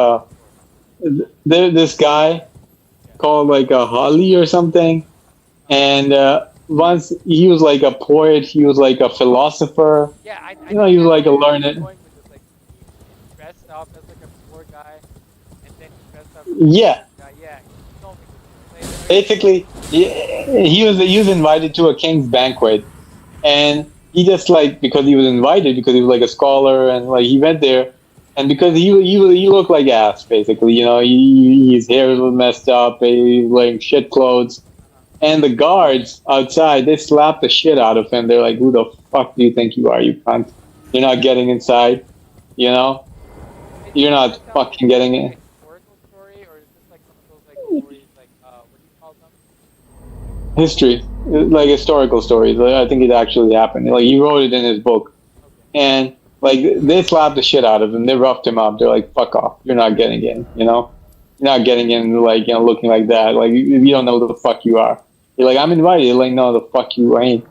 this guy Yeah. called like a Hali or something, and once he was like a poet, he was like a philosopher. Yeah, I You know, think he was I know like a where you're learned. going with this. Like, he dressed up as like a poor guy, and then he dressed up as Yeah, a guy. Yeah, he told me this. basically, he was invited to a king's banquet, and he just like because he was invited because he was like a scholar and like he went there, and because he looked like ass basically. You know, his hair was messed up, he was wearing shit clothes, and the guards outside they slapped the shit out of him. They're like, "Who the fuck do you think you are? You cunt! You're not getting inside. You know, you're Does not this sound fucking getting in." like a historical story, or is this like one of those like stories like what do you call them? History. like historical stories. Like, I think it actually happened. Like he wrote it in his book, and like they slapped the shit out of him. They roughed him up. They're like, "Fuck off! You're not getting in." You know, you're not getting in. Like looking like that. Like you don't know who the fuck you are. You're like, I'm invited. Like, no, the fuck you ain't.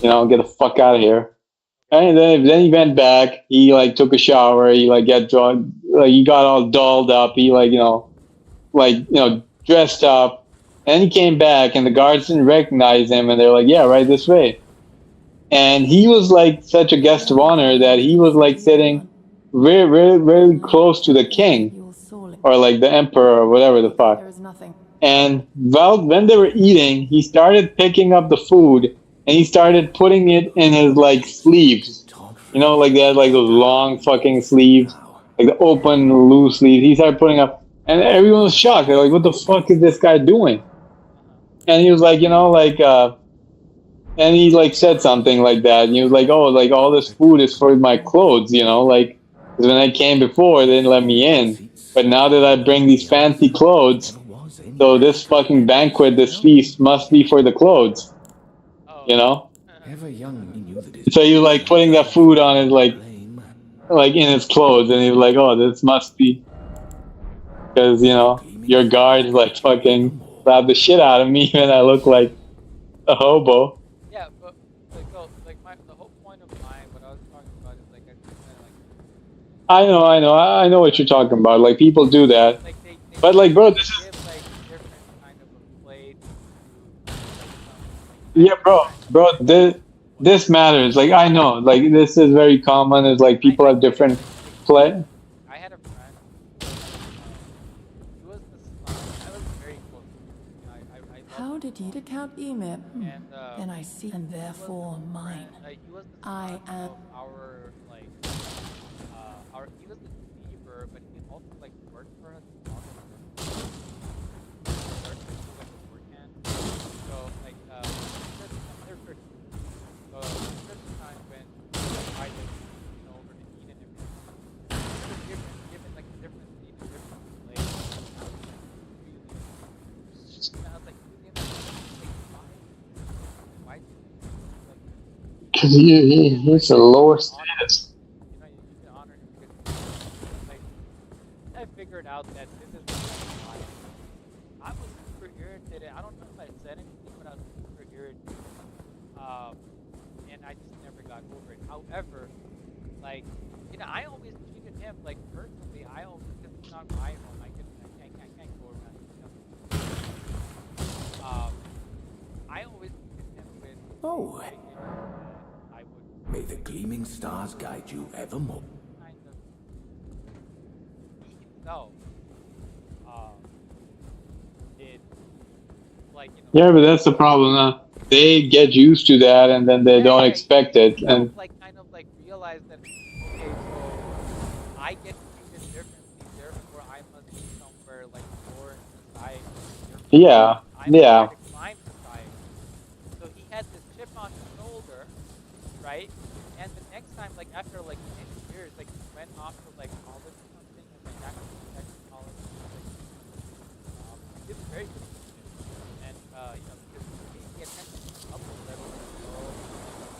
You know, get the fuck out of here. And then he went back. He like took a shower. He like got drunk. Like he got all dolled up. He dressed up. And he came back, and the guards didn't recognize him, and they're like, "Yeah, right this way." And he was like such a guest of honor that he was like sitting very, very, very close to the king or like the emperor or whatever the fuck. There is nothing. And when they were eating, he started picking up the food and he started putting it in his like sleeves. You know, like they had like those long fucking sleeves, like the open, loose sleeves. He started putting up, and everyone was shocked. They're like, "What the fuck is this guy doing?" And he was like, and he like said something like that. And he was like, "Oh, like all this food is for my clothes, like 'cause when I came before, they didn't let me in. But now that I bring these fancy clothes, so this fucking banquet, this feast must be for the clothes, you know." So he was like putting that food on his like in his clothes, and he was like, "Oh, this must be because your guards like fucking slapped the shit out of me, and I look like a hobo." Yeah, but the whole point of mine, what I was talking about is like I just kind of I know what you're talking about. Like people do that, like they but like, bro, this is give like different kind of a plate to yeah, bro. This matters. Like I know, like this is very common. Is like people have different play. I had a friend. He was the son. I was very close to him. I How loved did you account email? him. And Then I see, and therefore mine. he was the I son am. of our like he was the receiver, but he also like worked for us. Worked like a workhand. So like they're pretty. So this time when I just over to eat and everything, it was given like a different seat, a different place. And I was like, why do you like? Because he's a lower status. You can honor him because like I figured out that this is why I was super irritated. I don't know if I said anything, but I was super irritated. And I just never got over it. However, like I always treated him like personally. I always because it's not my home. I can't go around. I always treated him with. Oh. I would May the gleaming stars guide you evermore. kind of he himself did like Yeah, but that's the problem. They get used to that, and then they don't expect it. And like kind of like realize that okay, so I get treated differently, therefore I must be somewhere like lower in society. yeah, I'm yeah. to climb society. So he had this chip on his shoulder, right? And the next time, like after like 10 years, like he went off to like college or something, and like after college, he did very good. And because he attended a couple levels below,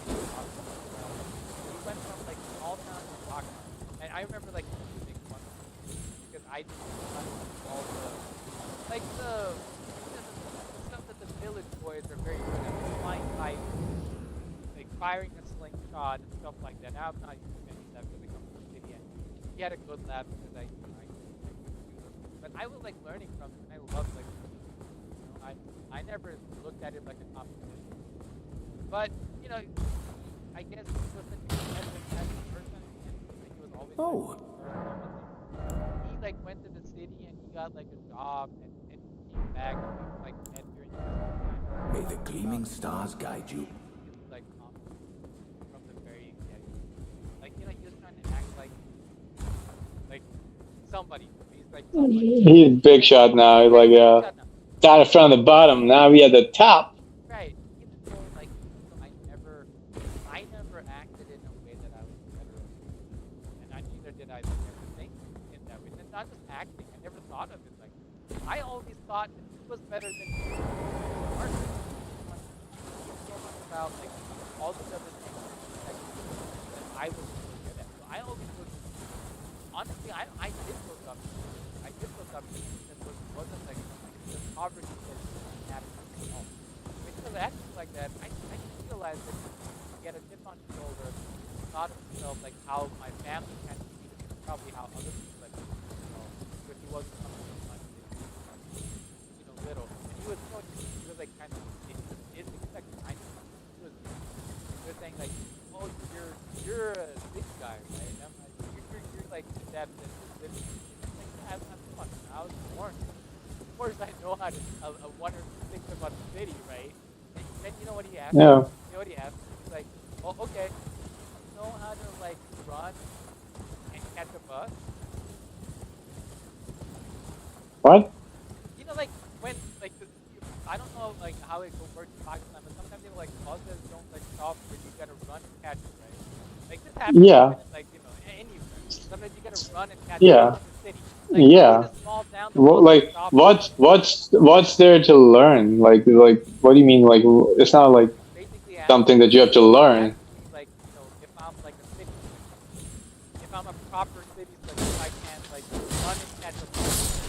he went from like small town to rock town. And I remember like making fun of him because I didn't all the like the stuff that the village boys are very good at, flying kites, like firing a slingshot and stuff like that. I'm not using any of that because I come from the city and he had a good lab because I but I was like learning from him and I loved like I never looked at it like a competition. But I guess he was such a competitive type of person and he was always Oh. he like went to the city and he got like a job and he came back and he was like met during the time. May the gleaming stars guide you. He was like from the very beginning. Like he was trying to act like somebody. He's like somebody. He's big shot now. He's like started from the bottom. Now we at the top. Right. Even though like I never acted in a way that I was better at. And neither did I ever think in that way. And not just acting. I never thought of it like I always thought that he was better than me. about like all the other things that I was really good at. So I always looked. Honestly, I did look up. I did look up because it wasn't like the poverty that had at all. When you ask me like that, I realized that he had a chip on his shoulder, thought of himself like how my family kind of treated him, probably how other people like because he wasn't coming from money, little. And he was he was like kind of is expecting I knew he was saying like, oh, you're a big guy, right? And I'm like, you're like adept at this. Like, I'm come on, I was born. Of course, I know how to one or two things about the city, right? And then you know what he asked? Yeah. You know what he asked? He's like, oh, okay. You know how to like run and catch a bus? What? You know, like when like I don't know like how it works in Pakistan, but sometimes they have like buses don't like stop where you gotta run and catch it, right? Like this happens Yeah. like anywhere. Sometimes you gotta run and catch Yeah. it in the city. Like Yeah. in a small town, the bus Like stop. what's there to learn? Like what do you mean? Like it's not like Basically something that you have to learn. like if I'm like a city, if I'm a proper city, like if I can like run and catch a bus.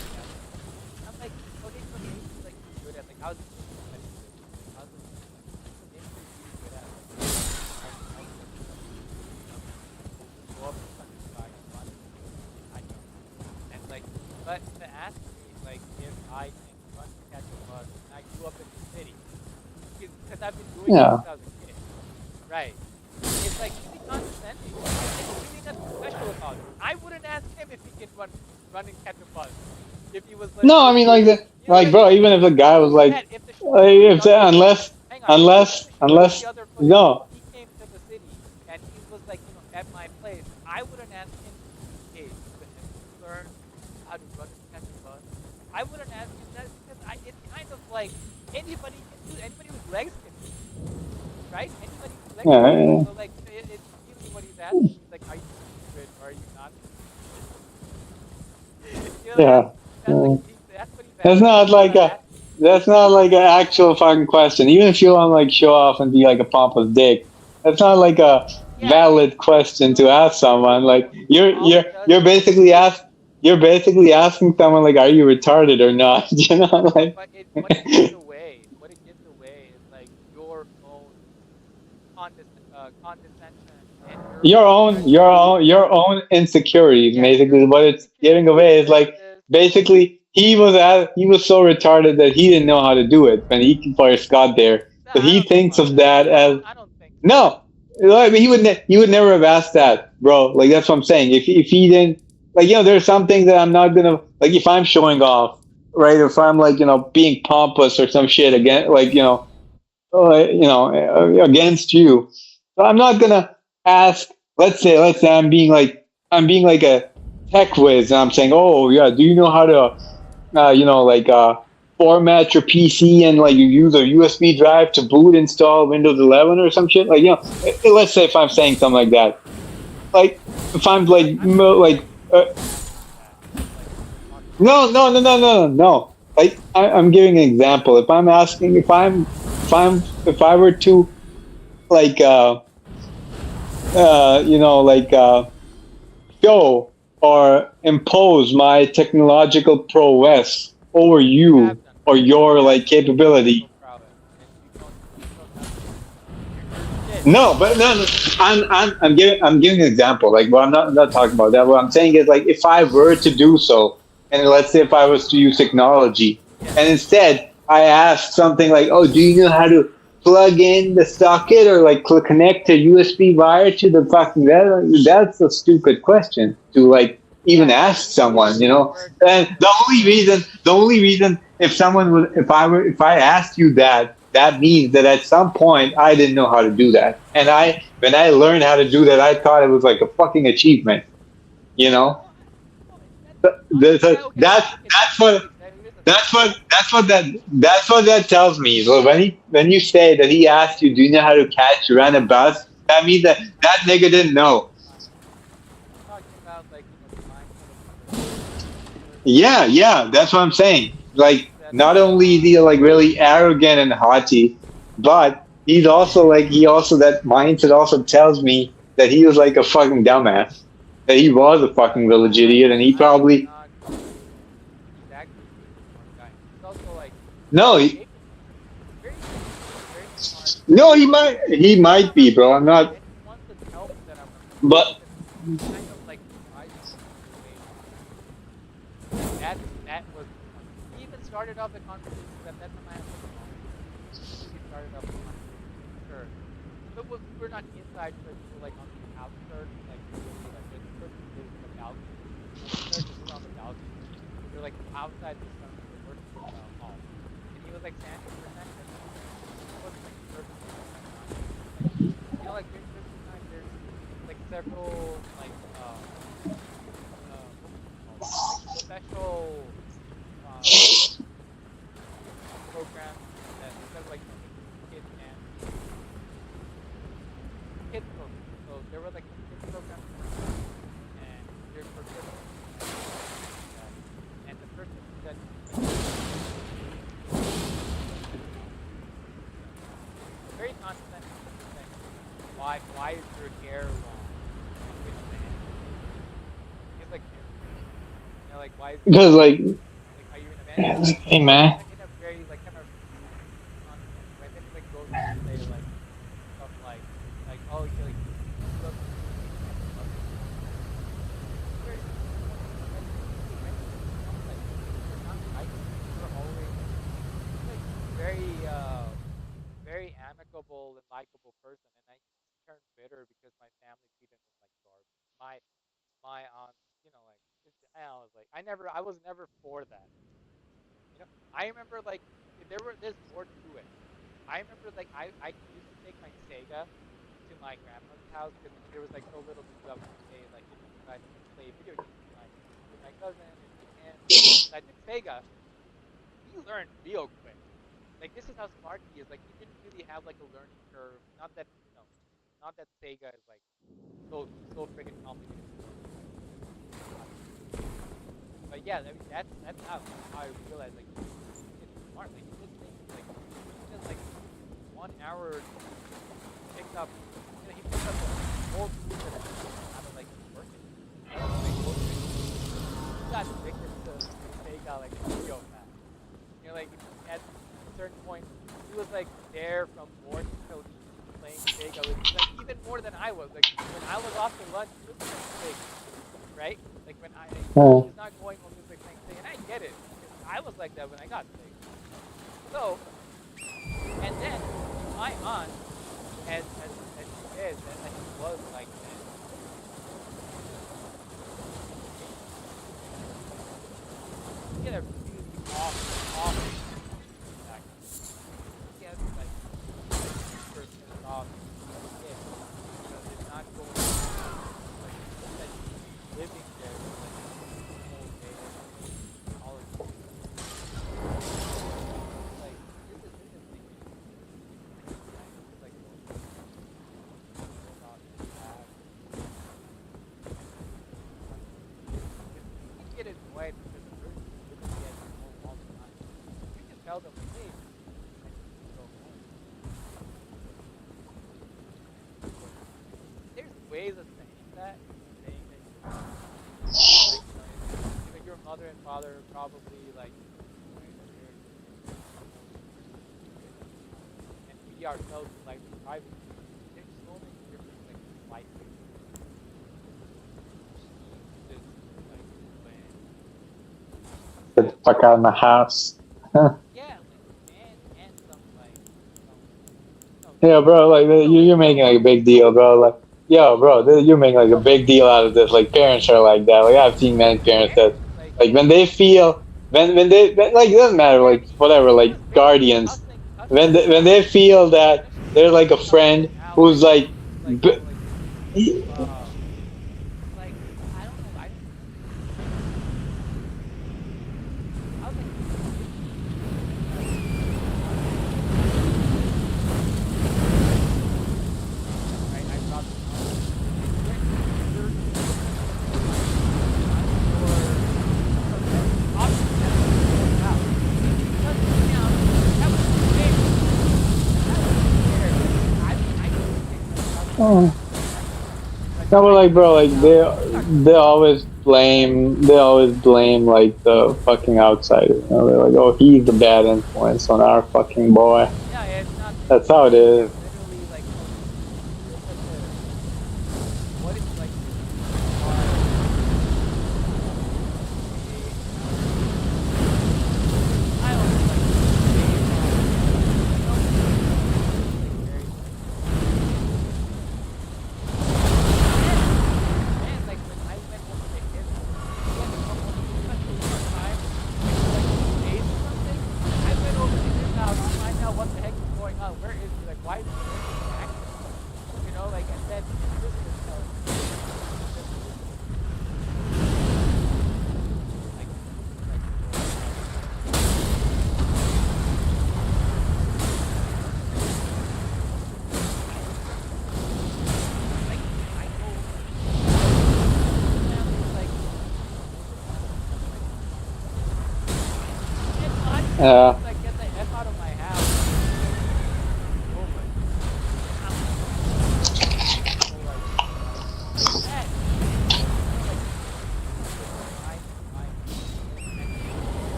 I'm like, okay, so maybe like you're good at like I was but to ask me like if I can run to catch a bus and I grew up in the city because I've been doing it since I was a kid, right? It's like really condescending. There's really nothing special about it. I wouldn't ask him if he can run and catch a bus. If he was like, No, I mean bro, even if the guy was like, unless no. he came to the city and he was like, at my place, I wouldn't ask him, hey, have you learned how to run and catch a bus? I wouldn't ask him that because it's kind of like anybody with legs can do it, right? Anybody with legs can do it. So like it's really what he's asking. He's like, are you stupid or are you not? Yeah. That's what he's That's not like an actual fucking question. Even if you want to like show off and be like a pompous dick, that's not like a valid question to ask someone. Like you're basically asking someone like, are you retarded or not? You know, like. But what it gives away is like your own condescension and Your own insecurities, basically. What it's giving away is like basically he was so retarded that he didn't know how to do it when he first got there. So he thinks of that as I don't think no. I mean, he would never have asked that, bro. Like that's what I'm saying. If he didn't like, there's some things that I'm not gonna like. If I'm showing off, right? If I'm like being pompous or some shit again, like against you, so I'm not gonna ask. Let's say I'm being like a tech whiz, and I'm saying, oh yeah, do you know how to format your PC and like you use a USB drive to boot install Windows 11 or some shit. Like let's say if I'm saying something like that, like if I'm like no. Like I'm giving an example. If I'm asking, if I were to like show or impose my technological prowess over you or your like capability. No, but no. I'm giving an example. Like, well, I'm not talking about that. What I'm saying is like, if I were to do so, and let's say if I was to use technology, and instead I asked something like, oh, do you know how to plug in the socket or like connect a USB wire to the fucking that's a stupid question to like even ask someone, And the only reason if I asked you that means that at some point I didn't know how to do that. And when I learned how to do that, I thought it was like a fucking achievement, That's what that tells me. So when you say that he asked you, do you know how to run a bus? That means that nigga didn't know. Yeah, that's what I'm saying. Like, not only is he like really arrogant and haughty, but he's also like he also that mindset also tells me that he was like a fucking dumbass. That he was a fucking village idiot, and he I probably cannot concede that. He's actually a really smart guy. He's also like no, very he, capable. He's very capable. He's very smart. no, he No, no, might no. be, bro. I'm not, And he wants to tell me that I'm wrong. but Because he kind of like surprised me in a way like that was the point. He even started off the conversation that that's time I had the wrong. He started off the conversation, sure. But we were not inside church, we were like on the outskirts, like really like the church is the balcony. Like the church is on the balcony. We were like outside the front of the worship hall. And he was like standing for a second. It wasn't like church time. Like like during Christmas time there's like several like what is it called? Like special um programs that instead of like kids and kids programs. So there were like some kids programs and there's for Christmas and the person that very condescending saying, why is your hair long? Which man? He's like, why is because like, are you in a band? hey man, In a very like kind of condescending way. Then he like goes on to say like stuff like oh you like you look very you're not right. You're always like very amicable and likable person, and I turned bitter because my family treated him like garbage. My aunt, I was like I was never for that. I remember like there's more to it. I remember like I used to take my Sega to my grandma's house because there was like so little to do. I would just say like I play video games with my cousin and my aunt. So I took Sega. He learned real quick. Like this is how smart he is. Like he didn't really have like a learning curve. Not that Sega is like so freaking complicated to learn. Like but yeah, I mean that's how I realized like he's smart. Like he did things like even like 1 hour picked up he picked up a whole piece of how to like work it. He got addicted to Sega like real fast. Like at a certain point he was like there from morning till evening playing Sega with like even more than I was. Like when I was off to lunch he was playing Sega. Right? Like when he's not going home, he's like playing Sega, and I get it. I was like that when I got Sega. So, and then my aunt, as she is, and she was like that. She had a really awful back. She had like super pissed off. Kid, did not go like living there for like the whole day, all of it. Like this is thing. Like about that. You get annoyed because the person literally has home all the time. You can tell them, hey, I need to go home. There's ways of saying that. Saying that your mother and father probably like and we ourselves like privacy. There's so many different like life ways. Just like get the fuck out of my house. yeah, and some like Yeah, bro, like you're making like a big deal, bro. Like, yo, bro, you're making like a big deal out of this. Like, parents are like that. Like, I've seen many parents that, like, when they feel, like, it doesn't matter, like, whatever, like, guardians, when they feel that they're like a friend who's like, like I don't know. I was like I brought this Oh. No, but like, bro, like they always blame like the fucking outsider. You know, they're like, oh, he's the bad influence on our fucking boy. Yeah, it's not. That's how it is. Literally, like, what is like? I don't know, and like when I went over to him, he had a couple of time, like days or something. I went over to his house to find out what the heck is going on. Where is he? Like, why is he acting? You know, like, and then this is Yeah. like, get the F out of my house.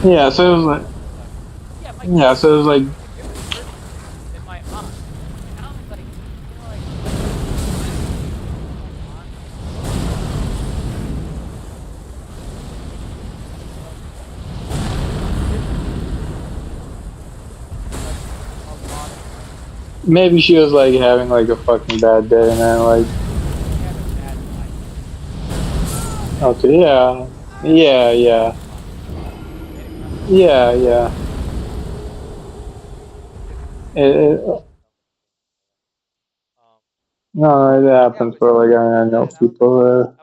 Yeah. So it was like. Yeah. So it was like. And my aunt. And I was like, you know, like, Maybe she was like having like a fucking bad day, and then like. Okay. Yeah. Yeah. Yeah. Yeah. Yeah. No, it happens for like I know people.